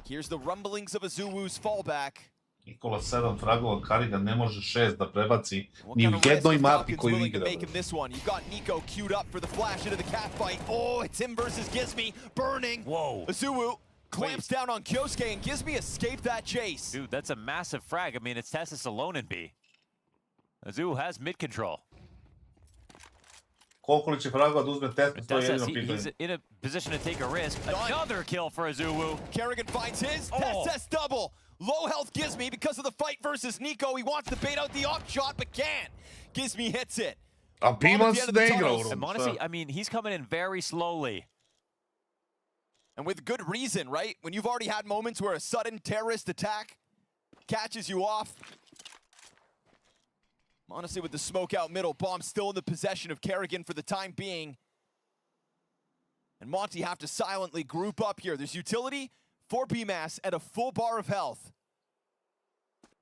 Here's the rumblings of Azuu's fallback. Nikola 7 fragova, Kariga ne može 6 da prebaci ni u jednoj mapi koju igra. You've got Nico queued up for the flash into the cat fight. Oh, it's him versus Gizmi, burning. Whoa. Azuu clamps down on KINGSTON, and Gizmi escaped that chase. Dude, that's a massive frag. I mean, it's TessS alone in B. Azuu has mid control. Koliko li će fragova da uzme TessS, to je jedino He's pitanje. in a position to take a risk. Another kill for Azuu. Kerrigan finds his. TessS double. Low health Gizmi because of the fight versus Nico. He wants to bait out the op shot, but can't. Gizmi hits it. A Pimas ne igra. And m0NESY, I mean, he's coming in very slowly. And with good reason, right? When you've already had moments where a sudden terrorist attack catches you off. m0NESY with the smoke out middle. Bomb still in the possession of Kerrigan for the time being. And Monty have to silently group up here. There's utility, 4 BMAS, and a full bar of health.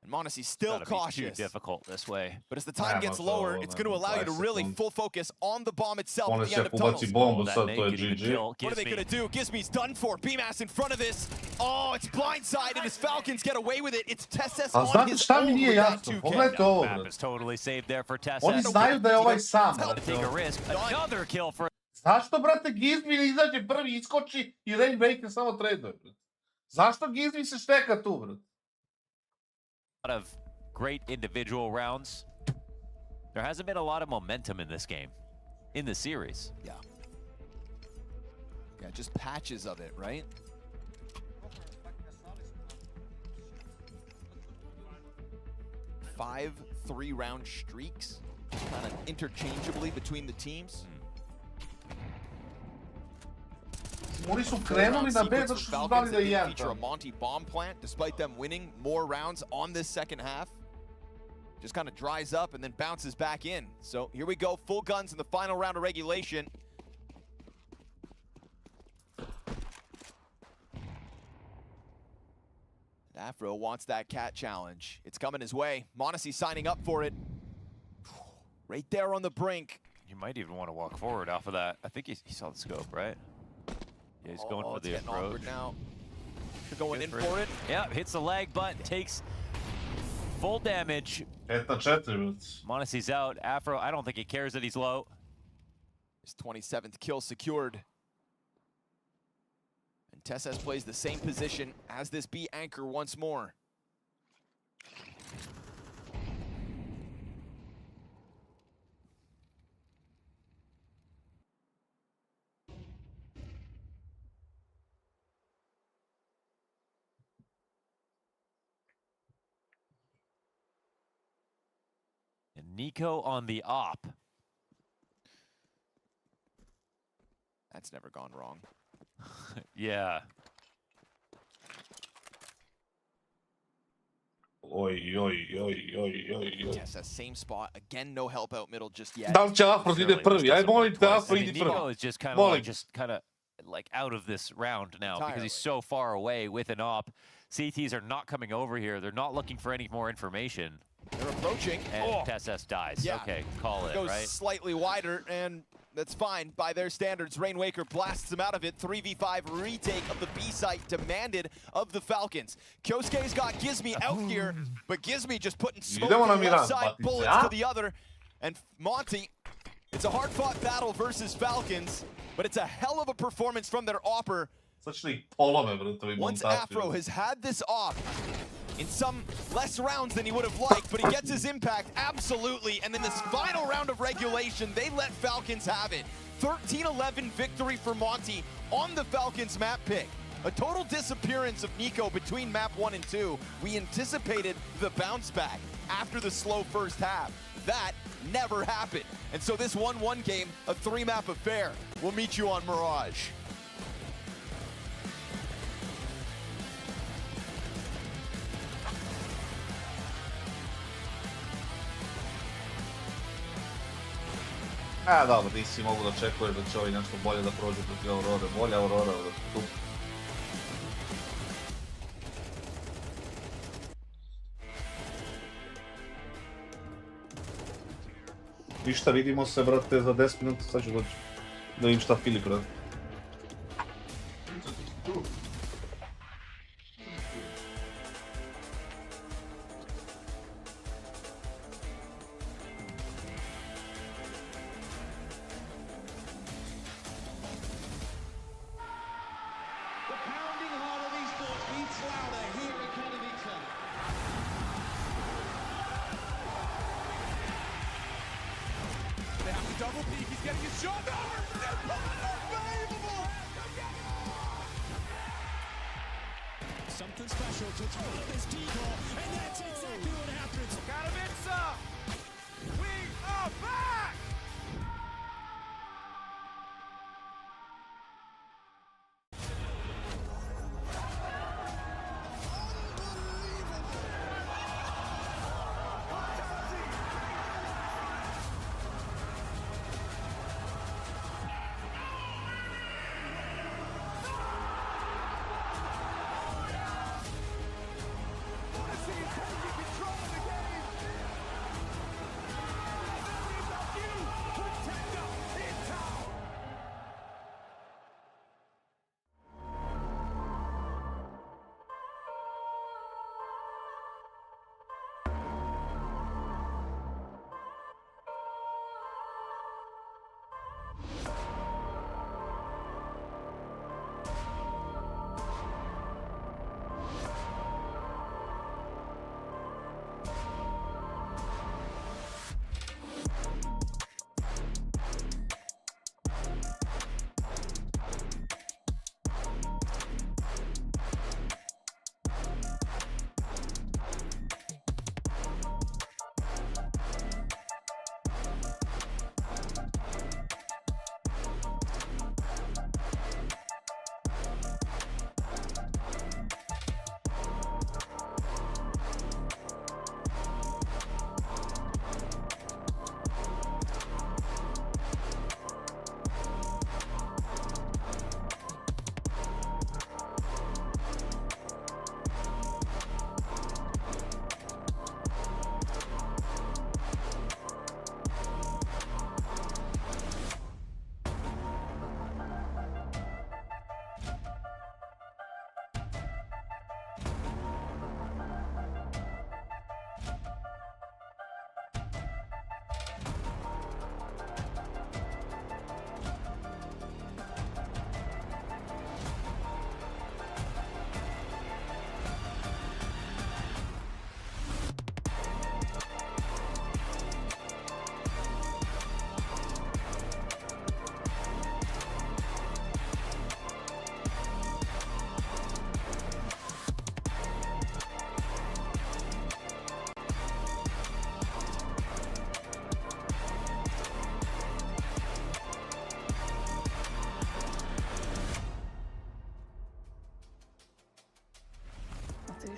And m0NESY still cautious. Too difficult this way. But as the time gets lower, it's going to allow you to really full focus on the bomb itself at the end of tunnels. Bombu, sad to je GG. What are they going to do? Gizmi's done for. BMAS in front of this. Oh, it's blindside, and as Falcons get away with it, it's TessS on his own with that 2K. Pogledajte ovo, Map is totally saved there for TessS. Oni znaju da je ovaj sam. Take a risk. Another kill for... Zašto, brate, Gizmi ne izađe prvi, iskoči i Rainwaker samo traduje, brate? Zašto Gizmi se šteka tu, brate? A lot of great individual rounds. There hasn't been a lot of momentum in this game, in the series. Yeah. Yeah, just patches of it, right? Five 3-round streaks, kind of interchangeably between the teams. Oni su krenuli na B zato što su znali da je jedan. Feature a Monty bomb plant, despite them winning more rounds on this second half. Just kind of dries up and then bounces back in. So here we go, full guns in the final round of regulation. Afro wants that cat challenge. It's coming his way. m0NESY signing up for it. Right there on the brink. You might even want to walk forward off of that. I think he saw the scope, right? Yeah, he's going for the approach. Now. They're going in for it. Yeah, hits the leg, but takes full damage. 5-4. m0NESY's out. Afro, I don't think he cares that he's low. His 27th kill secured. And TessS plays the same position as this B anchor once more. And Nico on the op. That's never gone wrong. Yeah. TSS, same spot. Again, no help out middle just yet. Da li će Afro ide prvi? Aj molim te, Afro idi Nico prvi. is just kind Molim. of like out of this round now because he's so far away with an op. CTs are not coming over here. They're not looking for any more information. They're approaching. And TSS dies. Yeah. Okay, call it, Goes right? slightly wider, and that's fine by their standards. Rainwaker blasts him out of it. 3v5 retake of the B site demanded of the Falcons. Kyosuke's got Gizmi out here, but Gizmi just putting smoke to the left side, bullets to the other. And Monty, it's a hard-fought battle versus Falcons, but it's a hell of a performance from their opper. Once Afro has had this op in some less rounds than he would have liked, but he gets his impact, absolutely. And then this final round of regulation, they let Falcons have it. 13-11 victory for Monty on the Falcons map pick. A total disappearance of Nico between map 1 and 2. We anticipated the bounce back after the slow first half. That never happened. And so this 1-1 game, a 3-map affair. We'll meet you on Mirage. Dobro, ti si mogu da očekuješ da će ovi nešto bolje da prođu protiv Aurore. Bolje Aurora da tu. Ništa, vidimo se, brate, za 10 minuta, sad ću doći. Da vidim šta Filip radi. Double peek, he's getting his shot. Unbelievable! Something special to throw up this decoy, and that's exactly what happens. Katowice! We are back!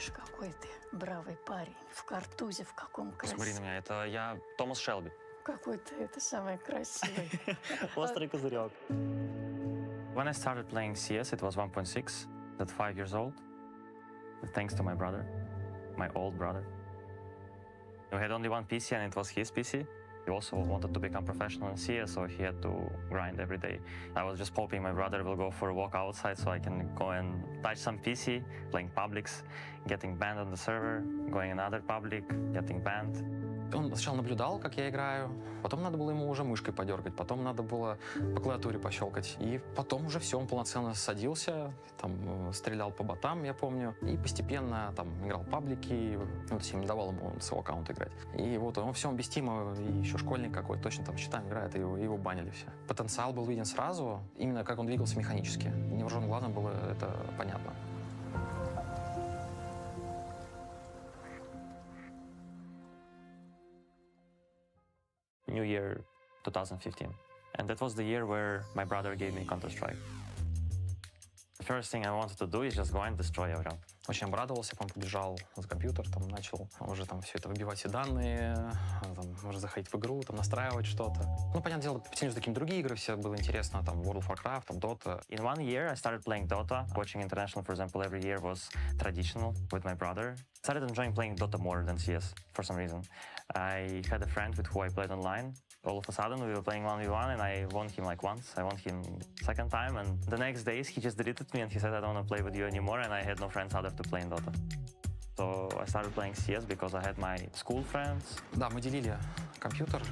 Ишь, какой ты бравый парень. В картузе в каком Посмотри на красивом. меня, это я Томас Шелби. Какой ты, это самый красивый. Острый козырек. When I started playing CS, it was 1.6, at 5 years old. Thanks to my brother, my old brother. We had only one PC and it was his PC. He also wanted to become professional in CS, so he had to grind every day. I was just hoping my brother will go for a walk outside so I can go and touch some PC, playing publics, getting banned on the server, going another public, getting banned. Он сначала наблюдал, как я играю, потом надо было ему уже мышкой подергать, потом надо было по клавиатуре пощелкать. И потом уже все, он полноценно садился, там, стрелял по ботам, я помню, и постепенно там играл паблики, ну, то есть я не давал ему с его аккаунта играть. И вот он все, он без тима, и еще школьник какой-то, точно там счетами играет, и его банили все. Потенциал был виден сразу, именно как он двигался механически. Невооруженным глазом было это понятно. New Year 2015. And that was the year where my brother gave me Counter-Strike. The first thing I wanted to do is just go and destroy everyone. Очень обрадовался, потом побежал за компьютер, там начал уже там все это выбивать все данные, там, может заходить в игру, там настраивать что-то. Ну, понятное дело, потянулись такие другие игры, все было интересно, там World of Warcraft, там Dota. In 1 year I started playing Dota. Watching international, for example, every year was traditional with my brother. Started enjoying playing Dota more than CS for some reason. I had a friend with who I played online. All of a sudden, we were playing 1v1, and I won him like once. I won him second time, and the next days he just deleted me, and he said, I don't want to play with you anymore, and I had no friends other to play in Dota. So I started playing CS because I had my school friends. Да, мы делили компьютер.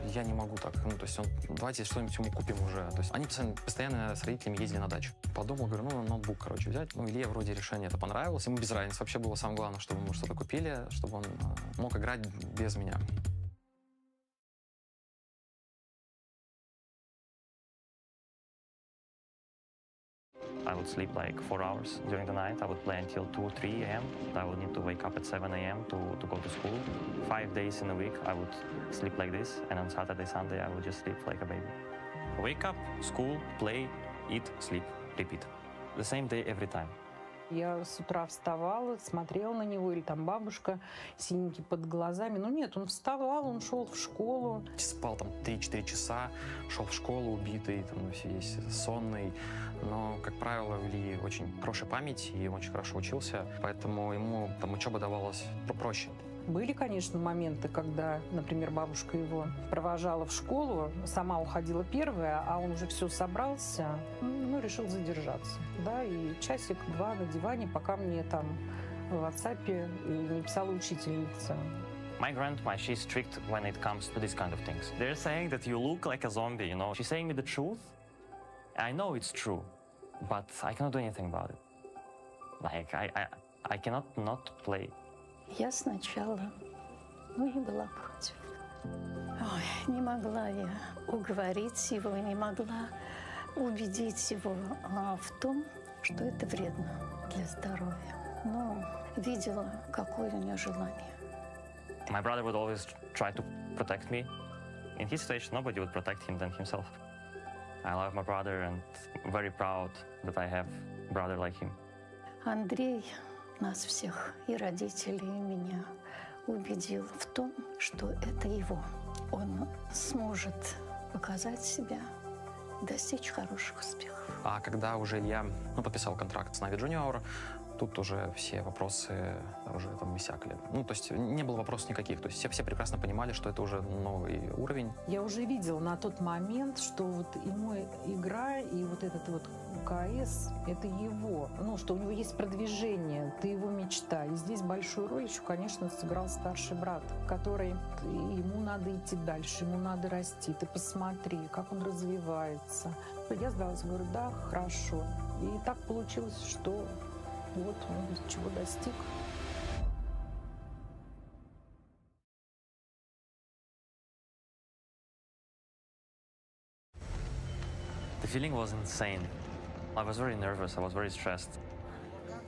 Я не могу так. Ну, то есть он, давайте что-нибудь ему купим уже. То есть они постоянно с родителями ездили на дачу. Подумал, говорю, ну, ноутбук, короче, взять. Ну, Илье вроде решение это понравилось. Ему без разницы. Вообще было самое главное, чтобы мы что-то купили, чтобы он мог играть без меня. I would sleep like 4 hours during the night. I would play until 2-3 a.m. I would need to wake up at 7 a.m. to go to school. 5 days in a week I would sleep like this, and on Saturday, Sunday I would just sleep like a baby. Wake up, school, play, eat, sleep, repeat. The same day every time. Я с утра вставала, смотрела на него, или там бабушка, синенький под глазами. Ну нет, он вставал, он шел в школу. Спал там 3-4 часа, шел в школу убитый, там весь сонный. Но, как правило, у Ильи очень хорошая память и очень хорошо учился, поэтому ему там учеба давалась проще. Были, конечно, моменты, когда, например, бабушка его провожала в школу, сама уходила первая, а он уже все собрался, ну, решил задержаться. Да, и часик-два на диване, пока мне там в WhatsApp не писала учительница. My grandma, she's strict when it comes to this kind of things. They're saying that you look like a zombie, you know. She's saying me the truth. I know it's true, but I cannot do anything about it. Like, I cannot not play. Я сначала, не была против. Ой, не могла я уговорить его, не могла убедить его в том, что это вредно для здоровья. Но видела, какое у него желание. My brother would always try to protect me. In his situation, nobody would protect him than himself. I love my brother and very proud that I have a brother like him. Андрей нас всех, и родителей, и меня, убедил в том, что это его. Он сможет показать себя, достичь хороших успехов. А когда уже я подписал контракт с Na'Vi Junior, тут уже все вопросы уже там иссякли. Ну, то есть не было вопросов никаких. То есть все прекрасно понимали, что это уже новый уровень. Я уже видела на тот момент, что вот ему игра и вот этот вот КС — это его. Ну, что у него есть продвижение, это его мечта. И здесь большую роль еще, конечно, сыграл старший брат, который ему надо идти дальше, ему надо расти. Ты посмотри, как он развивается. Я сдалась, говорю, да, хорошо. И так получилось, что вот он чего достиг. The feeling was insane. I was very nervous, I was very stressed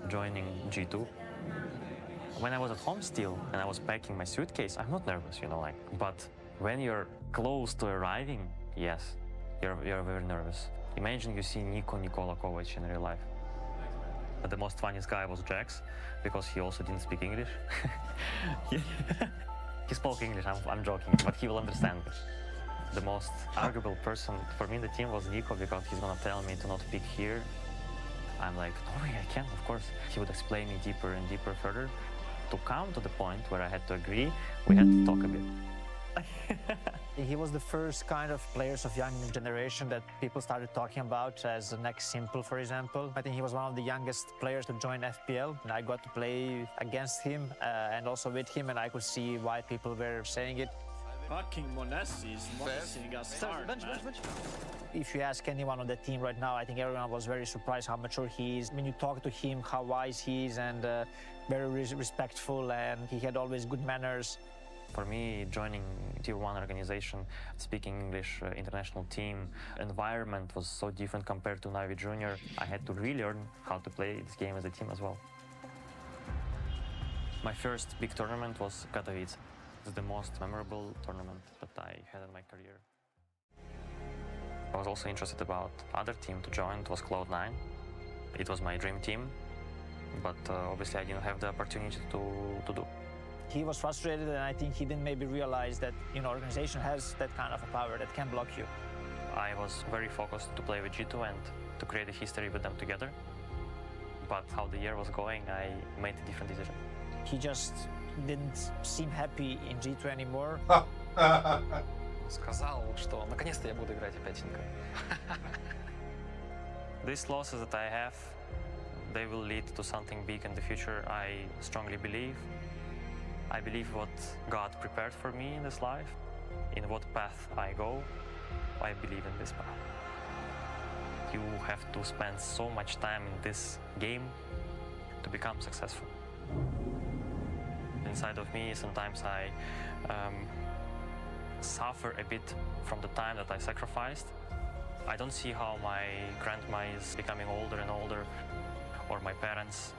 joining G2. When I was at home still and I was packing my suitcase, I'm not nervous, you know, like, but when you're close to arriving, yes, you're very nervous. Imagine you see Nikola Kovac in real life. But the most funniest guy was Jax, because he also didn't speak English. He spoke English, I'm joking, but he will understand. The most arguable person for me in the team was Nico, because he's gonna tell me to not pick here. I'm like, no way, I can, of course. He would explain me deeper and deeper further. To come to the point where I had to agree, we had to talk a bit. He was the first kind of players of young generation that people started talking about as the next Simple, for example. I think he was one of the youngest players to join FPL, and I got to play against him and also with him, and I could see why people were saying it. Fucking Monesi is not seeing us start, man. If you ask anyone on the team right now, I think everyone was very surprised how mature he is. When you talk to him, how wise he is, and very respectful, and he had always good manners. For me, joining Tier 1 organization, speaking English, international team, environment was so different compared to Navi Junior. I had to relearn how to play this game as a team as well. My first big tournament was Katowice. It's the most memorable tournament that I had in my career. I was also interested about other team to join. It was Cloud9. It was my dream team, but obviously I didn't have the opportunity to do. He was frustrated, and I think he didn't maybe realize that, you know, organization has that kind of a power that can block you. I was very focused to play with G2 and to create a history with them together. But how the year was going, I made a different decision. He just didn't seem happy in G2 anymore. Сказал, что наконец-то я буду играть опятенько. These losses that I have, they will lead to something big in the future, I strongly believe. I believe what God prepared for me in this life, in what path I go, I believe in this path. You have to spend so much time in this game to become successful. Inside of me, sometimes I suffer a bit from the time that I sacrificed. I don't see how my grandma is becoming older and older, or my parents,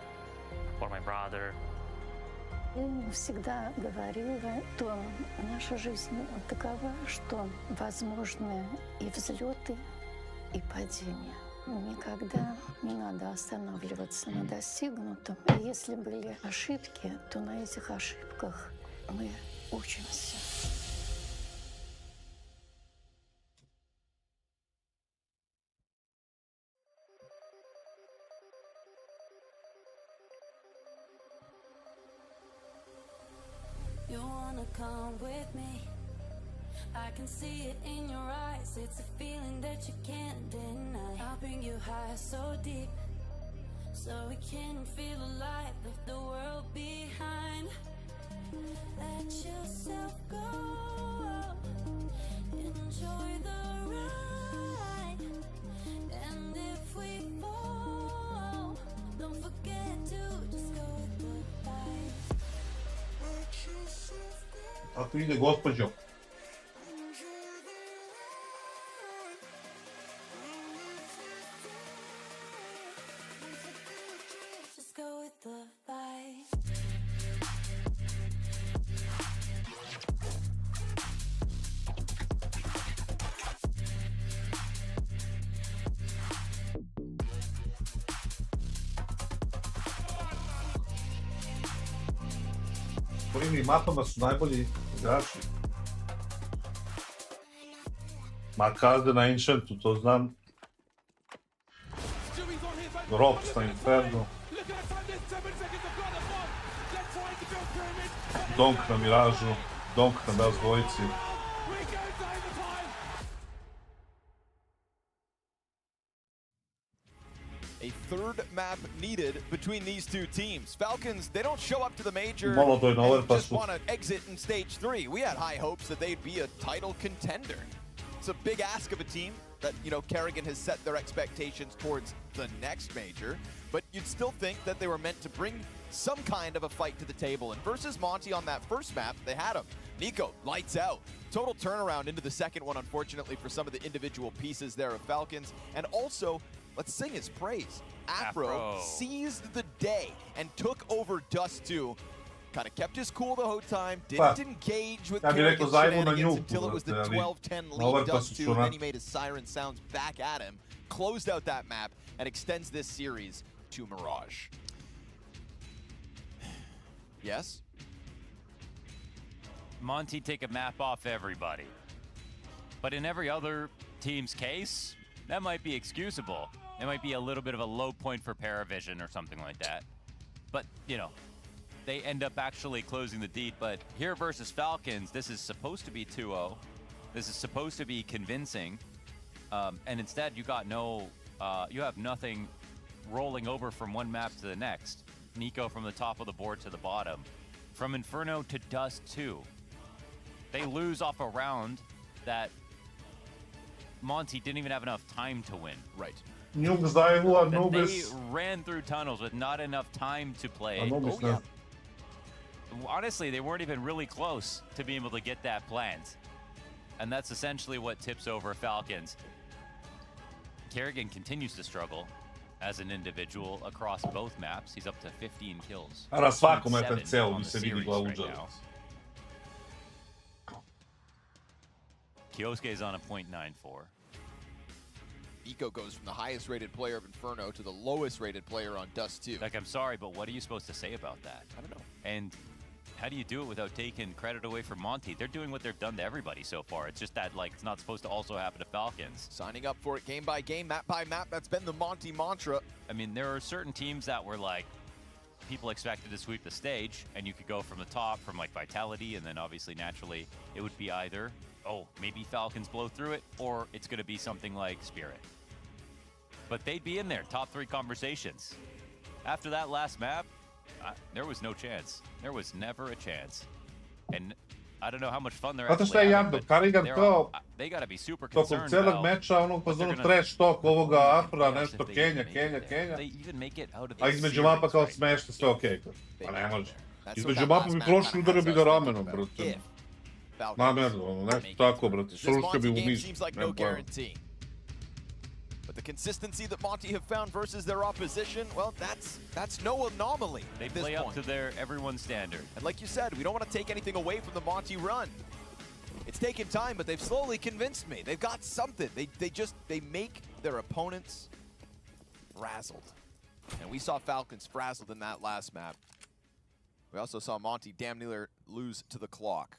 or my brother. Я ему всегда говорила, что наша жизнь такова, что возможны и взлеты, и падения. Никогда не надо останавливаться на достигнутом. И если были ошибки, то на этих ошибках мы учимся. You wanna come with me? I can see it in your eyes. It's a feeling that you can't deny. I'll bring you high so deep, so we can feel alive. Leave the world behind. Let yourself go. Enjoy the ride. And if we fall, don't forget to just go with the vibe. Ako ide, gospođo? Just go with the vibe. Kojim mapama su najbolji igrači? Makarde na Ancientu, to znam. Rops na Inferno. Donk na Miražu. Donk na Bells dvojici. A third map needed between these two teams. Falcons, they don't show up to the major Molotov na and just overpassu. want to exit in stage 3. We had high hopes that they'd be a title contender. It's a big ask of a team that, you know, Kerrigan has set their expectations towards the next major, but you'd still think that they were meant to bring some kind of a fight to the table. And versus Monty on that first map, they had him. Nico, lights out. Total turnaround into the second one, unfortunately, for some of the individual pieces there of Falcons. And also, let's sing his praise. Afro seized the day and took over Dust 2. Kind of kept his cool the whole time, didn't engage with Kerrigan's shenanigans until it was the 12-10 lead Dust 2, and then he made his siren sounds back at him, closed out that map, and extends this series to Mirage. Yes? Monty take a map off everybody. But in every other team's case, that might be excusable. It might be a little bit of a low point for Paravision or something like that. But, you know, they end up actually closing the deed. But here versus Falcons, this is supposed to be 2-0. This is supposed to be convincing. And instead, you got no, you have nothing rolling over from one map to the next. Nico from the top of the board to the bottom. From Inferno to Dust 2. They lose off a round that Monty didn't even have enough time to win. Right. They ran through tunnels with not enough time to play. Oh, yeah. Honestly, they weren't even really close to being able to get that planned. And that's essentially what tips over Falcons. Kerrigan continues to struggle as an individual across both maps. He's up to 15 kills. A na svakom 7 FFC-u on bi the se vidi series glavu right džavu. now. Kyosuke's on a .94. Nico goes from the highest rated player of Inferno to the lowest rated player on Dust 2. Like, I'm sorry, but what are you supposed to say about that? I don't know. And how do you do it without taking credit away from Monty? They're doing what they've done to everybody so far. It's just that, like, it's not supposed to also happen to Falcons. Signing up for it game by game, map by map. That's been the Monty mantra. I mean, there are certain teams that were, like, people expected to sweep the stage, and you could go from the top, from, like, Vitality, and then obviously, naturally, it would be either, oh, maybe Falcons blow through it, or it's going to be something like Spirit. But they'd be in there, top 3 conversations. After that last map, there was no chance. There was never a chance. And I don't know how much fun they're Zato što je Jando, Karigan kao they gotta be super tokom concerned cijelog about meča onog fazonu trash talk ovoga Afra, nešto Kenja. A između mapa kao smešno, sve okej. Pa ne može. Između mapa bi prošli, udario bi ga ramenom, brate. Namerno, nešto tako, brate. Srušio bi u miš. Nemam pojma. The consistency that Monty have found versus their opposition, well, that's no anomaly. They play up to their everyone's standard. And like you said, we don't want to take anything away from the Monty run. It's taken time, but they've slowly convinced me. They've got something. They make their opponents frazzled. And we saw Falcons frazzled in that last map. We also saw Monty damn near lose to the clock.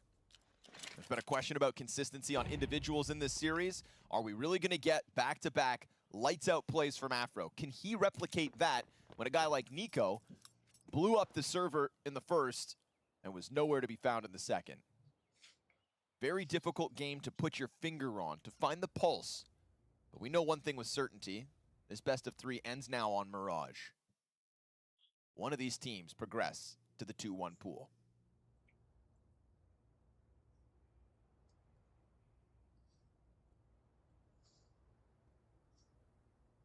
There's been a question about consistency on individuals in this series. Are we really going to get back-to-back lights-out plays from Afro? Can he replicate that when a guy like Nico blew up the server in the first and was nowhere to be found in the second? Very difficult game to put your finger on, to find the pulse. But we know one thing with certainty. This best of 3 ends now on Mirage. One of these teams progress to the 2-1 pool.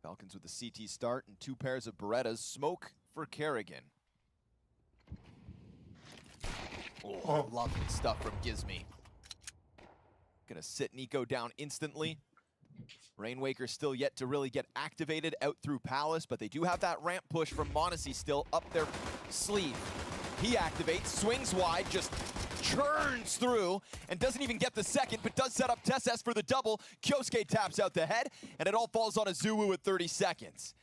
Falcons with a CT start and 2 pairs of Berettas. Smoke for Kerrigan. Oh, lovely stuff from Gizmy. Gonna sit Nico down instantly. Rainwaker still yet to really get activated out through Palace, but they do have that ramp push from Monacy still up their sleeve. He activates, swings wide, just churns through, and doesn't even get the second, but does set up Tesses for the double. Kyosuke taps out the head, and it all falls on Azuwu with 30 seconds.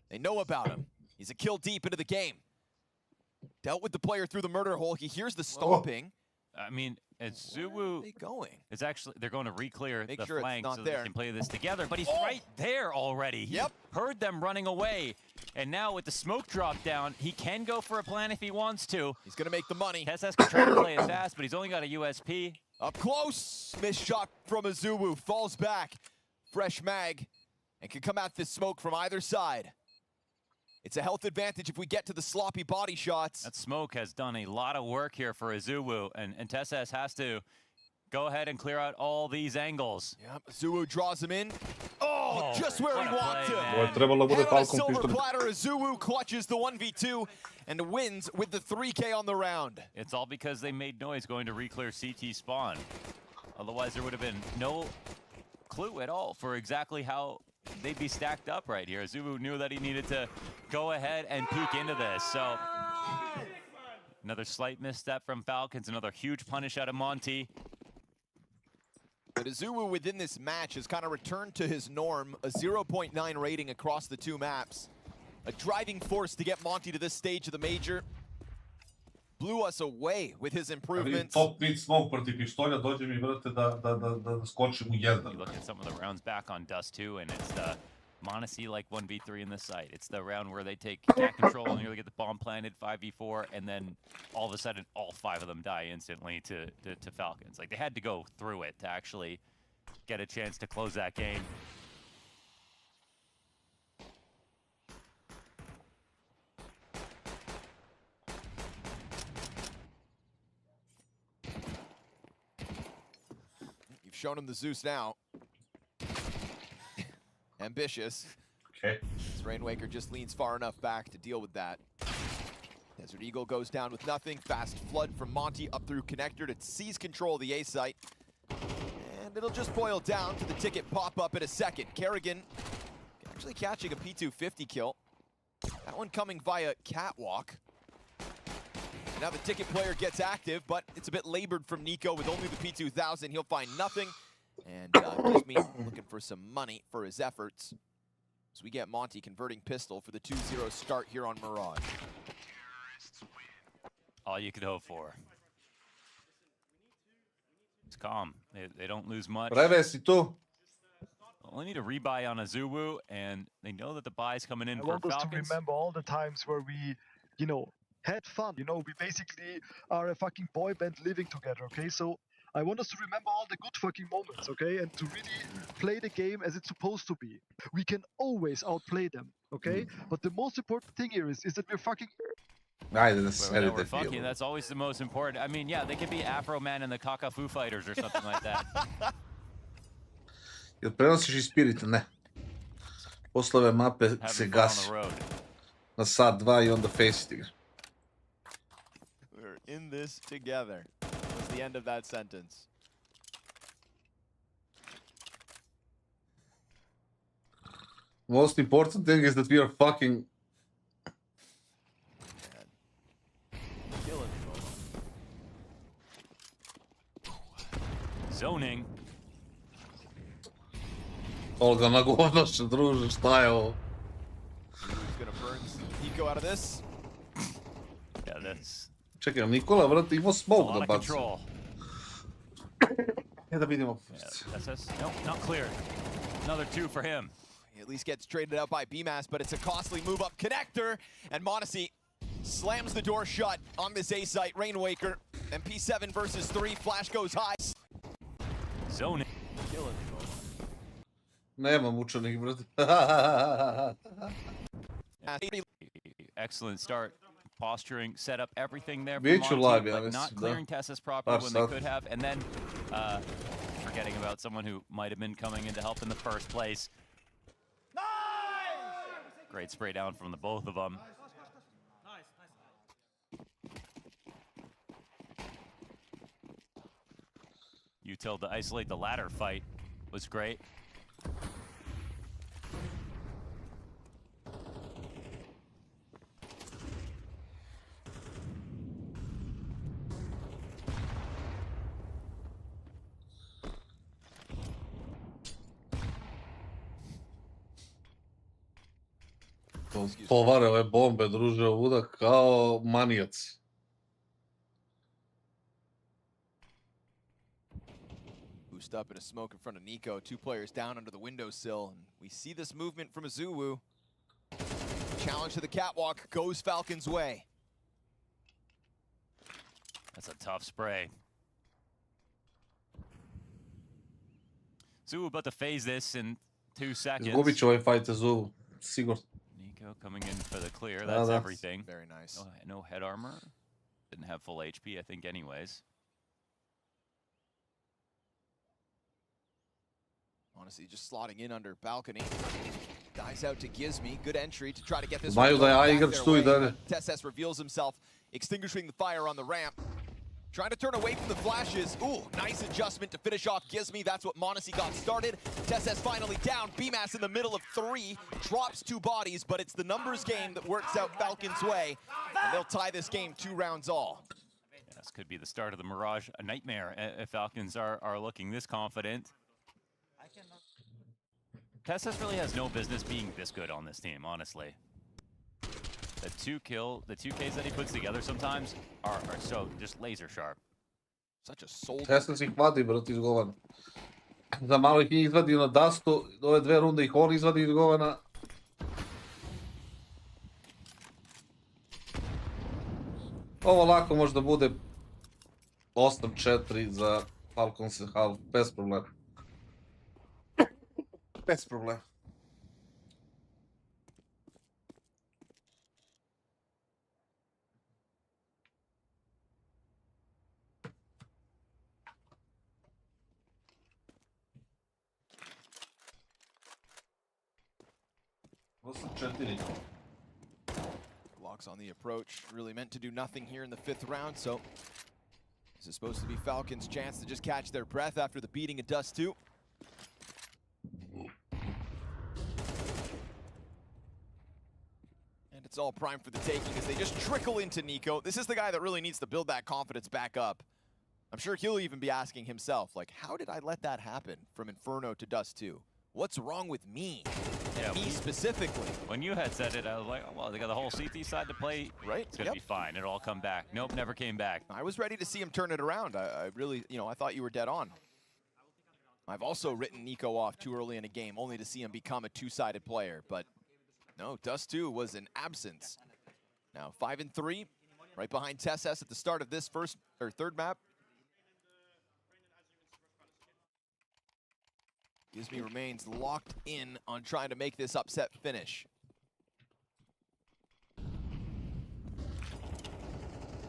They know about him. He's a kill deep into the game. Dealt with the player through the murder hole. He hears the stomping. I mean, Azuwu they going? It's actually, they're going to re-clear the sure flank so they can play this together, but he's right there already. He heard them running away, and now with the smoke drop down, he can go for a plan if he wants to. He's going to make the money. Tesses can try to play it fast, but he's only got a USP. Up close, missed shot from Azuwu, falls back. Fresh mag, and can come at this smoke from either side. It's a health advantage if we get to the sloppy body shots. That smoke has done a lot of work here for Azuwu, and Tesses has to go ahead and clear out all these angles. Yep, Azuwu draws him in. Oh, just where he wants him. Head on a silver platter, Azuwu clutches the 1v2 and wins with the 3K on the round. It's all because they made noise going to re-clear CT spawn. Otherwise, there would have been no clue at all for exactly how they'd be stacked up right here. Azuwu knew that he needed to go ahead and peek into this. So another slight misstep from Falcons, another huge punish out of Monty. But Azuwu within this match has kind of returned to his norm, a 0.9 rating across the 2 maps. a driving force to get Monty to this stage of the major. Blew us away with his improvements. Top mid smoke protiv pištolja, dođe mi, brate, da skočim u jedan. You look at some of the rounds back on Dust 2, and it's the Monacy like 1v3 in this site. It's the round where they take cat control and you get the bomb planted 5v4, and then all of a sudden all 5 of them die instantly to Falcons. Like, they had to go through it to actually get a chance to close that game. You've shown him the Zeus now. Ambitious. Okay. This Rainwaker just leans far enough back to deal with that. Desert Eagle goes down with nothing. Fast flood from Monty up through connector to seize control of the A site. And it'll just boil down to the ticket pop-up in a second. Kerrigan actually catching a P250 kill. That one coming via Catwalk. Now the ticket player gets active, but it's a bit labored from Nico with only the P2000. He'll find nothing. And Gizmi looking for some money for his efforts. So we get Monty converting pistol for the 2-0 start here on Mirage. All you could hope for. It's calm. They don't lose much. Breve si tu. Only need a rebuy on a Zuwu, and they know that the buy's coming in I for want us to Falcons. remember all the times where we, you know, had fun. You know, we basically are a fucking boy band living together, okay? So I want us to remember all the good fucking moments, okay? And to really play the game as it's supposed to be. We can always outplay them, okay? But the most important thing here is that we're fucking... Ajde da se We're fucking, that's always the most important. I mean, yeah, they could be Afro Man and the KAKaFo Fighters or something like that. Jel prenosiš i Spirit? Ne. Posle ove mape se gasi. Na sat 2 i onda face igra. We're in this together. Was the end of that sentence. Most important thing is that we are fucking... Zoning. Olga na govnošće, druže, šta je ovo? He's gonna burn Nico out of this. Yeah, that's... Čekaj, Nikola, vrati, imao smoke da baci. Da vidimo. SS? Nope, not clear. Another 2 for him. He at least gets traded out by BMAS, but it's a costly move up connector, and Monacy slams the door shut on this A site. Rainwaker and P7 versus 3. Flash goes high. Zoning. Nema mučenih, brate. Excellent start. Posturing, set up everything there for Biću Monty, live, ja but mislim, not da. clearing Tessus properly when they could have, and then forgetting about someone who might have been coming in to help in the first place. Great spray down from the both of them. Util to isolate the ladder fight was great. Povare ove bombe, druže, ovuda kao manijaci. Boost up in a smoke in front of Nico. 2 players down under the windowsill. And we see this movement from Azuwu. Challenge to the catwalk goes Falcon's way. That's a tough spray. Zuwu about to phase this in 2 seconds. Izgubit će ovaj fight Azuwu, sigurno. Nico coming in for the clear. That's everything. Very nice. No head armor. Didn't have full HP, I think, anyways. Honestly, just slotting in under balcony. Dies out to Gizmi. Good entry to try to get this Znaju da je A igrač tu I dalje. TSS reveals himself, extinguishing the fire on the ramp. Trying to turn away from the flashes. Ooh, nice adjustment to finish off Gizmi. That's what Monacy got started. TSS finally down. BMAS in the middle of 3. Drops 2 bodies, but it's the numbers game that works out Falcon's way. And they'll tie this game 2 rounds all. This could be the start of the Mirage, a nightmare if Falcons are looking this confident. TSS really has no business being this good on this team, honestly. The two Ks that he puts together sometimes are so just laser sharp. Such a soul. Tesla si ih vadi, brate, iz govana. Za malo ih nije izvadio na Dustu, ove 2 runde ih on izvadi iz govana. Ovo lako može da bude 8-4 za Falconse half, bez problema. Bez problema. Locks on the approach, really meant to do nothing here in the 5th round, so this is supposed to be Falcons' chance to just catch their breath after the beating of Dust 2. And it's all primed for the taking as they just trickle into Nico. This is the guy that really needs to build that confidence back up. I'm sure he'll even be asking himself, like, how did I let that happen from Inferno to Dust 2? What's wrong with me? Yeah, me specifically. When you had said it, I was like, oh, well, they got the whole CT side to play. Right. It's going to be fine. It'll all come back. Nope, never came back. I was ready to see him turn it around. I really, I thought you were dead on. I've also written Nico off too early in a game, only to see him become a two-sided player. But no, Dust 2 was an absence. Now 5-3, right behind TessS at the start of this 3rd map. Gizmi remains locked in on trying to make this upset finish.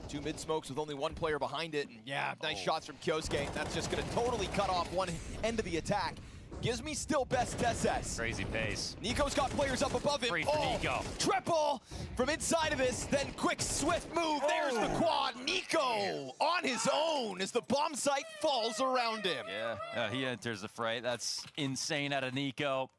2 mid smokes with only 1 player behind it. And yeah, nice shots from Kyosuke. That's just going to totally cut off one end of the attack. Gizmi still best TessS. Crazy pace. Nico's got players up above him. Free for Nico. Triple from inside of this, then quick swift move. There's the quad. Nico on his own as the bomb site falls around him. Yeah, he enters the fray. That's insane out of Nico.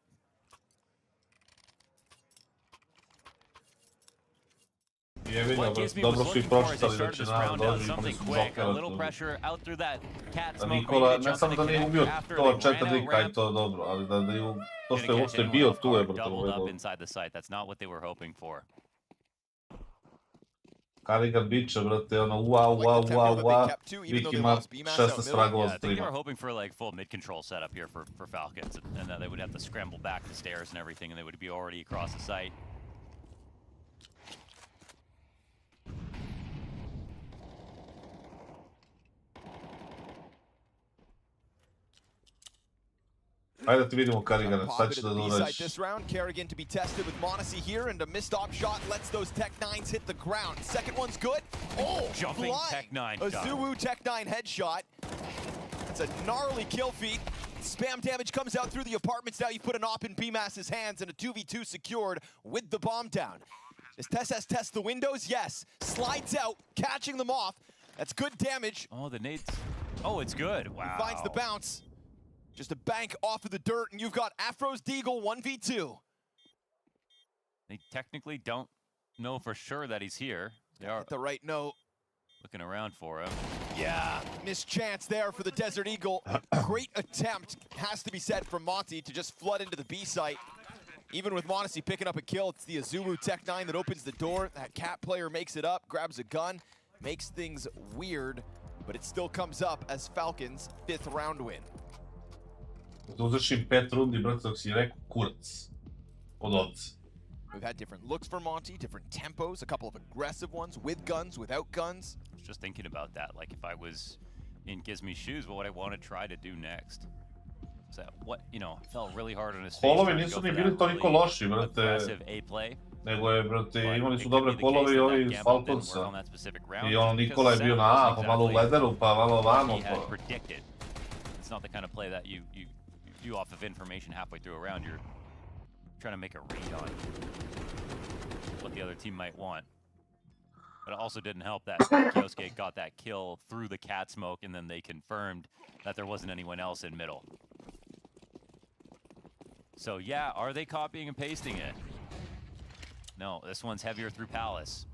What Gizmi was looking for as he started this round out, something quick, a little pressure out through that cat smoke. Nikola, ne samo da nije ubio to 4 lika i to dobro, ali da je to što je uopšte bio tu je, brate. Doubled up inside the site. That's not what they were hoping for. Karigan biće, brate, ono, ua. Vik ima 16 fragova za I think they were streama. hoping for like full mid-control setup here for Falcons, and then they would have to scramble back the stairs and everything, and they would be already across the site. Ajde da ti vidimo Karigana, sad ćeš da uradiš. This round, Kerrigan to be tested with Monacy here, and a missed op shot lets those Tech 9s hit the ground. Second one's good. Oh, jumping blind. Tech 9 A shot. Zuwu Tech 9 headshot. It's a gnarly kill feed. Spam damage comes out through the apartments. Now you put an op in BMAS's hands and a 2v2 secured with the bomb down. Does TessS test the windows? Yes. Slides out, catching them off. That's good damage. Oh, the nades. Oh, it's good. Wow. He finds the bounce. Just a bank off of the dirt, and you've got Afro's Deagle 1v2. They technically don't know for sure that he's here. They are at the right note. Looking around for him. Yeah, missed chance there for the Desert Eagle. Great attempt, has to be said, from Monty to just flood into the B site. Even with Monacy picking up a kill, it's the Azulu Tech 9 that opens the door. That cat player makes it up, grabs a gun, makes things weird, but it still comes up as Falcons' 5th round win. Da uzvršim 5 rundi, brate, dok si rekao kurac. Od ovce. We've had different looks for Monty, different tempos, a couple of aggressive ones, with guns, without guns. I was just thinking about that. Like, if I was in Gizmi's shoes, what would I want to try to do next? So, what, fell really hard on his face. Kolovi nisu ni bili toliko loši, brate. Nego je, brate, imali su dobre kolove i ovi iz Falconsa. I Nikola je bio na A, pa malo u lederu, pa malo vamo. It's not the kind of play that you do off of information halfway through a round. You're trying to make a read on what the other team might want. But it also didn't help that Kyosuke got that kill through the cat smoke, and then they confirmed that there wasn't anyone else in middle. So yeah, are they copying and pasting it? No, this one's heavier through Palace.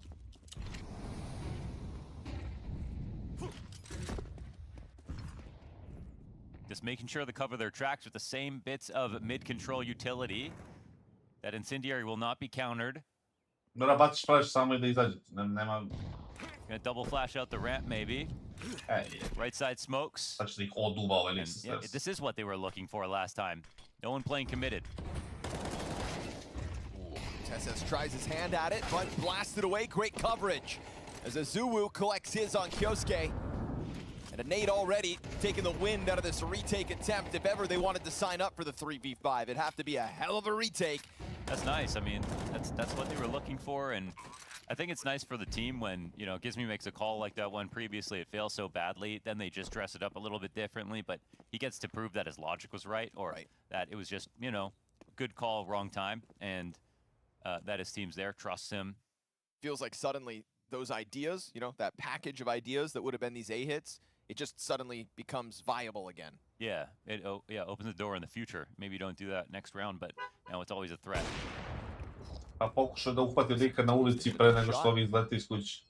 Just making sure they cover their tracks with the same bits of mid-control utility. That Incendiary will not be countered. Mora baciš flash samo I da izađete. Nema... Gonna double flash out the ramp, maybe. Right side smokes. Sad će ih oduva ovaj lik sa Yeah, stres. this is what they were looking for last time. No one playing committed. Tesses tries his hand at it, but blasted away. Great coverage as Azuwu collects his on Kyosuke. And a nade already taking the wind out of this retake attempt. If ever they wanted to sign up for the 3v5, it'd have to be a hell of a retake. That's nice. I mean, that's what they were looking for, and I think it's nice for the team when, you know, Gizmi makes a call like that one previously, it fails so badly, then they just dress it up a little bit differently, but he gets to prove that his logic was right, or that it was just, you know, good call, wrong time, and that his team's there, trusts him. Feels like suddenly those ideas, you know, that package of ideas that would have been these A hits, it just suddenly becomes viable again. Yeah, it opens the door in the future. Maybe you don't do that next round, but now it's always a threat. A pokušao da uhvati lika na ulici pre nego što ovi izlete iz kuće.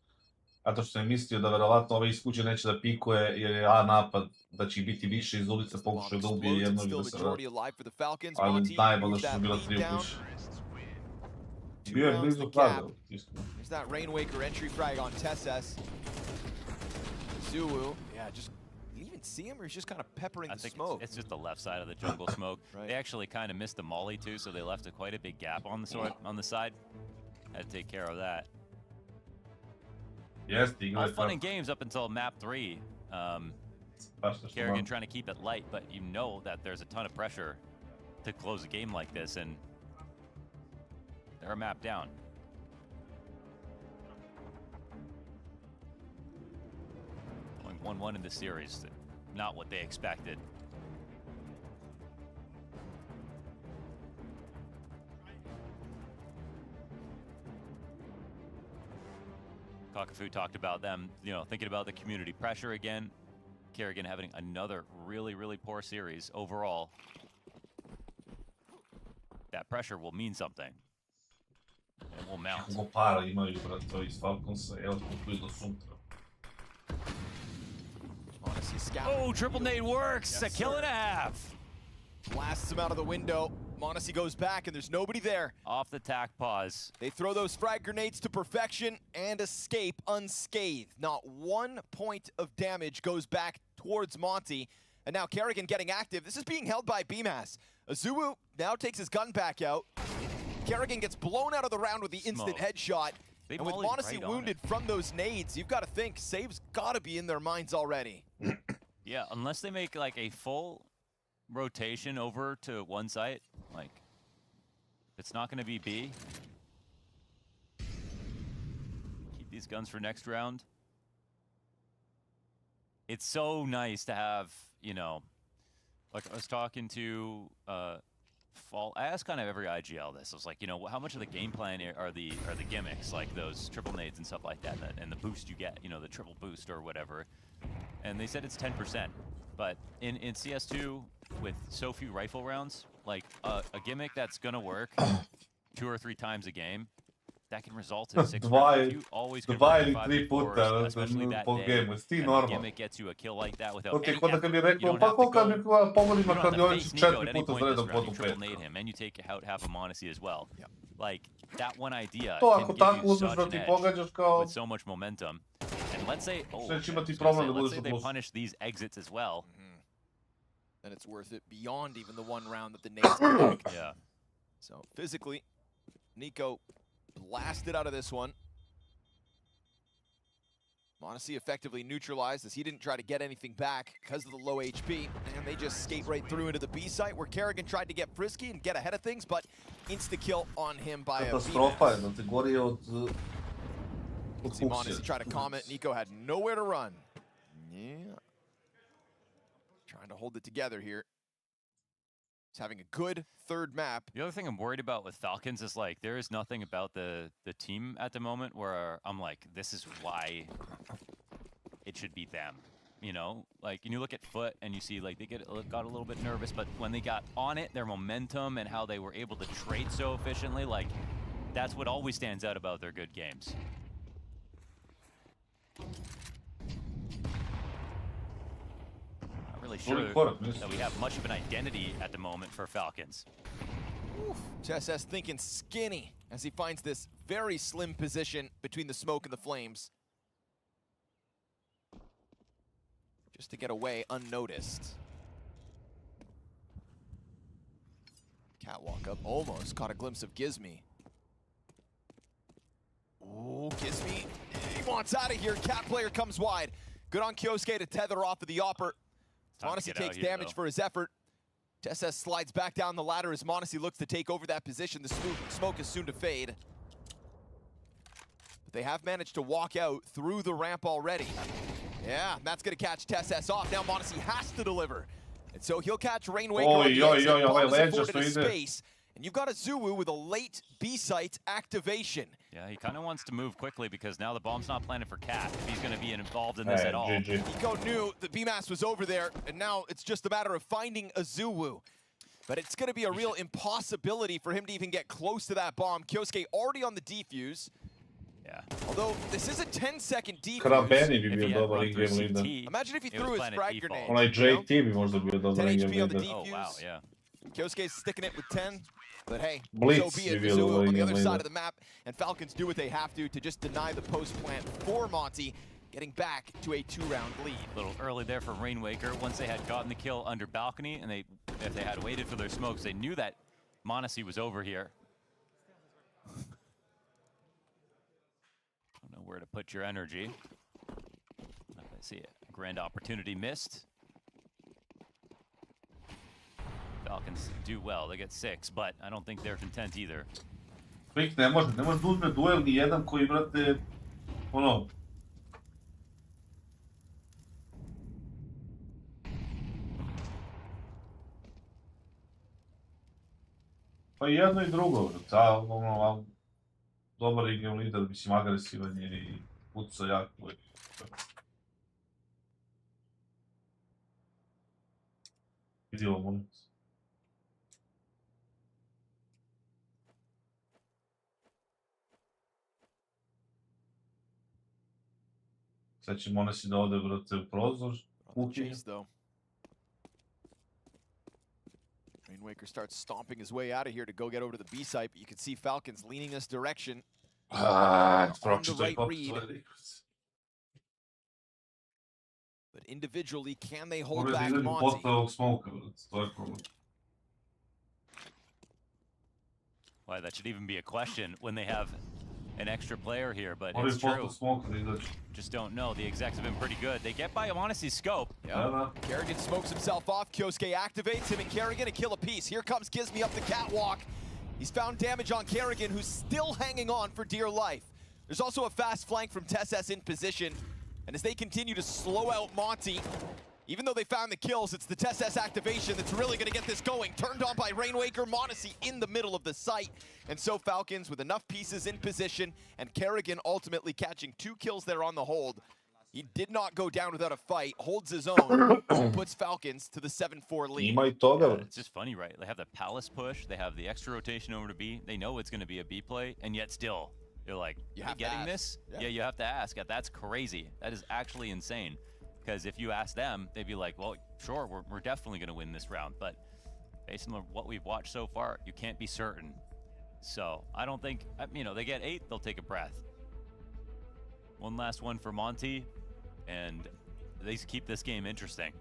Zato što je mislio da verovatno ove iz kuće neće da pikuje jer je A napad, da će ih biti više iz ulice, pokušao da ubije jednog i da se vrati. Ali najbolje što su bila 3 u kući. Bio je blizu pravda. There's that Rainwaker entry frag on Tesses. Zulu, yeah, just you even see him, or he's just kind of peppering the smoke. It's just the left side of the jungle smoke. They actually kind of missed the molly too, so they left quite a big gap on the side. Had to take care of that. Yes, all fun and games up until map 3. Kerrigan trying to keep it light, but you know that there's a ton of pressure to close a game like this, and they're a map down. Going 1-1 in this series, not what they expected. KaKaFo talked about them, you know, thinking about the community pressure again. Kerrigan having another really, really poor series overall. That pressure will mean something. It will mount. Kako para imaju, brate, ovi iz Falconse, evo kupuju do sutra. Oh, triple nade works! A kill and a half! Blasts him out of the window. Monacy goes back, and there's nobody there. Off the tack pause. They throw those frag grenades to perfection and escape unscathed. Not 1 point of damage goes back towards Monty. And now Kerrigan getting active. This is being held by BMAS. Azuwu now takes his gun back out. Kerrigan gets blown out of the round with the instant headshot. And with Monacy wounded from those nades, you've got to think, save's got to be in their minds already. Yeah, unless they make like a full rotation over to one site, like, it's not going to be B. Keep these guns for next round. It's so nice to have, you know, like I was talking to I asked kind of every IGL this. I was like, you know, how much of the game plan are the gimmicks, like those triple nades and stuff like that, and the boost you get, you know, the triple boost or whatever. And they said it's 10%. But in CS2, with so few rifle rounds, like a gimmick that's gonna work 2 or 3 times a game, that can result in 6 rounds. You always could run 5 puta, especially that day, and the gimmick gets you a kill like that without any effort. You don't have to face Nico at any point this round. You triple nade him, and you take out half of Monacy as well. Like, that one idea can give you such an edge with so much momentum. And let's say, let's say they punish these exits as well. Then it's worth it beyond even the 1 round that the nades connect. Yeah. So physically, Nico blasted out of this one. Monacy effectively neutralized as he didn't try to get anything back because of the low HP, and they just skate right through into the B site where Kerrigan tried to get frisky and get ahead of things, but insta-kill on him by a Katastrofa je, da te gori od see Monacy try to comment. Nico had nowhere to run. Yeah. Trying to hold it together here. He's having a good 3rd map. The other thing I'm worried about with Falcons is, like, there is nothing about the team at the moment where I'm like, this is why it should be them. You know, like, and you look at Foot and you see, like, they got a little bit nervous, but when they got on it, their momentum and how they were able to trade so efficiently, like, that's what always stands out about their good games. Not really sure that we have much of an identity at the moment for Falcons. TSS thinking skinny as he finds this very slim position between the smoke and the flames. Just to get away unnoticed. Catwalk up, almost caught a glimpse of Gizmy. Ooh, Gizmy, he wants out of here. Cat player comes wide. Good on Kyosuke to tether off of the Opper. m0NESY takes damage for his effort. TSS slides back down the ladder as m0NESY looks to take over that position. The smoke is soon to fade. But they have managed to walk out through the ramp already. Yeah, that's going to catch TSS off. Now m0NESY has to deliver. And so he'll catch Rainwaker on the exit. Bomb is afforded a space. And you've got a Zuu with a late B-site activation. Yeah, he kind of wants to move quickly because now the bomb's not planted for Cat if he's going to be involved in this at all. Nico knew the B-Mass was over there, and now it's just a matter of finding a Zuu. But it's going to be a real impossibility for him to even get close to that bomb. Kyosuke already on the defuse. Yeah. Although this is a 10-second defuse. Krabeni bi bio dobar in-game leader. Imagine if he threw his frag grenade. Onaj JT bi možda bio dobar 10 in-game HP on the leader. defuse. Oh, wow, yeah. Kyosuke's sticking it with 10. But hey, Blitz so be it. bi bio Zuu dobar on the in-game other side leader. of the map, and Falcons do what they have to just deny the post plant for m0NTY, getting back to a 2-round lead. A little early there for Rainwaker. Once they had gotten the kill under balcony, and if they had waited for their smokes, they knew that m0NESY was over here. Don't know where to put your energy. I see it. Grand opportunity missed. Falcons do well. They get 6, but I don't think they're content either. Quick, ne može da uzme duel ni jedan koji, brate, ono... Pa i jedno i drugo, brate, ono, dobar in-game leader, mislim, agresivan je i puca jako uvijek. Vidimo molim. Sad će m0NESY da ode, brate, u prozor. Rainwaker starts stomping his way out of here to go get over to the B site, but you can see Falcons leaning this direction. On the right read. But individually, can they hold back m0NTY? Why, that should even be a question when they have an extra player here, but it's true. Just don't know. The execs have been pretty good. They get by m0NESY's scope. Yeah. Kerrigan smokes himself off. Kyosuke activates him and Kerrigan a kill apiece. Here comes Gizmy up the catwalk. He's found damage on Kerrigan, who's still hanging on for dear life. There's also a fast flank from TSS in position. And as they continue to slow out m0NTY, even though they found the kills, it's the TSS activation that's really going to get this going. Turned on by Rainwaker, m0NESY in the middle of the site. And so Falcons with enough pieces in position, and Kerrigan ultimately catching 2 kills there on the hold. He did not go down without a fight, holds his own, and puts Falcons to the 7-4 lead. It's just funny, right? They have the Palace push, they have the extra rotation over to B, they know it's going to be a B play, and yet still, they're like, are you getting this? Yeah, you have to ask. That's crazy. That is actually insane. Because if you ask them, they'd be like, well, sure, we're definitely going to win this round. But based on what we've watched so far, you can't be certain. So I don't think, they get 8, they'll take a breath. One last one for m0NTY, and they keep this game interesting.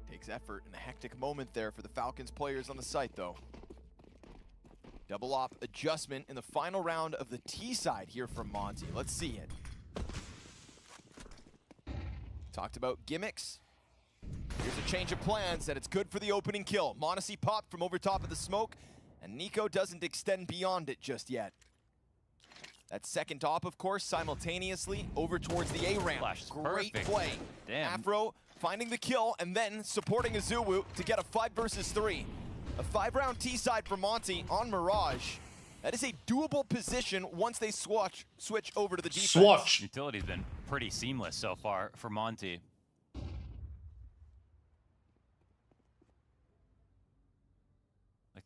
Takes effort and a hectic moment there for the Falcons players on the site, though. Double op adjustment in the final round of the T side here from m0NTY. Let's see it. Talked about gimmicks. Here's a change of plans, and it's good for the opening kill. m0NESY popped from over top of the smoke, and Nico doesn't extend beyond it just yet. That second op, of course, simultaneously over towards the A ramp. Great play. Damn. Afro finding the kill and then supporting a Zuu to get a 5 versus 3. A 5-round T side for m0NTY on Mirage. That is a doable position once they switch over to the defense. Utility's been pretty seamless so far for m0NTY.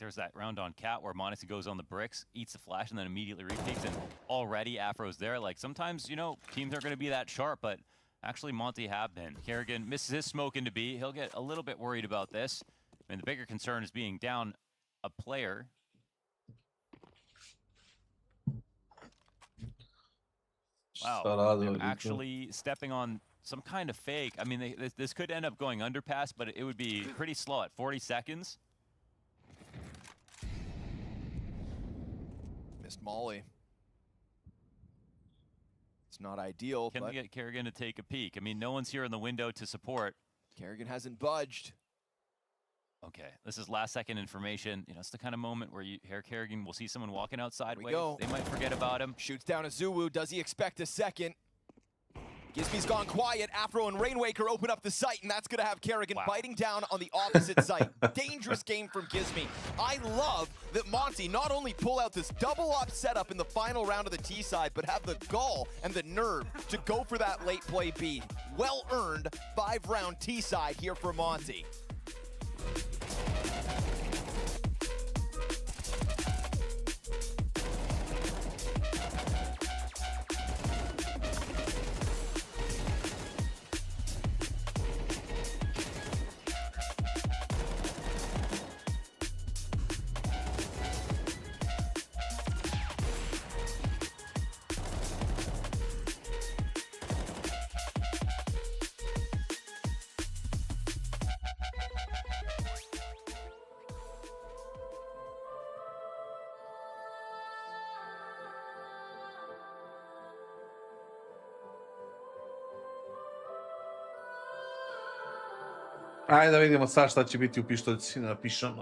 there's that round on Cat where Monty goes on the bricks, eats the flash, and then immediately repeats, and already Afro's there. Like, sometimes, you know, teams aren't going to be that sharp, but actually Monty have been. Kerrigan misses his smoke into B. He'll get a little bit worried about this. I mean, the bigger concern is being down a player. Wow, they're actually stepping on some kind of fake. I mean, this could end up going underpass, but it would be pretty slow at 40 seconds. Missed Molly. It's not ideal. Can we get Kerrigan to take a peek? I mean, no one's here in the window to support. Kerrigan hasn't budged. Okay, this is last second information. You know, it's the kind of moment where Kerrigan will see someone walking outside. They might forget about him. Shoots down a Zuwu. Does he expect a second? Gizby's gone quiet. Afro and Rainwaker open up the site, and that's going to have Kerrigan biting down on the opposite site. Dangerous game from Gizby. I love that Monty not only pull out this double-up setup in the final round of the T side, but have the gall and the nerve to go for that late play B. Well-earned 5-round T side here for Monty. Ajde da vidimo sad šta će biti u pištoljci, napišem.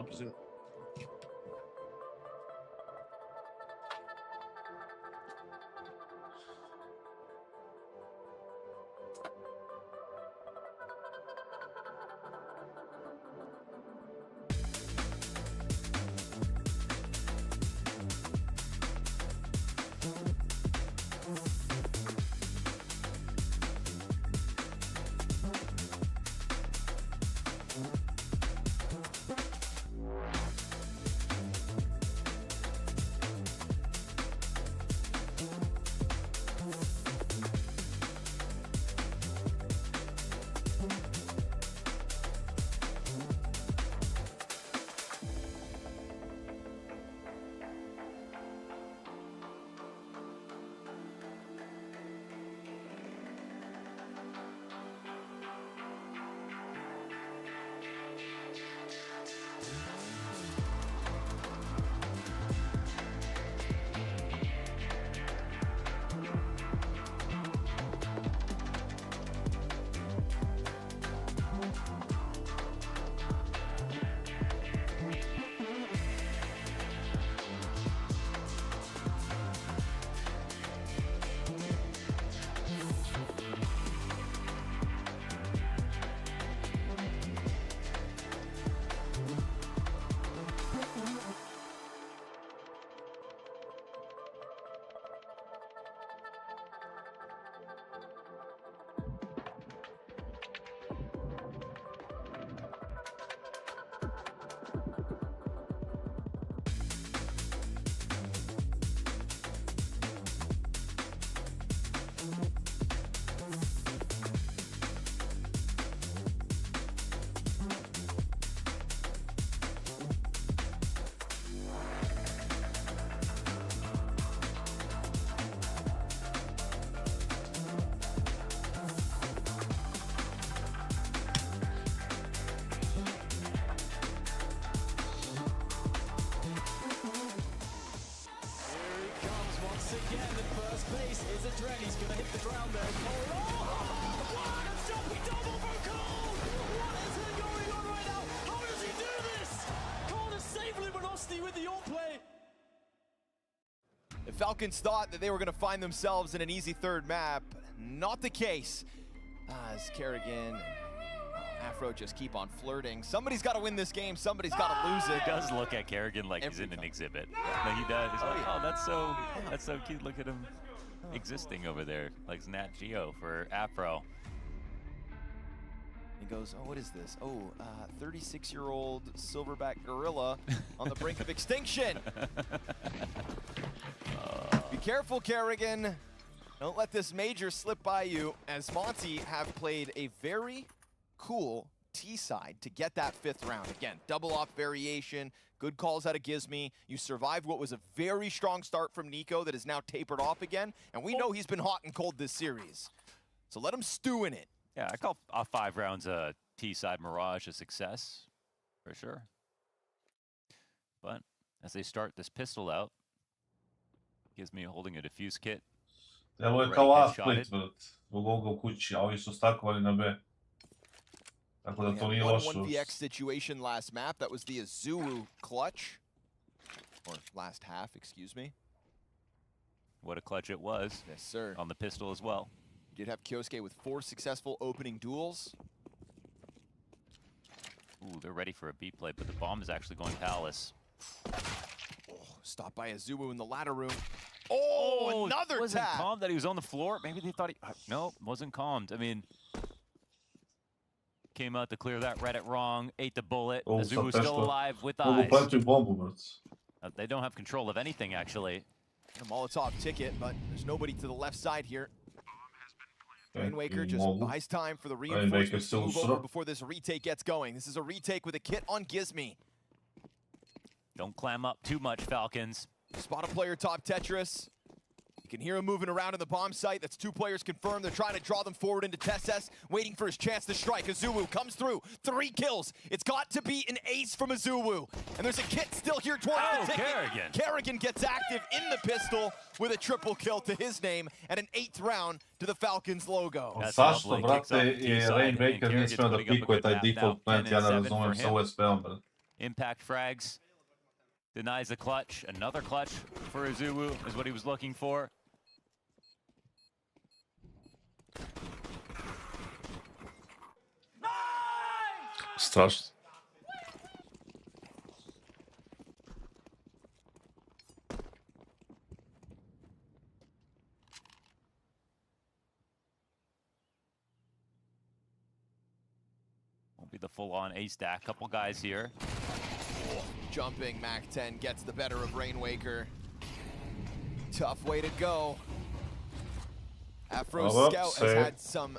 He's gonna hit the ground there. Oh, what a jumping double from Cologne! What is going on right now? How does he do this? Cologne is save Luminosity with the on-play. The Falcons thought that they were going to find themselves in an easy third map. Not the case. As Kerrigan and Afro just keep on flirting. Somebody's got to win this game. Somebody's got to lose it. He does look at Kerrigan like he's in an exhibit. No, he does. He's like, oh, that's so cute. Look at him existing over there, like Nat Geo for Afro. He goes, oh, what is this? Oh, 36-year-old silverback gorilla on the brink of extinction. Be careful, Kerrigan. Don't let this major slip by you, as Monty have played a very cool T-side to get that 5th round. Again, double off variation, good calls out of Gizmy. You survived what was a very strong start from Nico that is now tapered off again, and we know he's been hot and cold this series. So let him stew in it. Yeah, I call 5 rounds a T-side Mirage a success, for sure. But as they start this pistol out, Gizmy holding a diffuse kit. Evo je kao A split, zbog ovoga u kući, a ovi su stakovali na B. Tako da to nije lošo. 1-1VX situation last map. That was the Azuwu clutch. Or last half, excuse me. What a clutch it was. Yes, sir. On the pistol as well. You did have Kyosuke with 4 successful opening duels. Ooh, they're ready for a B play, but the bomb is actually going Palace. Oh, stopped by Azuwu in the ladder room. Oh, another wasn't tap. calm that he was on the floor. Maybe they thought he... No, wasn't calmed. I mean... Came out to clear that, read it wrong, ate the bullet. Oh, Azuwu still alive with Mogu eyes. plantuju bombu, brate. They don't have control of anything, actually. A Molotov ticket, but there's nobody to the left side here. Rainwaker just buys time for the reinforcements to move over before this retake gets going. This is a retake with a kit on Gizmy. Don't clam up too much, Falcons. Spot a player top Tetris. You can hear him moving around in the bomb site. That's 2 players confirmed. They're trying to draw them forward into Tesses, waiting for his chance to strike. Azuwu comes through. 3 kills. It's got to be an ace from Azuwu. And there's a kit still here towards the ticket. Kerrigan. Kerrigan gets active in the pistol with a triple kill to his name and an 8th round to the Falcons logo. Zašto, brate, je Rainmaker nije smio da pikuje taj default plant, ja ne razumem sa USP-om, brate. Impact frags. Denies the clutch. Another clutch for Azuwu is what he was looking for. Strašno. Won't be the full-on ace stack. Couple guys here. Jumping Mac 10 gets the better of Rainwaker. Tough way to go. Afro Scout has had some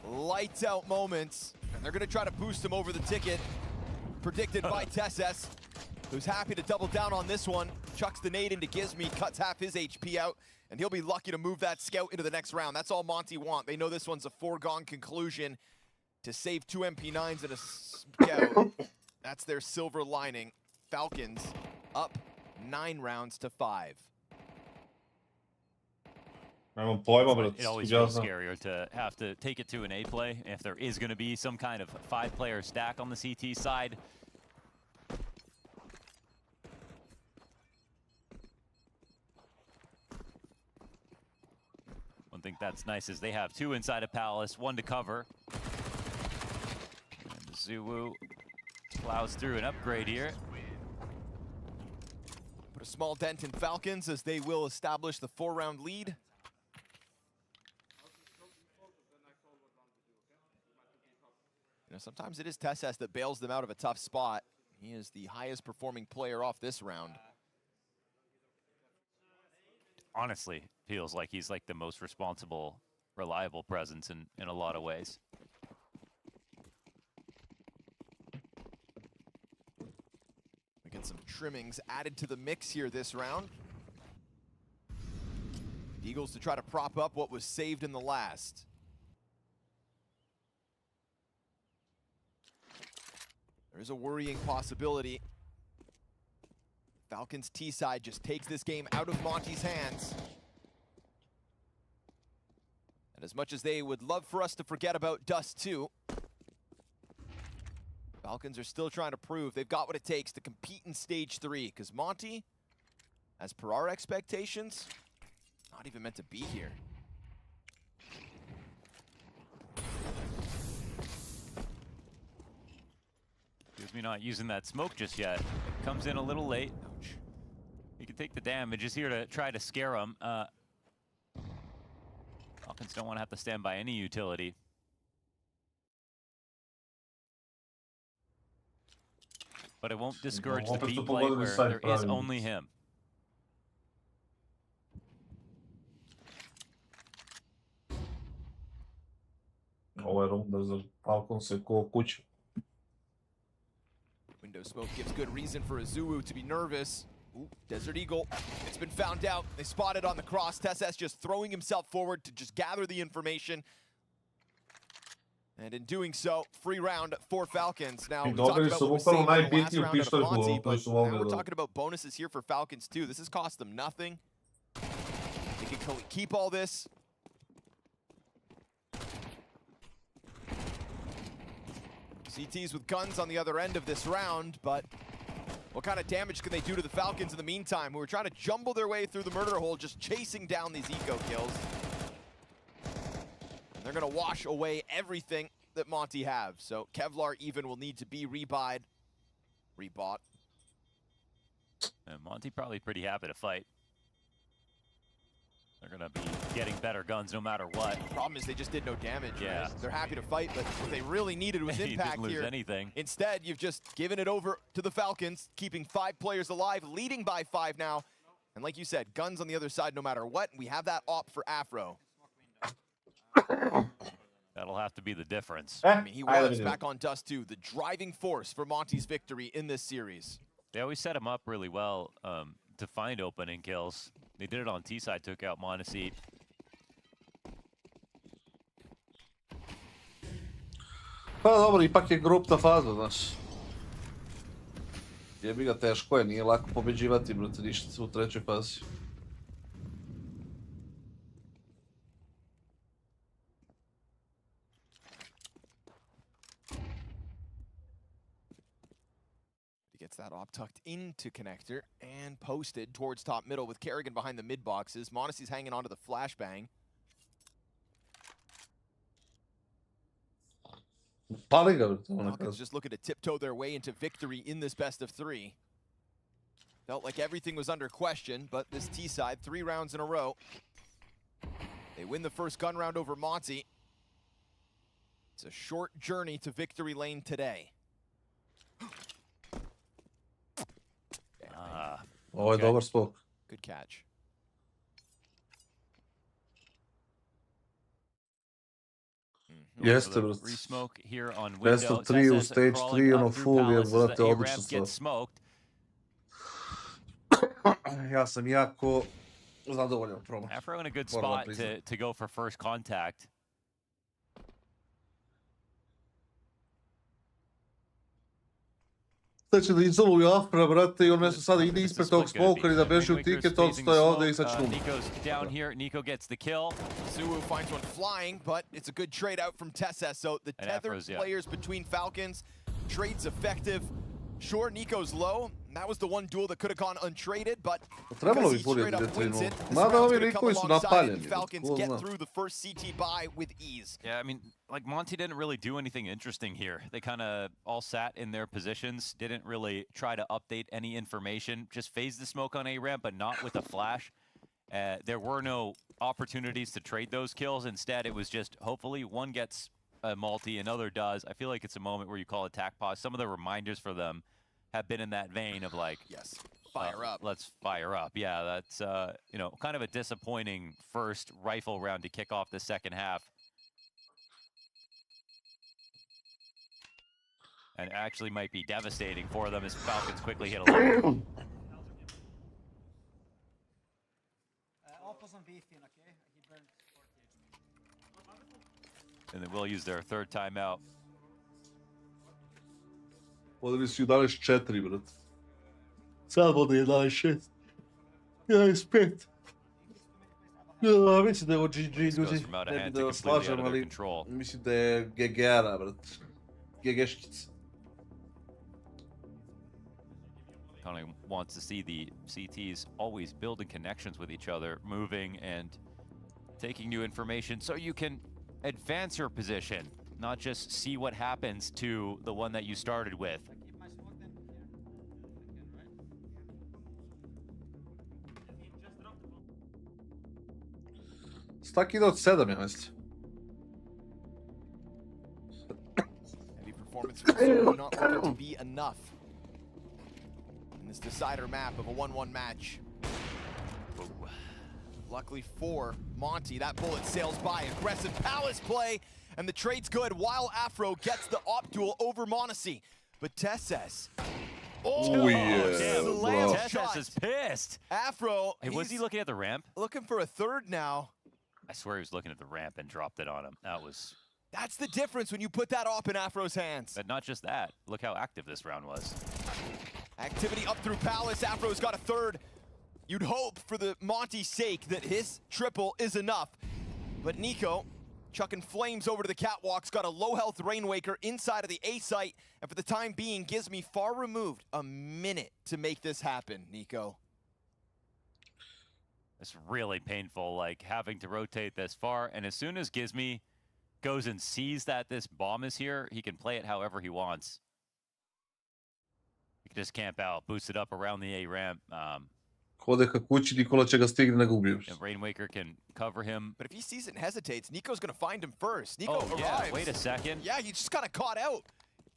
lights out moments. And they're gonna try to boost him over the ticket. Predicted by Tesses, who's happy to double down on this one. Chucks the nade into Gizmy, cuts half his HP out, and he'll be lucky to move that scout into the next round. That's all Monty want. They know this one's a foregone conclusion to save 2 MP9s and a scout. That's their silver lining. Falcons up 9 rounds to 5. Nemam pojma, brate. It always feels scarier to have to take it to an A play if there is going to be some kind of 5-player stack on the CT side. One thing that's nice is they have 2 inside of Palace, 1 to cover. And Azuwu plows through an upgrade here. Put a small dent in Falcons as they will establish the 4-round lead. You know, sometimes it is Tesses that bails them out of a tough spot. He is the highest performing player off this round. Honestly, feels like he's like the most responsible, reliable presence in a lot of ways. We get some trimmings added to the mix here this round. The Eagles to try to prop up what was saved in the last. There's a worrying possibility. Falcons T-side just takes this game out of Monty's hands. And as much as they would love for us to forget about Dust 2, Falcons are still trying to prove they've got what it takes to compete in stage 3, because Monty, as per our expectations, not even meant to be here. Gizmy not using that smoke just yet. Comes in a little late. Ouch. He can take the damage. Is here to try to scare him. Falcons don't want to have to stand by any utility. But it won't discourage the Opet B su play pogodili where side there is pravilno. only him. Ovo je runda za Falconse ko kuća. Window smoke gives good reason for Azuu to be nervous. Ooh, Desert Eagle, it's been found out. They spotted on the cross. TeSS just throwing himself forward to just gather the information. And in doing so, free round for Falcons. Now, we talked about what was saved in the last round out of Monty, but now we're talking about bonuses here for Falcons too. This has cost them nothing. They can keep all this. CTs with guns on the other end of this round, but what kind of damage can they do to the Falcons in the meantime, who are trying to jumble their way through the murder hole, just chasing down these eco kills? And they're gonna wash away everything that Monty have. So Kevlar even will need to be rebought. And Monty probably pretty happy to fight. They're gonna be getting better guns no matter what. The problem is they just did no damage. Yeah. Right? They're happy to fight, but what they really needed was He impact didn't lose here. anything. Instead, you've just given it over to the Falcons, keeping 5 players alive, leading by 5 now. And like you said, guns on the other side no matter what. We have that op for Afro. That'll have to be the difference. I mean, he was back on Dust 2, the driving force for Monty's victory in this series. They always set him up really well to find opening kills. They did it on T-side, took out Monaseed. Pa dobro, ipak je grupna faza, znaš. Jebi ga, teško je, nije lako pobeđivati, brate, ništa u trećoj fazi. He gets that op tucked into connector and posted towards top middle with Kerrigan behind the mid boxes. Monasy's hanging onto the flashbang. Falcons just looking to tiptoe their way into victory in this best of 3. Felt like everything was under question, but this T side, 3 rounds in a row. They win the first gun round over Monty. It's a short journey to victory lane today. Ovo je dobar smoke. Good catch. Jeste, brate. Resmoke here on Best window. of 3 u TeSS stage 3, ono full je, brate, odlična stvar. Ja sam jako zadovoljan promo. Afro in a good spot to go for first contact. Znači da izoluju Afra, brate, i on mjesto sada ide ispred tog smokera i da beži u tiket, on stoje ovdje i sad šum. Nico's down here, Nico gets the kill. Azuu finds one flying, but it's a good trade out from TeSS, so the tethered players between Falcons, trades effective. Sure, Nico's low. That was the one duel that could have gone untraded, but Trebalo bi bolje vidjeti, mada ovi likovi su napaljeni. Falcons get through the first CT buy with ease. Yeah, I mean, like Monty didn't really do anything interesting here. They kind of all sat in their positions, didn't really try to update any information, just phased the smoke on A-ramp, but not with a flash. There were no opportunities to trade those kills. Instead, it was just hopefully one gets a multi, another does. I feel like it's a moment where you call attack pause. Some of the reminders for them have been in that vein of like, yes, fire up. Let's fire up. Yeah, that's you know, kind of a disappointing first rifle round to kick off the second half. And actually might be devastating for them as Falcons quickly hit a lead. And they will use their third timeout. Vodili su 11-4, brate. Sad vode 11-6. 11-5. Ja, mislim da je ovo GG, ljudi. Ne bi da vas slažem, ali mislim da je GG-ara, brate. GG-škica. Kind of wants to see the CTs always building connections with each other, moving and taking new information so you can advance your position, not just see what happens to the one that you started with. Stak ide od 7, ja mislim. Heavy performance from Azuu, not looking to be enough. this decider map of a 1-1 match. Luckily for Monty, that bullet sails by. Aggressive Palace play, and the trade's good while Afro gets the op duel over Monacy. But Tesses. Oh, yeah. Slam Tesses shot. is pissed. Afro. Hey, was he looking at the ramp? Looking for a third now. I swear he was looking at the ramp and dropped it on him. That was... That's the difference when you put that op in Afro's hands. But not just that. Look how active this round was. Activity up through Palace. Afro's got a third. You'd hope for the Monty's sake that his triple is enough. But Nico, chucking flames over to the catwalks, got a low health Rainwaker inside of the A site, and for the time being gives me far removed a minute to make this happen, Nico. It's really painful, like having to rotate this far, and as soon as Gizmy goes and sees that this bomb is here, he can play it however he wants. He can just camp out, boost it up around the A ramp. Kodeka kući, Nikola će ga stigne nego ubiju. And Rainwaker can cover him. But if he sees it and hesitates, Nico's gonna find him first. Nico arrives. Yeah, wait a second. Yeah, he just kind of caught out.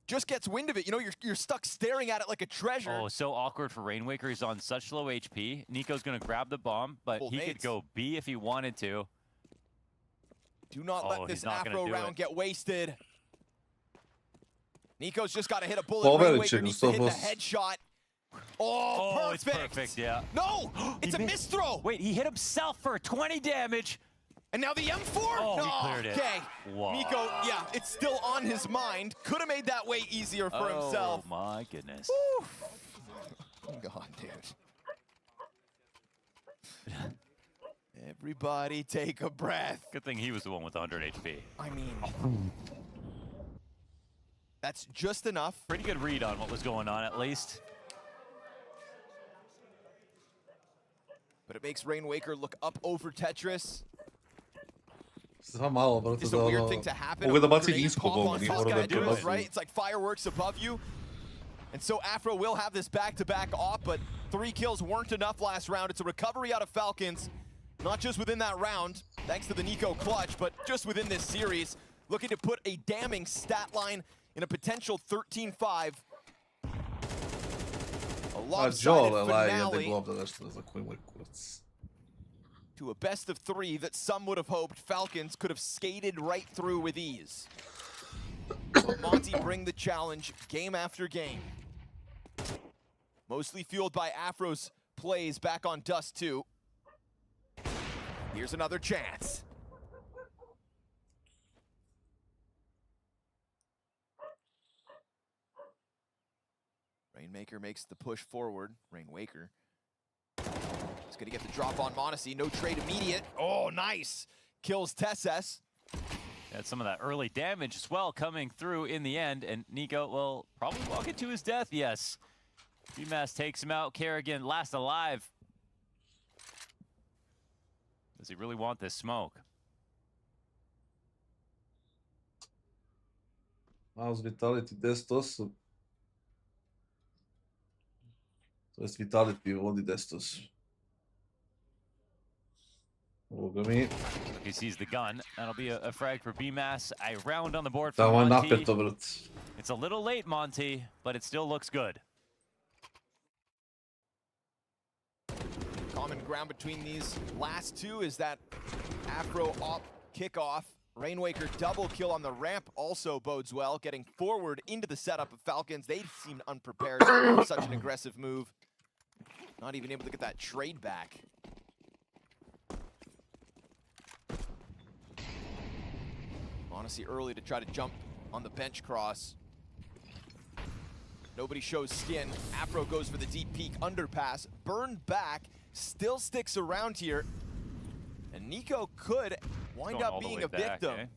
Just gets wind of it. You know, you're stuck staring at it like a treasure. Oh, so awkward for Rainwaker. He's on such low HP. Nico's gonna grab the bomb, but he could go B if he wanted to. Do not let this Afro round get wasted. Nico's just got to hit a bullet. Rainwaker needs to hit the headshot. Oh, perfect. It's perfect, yeah. No, it's a misthrow. Wait, he hit himself for 20 damage. And now the M4? Oh, no. he cleared it. Okay. Wow. Nico, yeah, it's still on his mind. Could have made that way easier for himself. Oh, my goodness. God, dude. Everybody take a breath. Good thing he was the one with 100 HP. I mean, that's just enough. Pretty good read on what was going on, at least. But it makes Rainwaker look up over Tetris. Samo malo, brate, It's a weird thing to happen. Mogu da baci Grenade nisko pop bombu, on nije top mora da guy dudes, prebaci. right? It's like fireworks above you. And so Afro will have this back-to-back op, but 3 kills weren't enough last round. It's a recovery out of Falcons, not just within that round, thanks to the Nico clutch, but just within this series, looking to put a damning stat line in a potential 13-5. A lopsided finale to a best of 3 that some would have hoped Falcons could have skated right through with ease. But Monty bring the challenge game after game. Mostly fueled by Afro's plays back on Dust 2. Here's another chance. Rainmaker makes the push forward. Rainwaker. He's gonna get the drop on Monacy. No trade immediate. Oh, nice. Kills Tesses. Had some of that early damage as well coming through in the end, and Nico will probably walk it to his death, yes. BMAS takes him out. Kerrigan last alive. Does he really want this smoke? Mouse Vitality 10-8. To jest Vitality vodi 10-8. He sees the gun. That'll be a frag for BMAS. A round on the board for Tamo je Monty. napeto, brate. It's a little late, Monty, but it still looks good. Common ground between these last two is that Afro op kickoff. Rainwaker double kill on the ramp also bodes well, getting forward into the setup of Falcons. They seemed unprepared for such an aggressive move. Not even able to get that trade back. Honestly, early to try to jump on the bench cross. Nobody shows skin. Afro goes for the deep peek underpass. Burned back, still sticks around here. And Nico could wind up being a victim.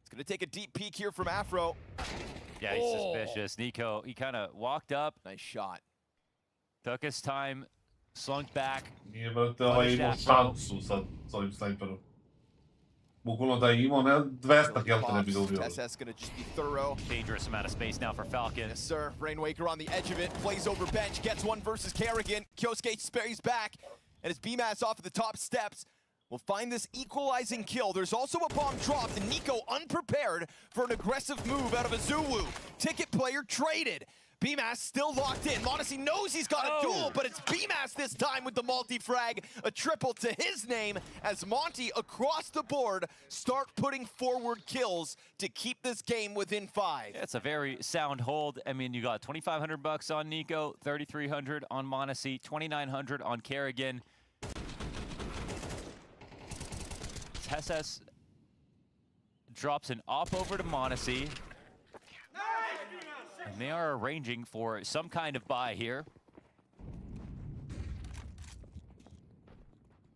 It's gonna take a deep peek here from Afro. Yeah, he's suspicious. Nico, he kind of walked up. Nice shot. Took his time, slunk back. Nije, brate, imao šansu sad s ovim snajperom. Bukvalno da je imao, ne 200 health ne bi ga ubio. Tesses gonna just be thorough. Dangerous amount of space now for Falcon. Yes, sir. Rainwaker on the edge of it, plays over bench, gets one versus Kerrigan. Kyosuke sprays back, and his BMAS off at the top steps will find this equalizing kill. There's also a bomb dropped, and Nico unprepared for an aggressive move out of a Zulu. Ticket player traded. BMAS still locked in. Modesty knows he's got a duel, but it's BMAS this time with the multi-frag. A triple to his name as Monty across the board start putting forward kills to keep this game within 5. Yeah, it's a very sound hold. I mean, you got $2,500 on Nico, $3,300 on Modesty, $2,900 on Kerrigan. Tesses drops an op over to Modesty. And they are arranging for some kind of buy here.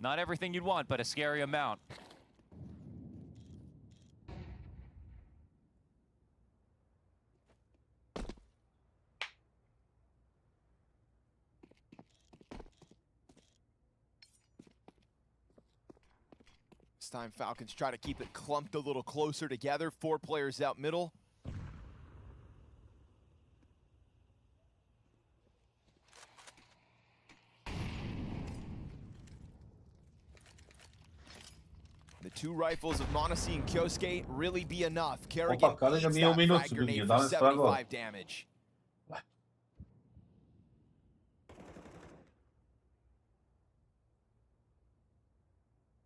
Not everything you'd want, but a scary amount. This time Falcons try to keep it clumped a little closer together. 4 players out middle. The 2 rifles of Monasi and Kyosuke really be enough. Kerrigan kada ga needs nije u that minusu frag drugi, grenade 11 for fragova. 75 damage.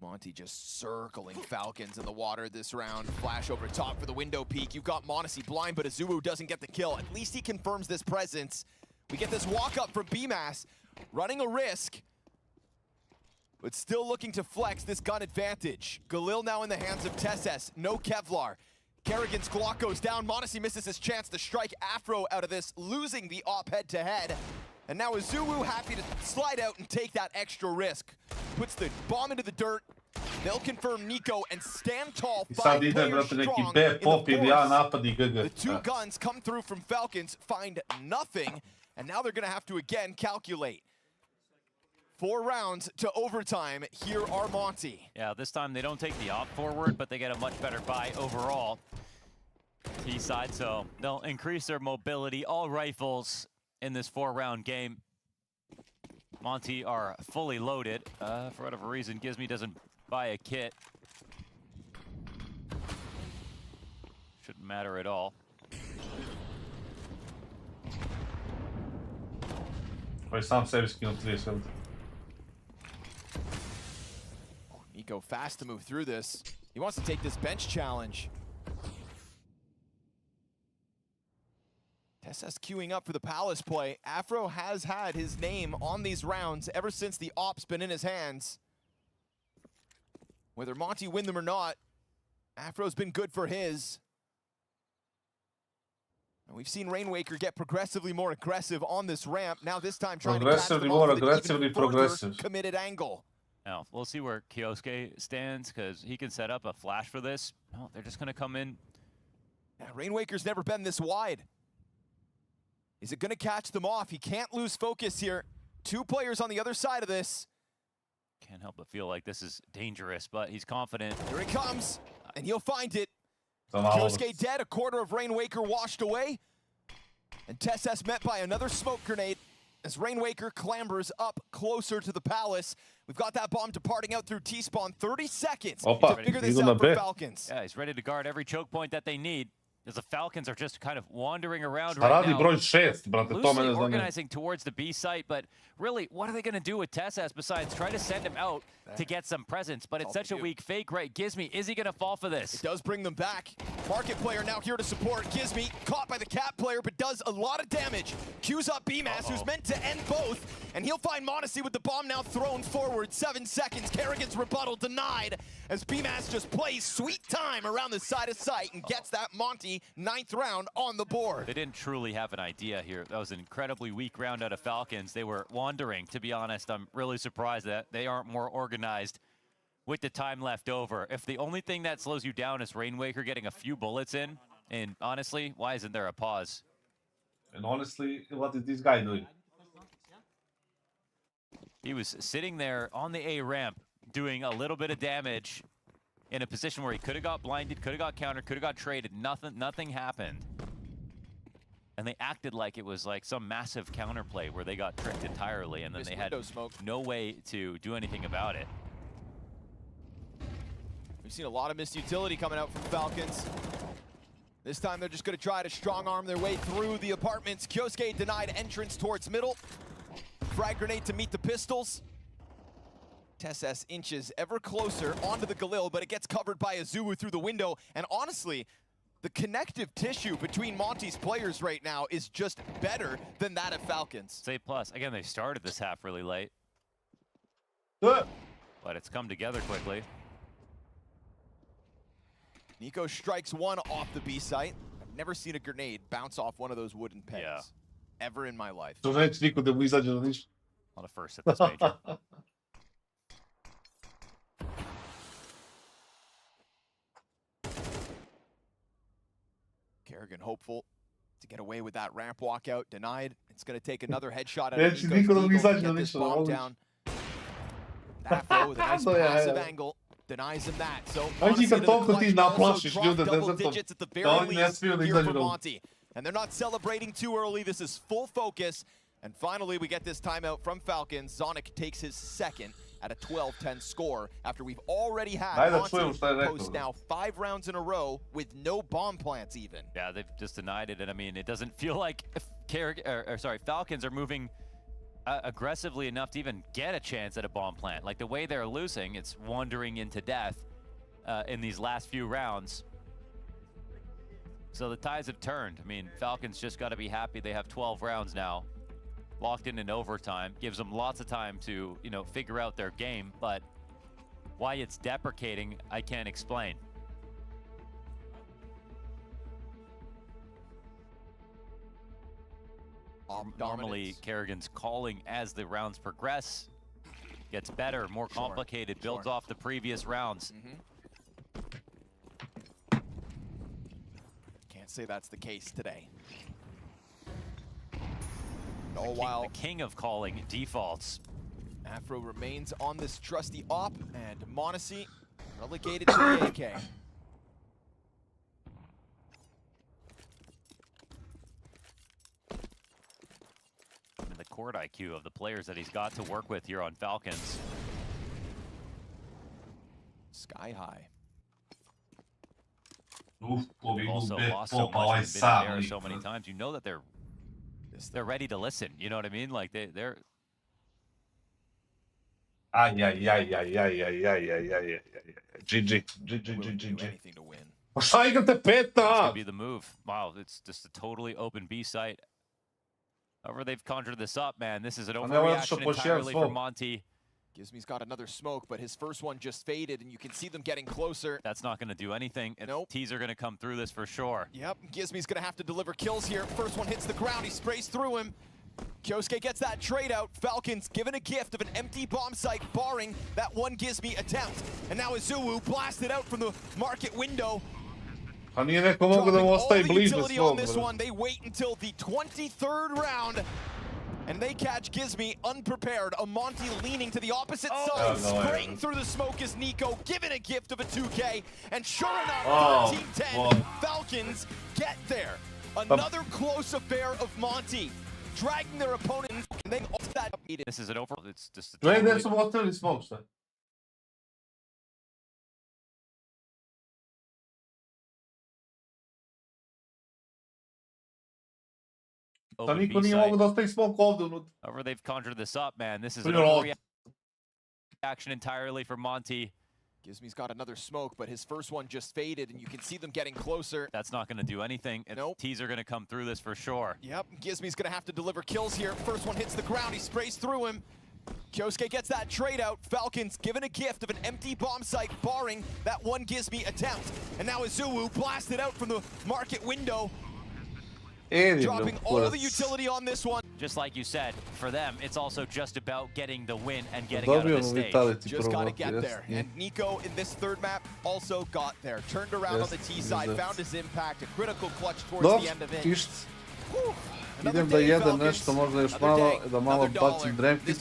Monty just circling Falcons in the water this round. Flash over top for the window peek. You've got Monasi blind, but Azulu doesn't get the kill. At least he confirms this presence. We get this walk up from BMAS, running a risk, but still looking to flex this gun advantage. Galil now in the hands of Tesses. No Kevlar. Kerrigan's Glock goes down. Monasi misses his chance to strike Afro out of this, losing the op head-to-head. And now Azulu happy to slide out and take that extra risk. Puts the bomb into the dirt. They'll confirm Nico and stand tall. I sad ide, brate, neki B pop ili A napad I GG. The 2 guns come through from Falcons, find nothing, and now they're gonna have to again calculate. 4 rounds to overtime. Here are Monty. Yeah, this time they don't take the op forward, but they get a much better buy overall. T side, so they'll increase their mobility. All rifles in this 4-round game. Monty are fully loaded. For whatever reason, Gizmy doesn't buy a kit. Shouldn't matter at all. Koji sam sebi skinuo 30. Nico fast to move through this. He wants to take this bench challenge. Tesses queuing up for the Palace play. Afro has had his name on these rounds ever since the op's been in his hands. Whether Monty win them or not, Afro's been good for his. And we've seen Rainwaker get progressively more aggressive on this ramp. Now this time trying to catch them off with an even further committed angle. Now, we'll see where Kyosuke stands, because he can set up a flash for this. No, they're just going to come in. Yeah, Rainwaker's never been this wide. Is it going to catch them off? He can't lose focus here. 2 players on the other side of this. Can't help but feel like this is dangerous, but he's confident. Here it comes, and he'll find it. Kyosuke dead, a quarter of Rainwaker washed away. And Tesses met by another smoke grenade as Rainwaker clambers up closer to the Palace. We've got that bomb departing out through T-spawn. 30 seconds to figure this out for Falcons. Yeah, he's ready to guard every choke point that they need, as the Falcons are just kind of wandering around right now. Broj 6, brate, to Loosely mene zanima. organizing towards the B site, but really, what are they going to do with Tesses besides try to send him out to get some presence? But it's such a weak fake, right? Gizmy, is he going to fall for this? It does bring them back. Market player now here to support. Gizmy caught by the Cat player, but does a lot of damage. Queues up BMAS, who's meant to end both, and he'll find Monasi with the bomb now thrown forward. 7 seconds, Kerrigan's rebuttal denied, as BMAS just plays sweet time around the side of sight and gets that Monty 9th round on the board. They didn't truly have an idea here. That was an incredibly weak round out of Falcons. They were wandering, to be honest. I'm really surprised that they aren't more organized with the time left over. If the only thing that slows you down is Rainwaker getting a few bullets in, and honestly, why isn't there a pause? And honestly, what is this guy doing? He was sitting there on the A ramp doing a little bit of damage in a position where he could have got blinded, could have got countered, could have got traded. Nothing happened. And they acted like it was like some massive counterplay where they got tricked entirely, and then they had no way to do anything about it. We've seen a lot of missed utility coming out from Falcons. This time they're just going to try to strong-arm their way through the apartments. KIOSUKE denied entrance towards middle. Frag grenade to meet the pistols. TeSS inches ever closer onto the Galil, but it gets covered by Azuwu through the window. And honestly, the connective tissue between Monty's players right now is just better than that of Falcons. Say plus. Again, they started this half really late. But it's come together quickly. Nico strikes one off the B site. I've never seen a grenade bounce off one of those wooden pegs ever in my life. To neće niko da mu izađe na ništa. On a first at this major. Kerrigan hopeful to get away with that ramp walkout. Denied. It's going to take another headshot at Neće Nico's niko da mu Eagle to izađe na get this ništa. bomb down. Afro with a nice passive angle. Denies him that. So Znači kad toliko ti naplašiš also ljude dropped double dezetom, digits at the da very oni ne least smiju da here izađu for na ulicu. Monty. And they're not celebrating too early. This is full focus. And finally, we get this timeout from Falcons. Zonic takes his second at a 12-10 score after we've already had Monty post now 5 rounds in a row with no bomb plants even. Yeah, they've just denied it, and I mean, it doesn't feel like Falcons are moving aggressively enough to even get a chance at a bomb plant. Like the way they're losing, it's wandering into death in these last few rounds. So the tides have turned. I mean, Falcons just got to be happy they have 12 rounds now, locked in overtime. Gives them lots of time to, you know, figure out their game, but why it's deprecating, I can't explain. Normally, Kerrigan's calling as the rounds progress. Gets better, more complicated, builds off the previous rounds. Can't say that's the case today. The king of calling defaults. Afro remains on this trusty op, and Monacy relegated to the AK. And the court IQ of the players that he's got to work with here on Falcons. Sky high. They've also lost so much and been there so many times. You know that they're ready to listen. You know what I mean? Like they're. Aj. GG. Anything to win. Pa šta igrate 5 This na? could be the move. Wow, it's just a totally open B site. However, they've conjured this up, man. This is an overreaction entirely for Monty. Gizmy's got another smoke, but his first one just faded, and you can see them getting closer. That's not going to do anything. Nope. T's are going to come through this for sure. Yep, Gizmy's going to have to deliver kills here. First one hits the ground, he sprays through him. KIOSUKE gets that trade out. Falcons given a gift of an empty bomb site, barring that one Gizmy attempt. And now Azuwu blasted out from the market window. Pa nije neko mogu da mu ostaje bliže on this one. They wait until the 23rd round. And they catch Gizmy unprepared. A Monty leaning to the opposite side, spraying through the smoke is Nico, given a gift of a 2K. And sure enough, 13-10, Falcons get there. Another close affair of Monty, dragging their opponent. And then off that. This is an over. It's just a Gledaj gdje su mu ostavili smoke, šta? Da niko nije mogu da ostavi smoke ovdje unutra. However, they've conjured this up, man. This is an overreaction entirely for Monty. Gizmy's got another smoke, but his first one just faded, and you can see them getting closer. That's not going to do anything. Nope. T's are going to come through this for sure. Yep, Gizmy's going to have to deliver kills here. First one hits the ground, he sprays through him. KIOSUKE gets that trade out. Falcons given a gift of an empty bomb site, barring that one Gizmy attempt. And now Azuwu blasted out from the market window. Dropping all of the utility on this one. Just like you said, for them, it's also just about getting the win and getting out of the stage. Just got to get there. And Nico in this third map also got there. Turned around on the T side, found his impact, a critical clutch towards the end of it. Idem da jedem nešto, možda još malo, da malo bacim dremkicu.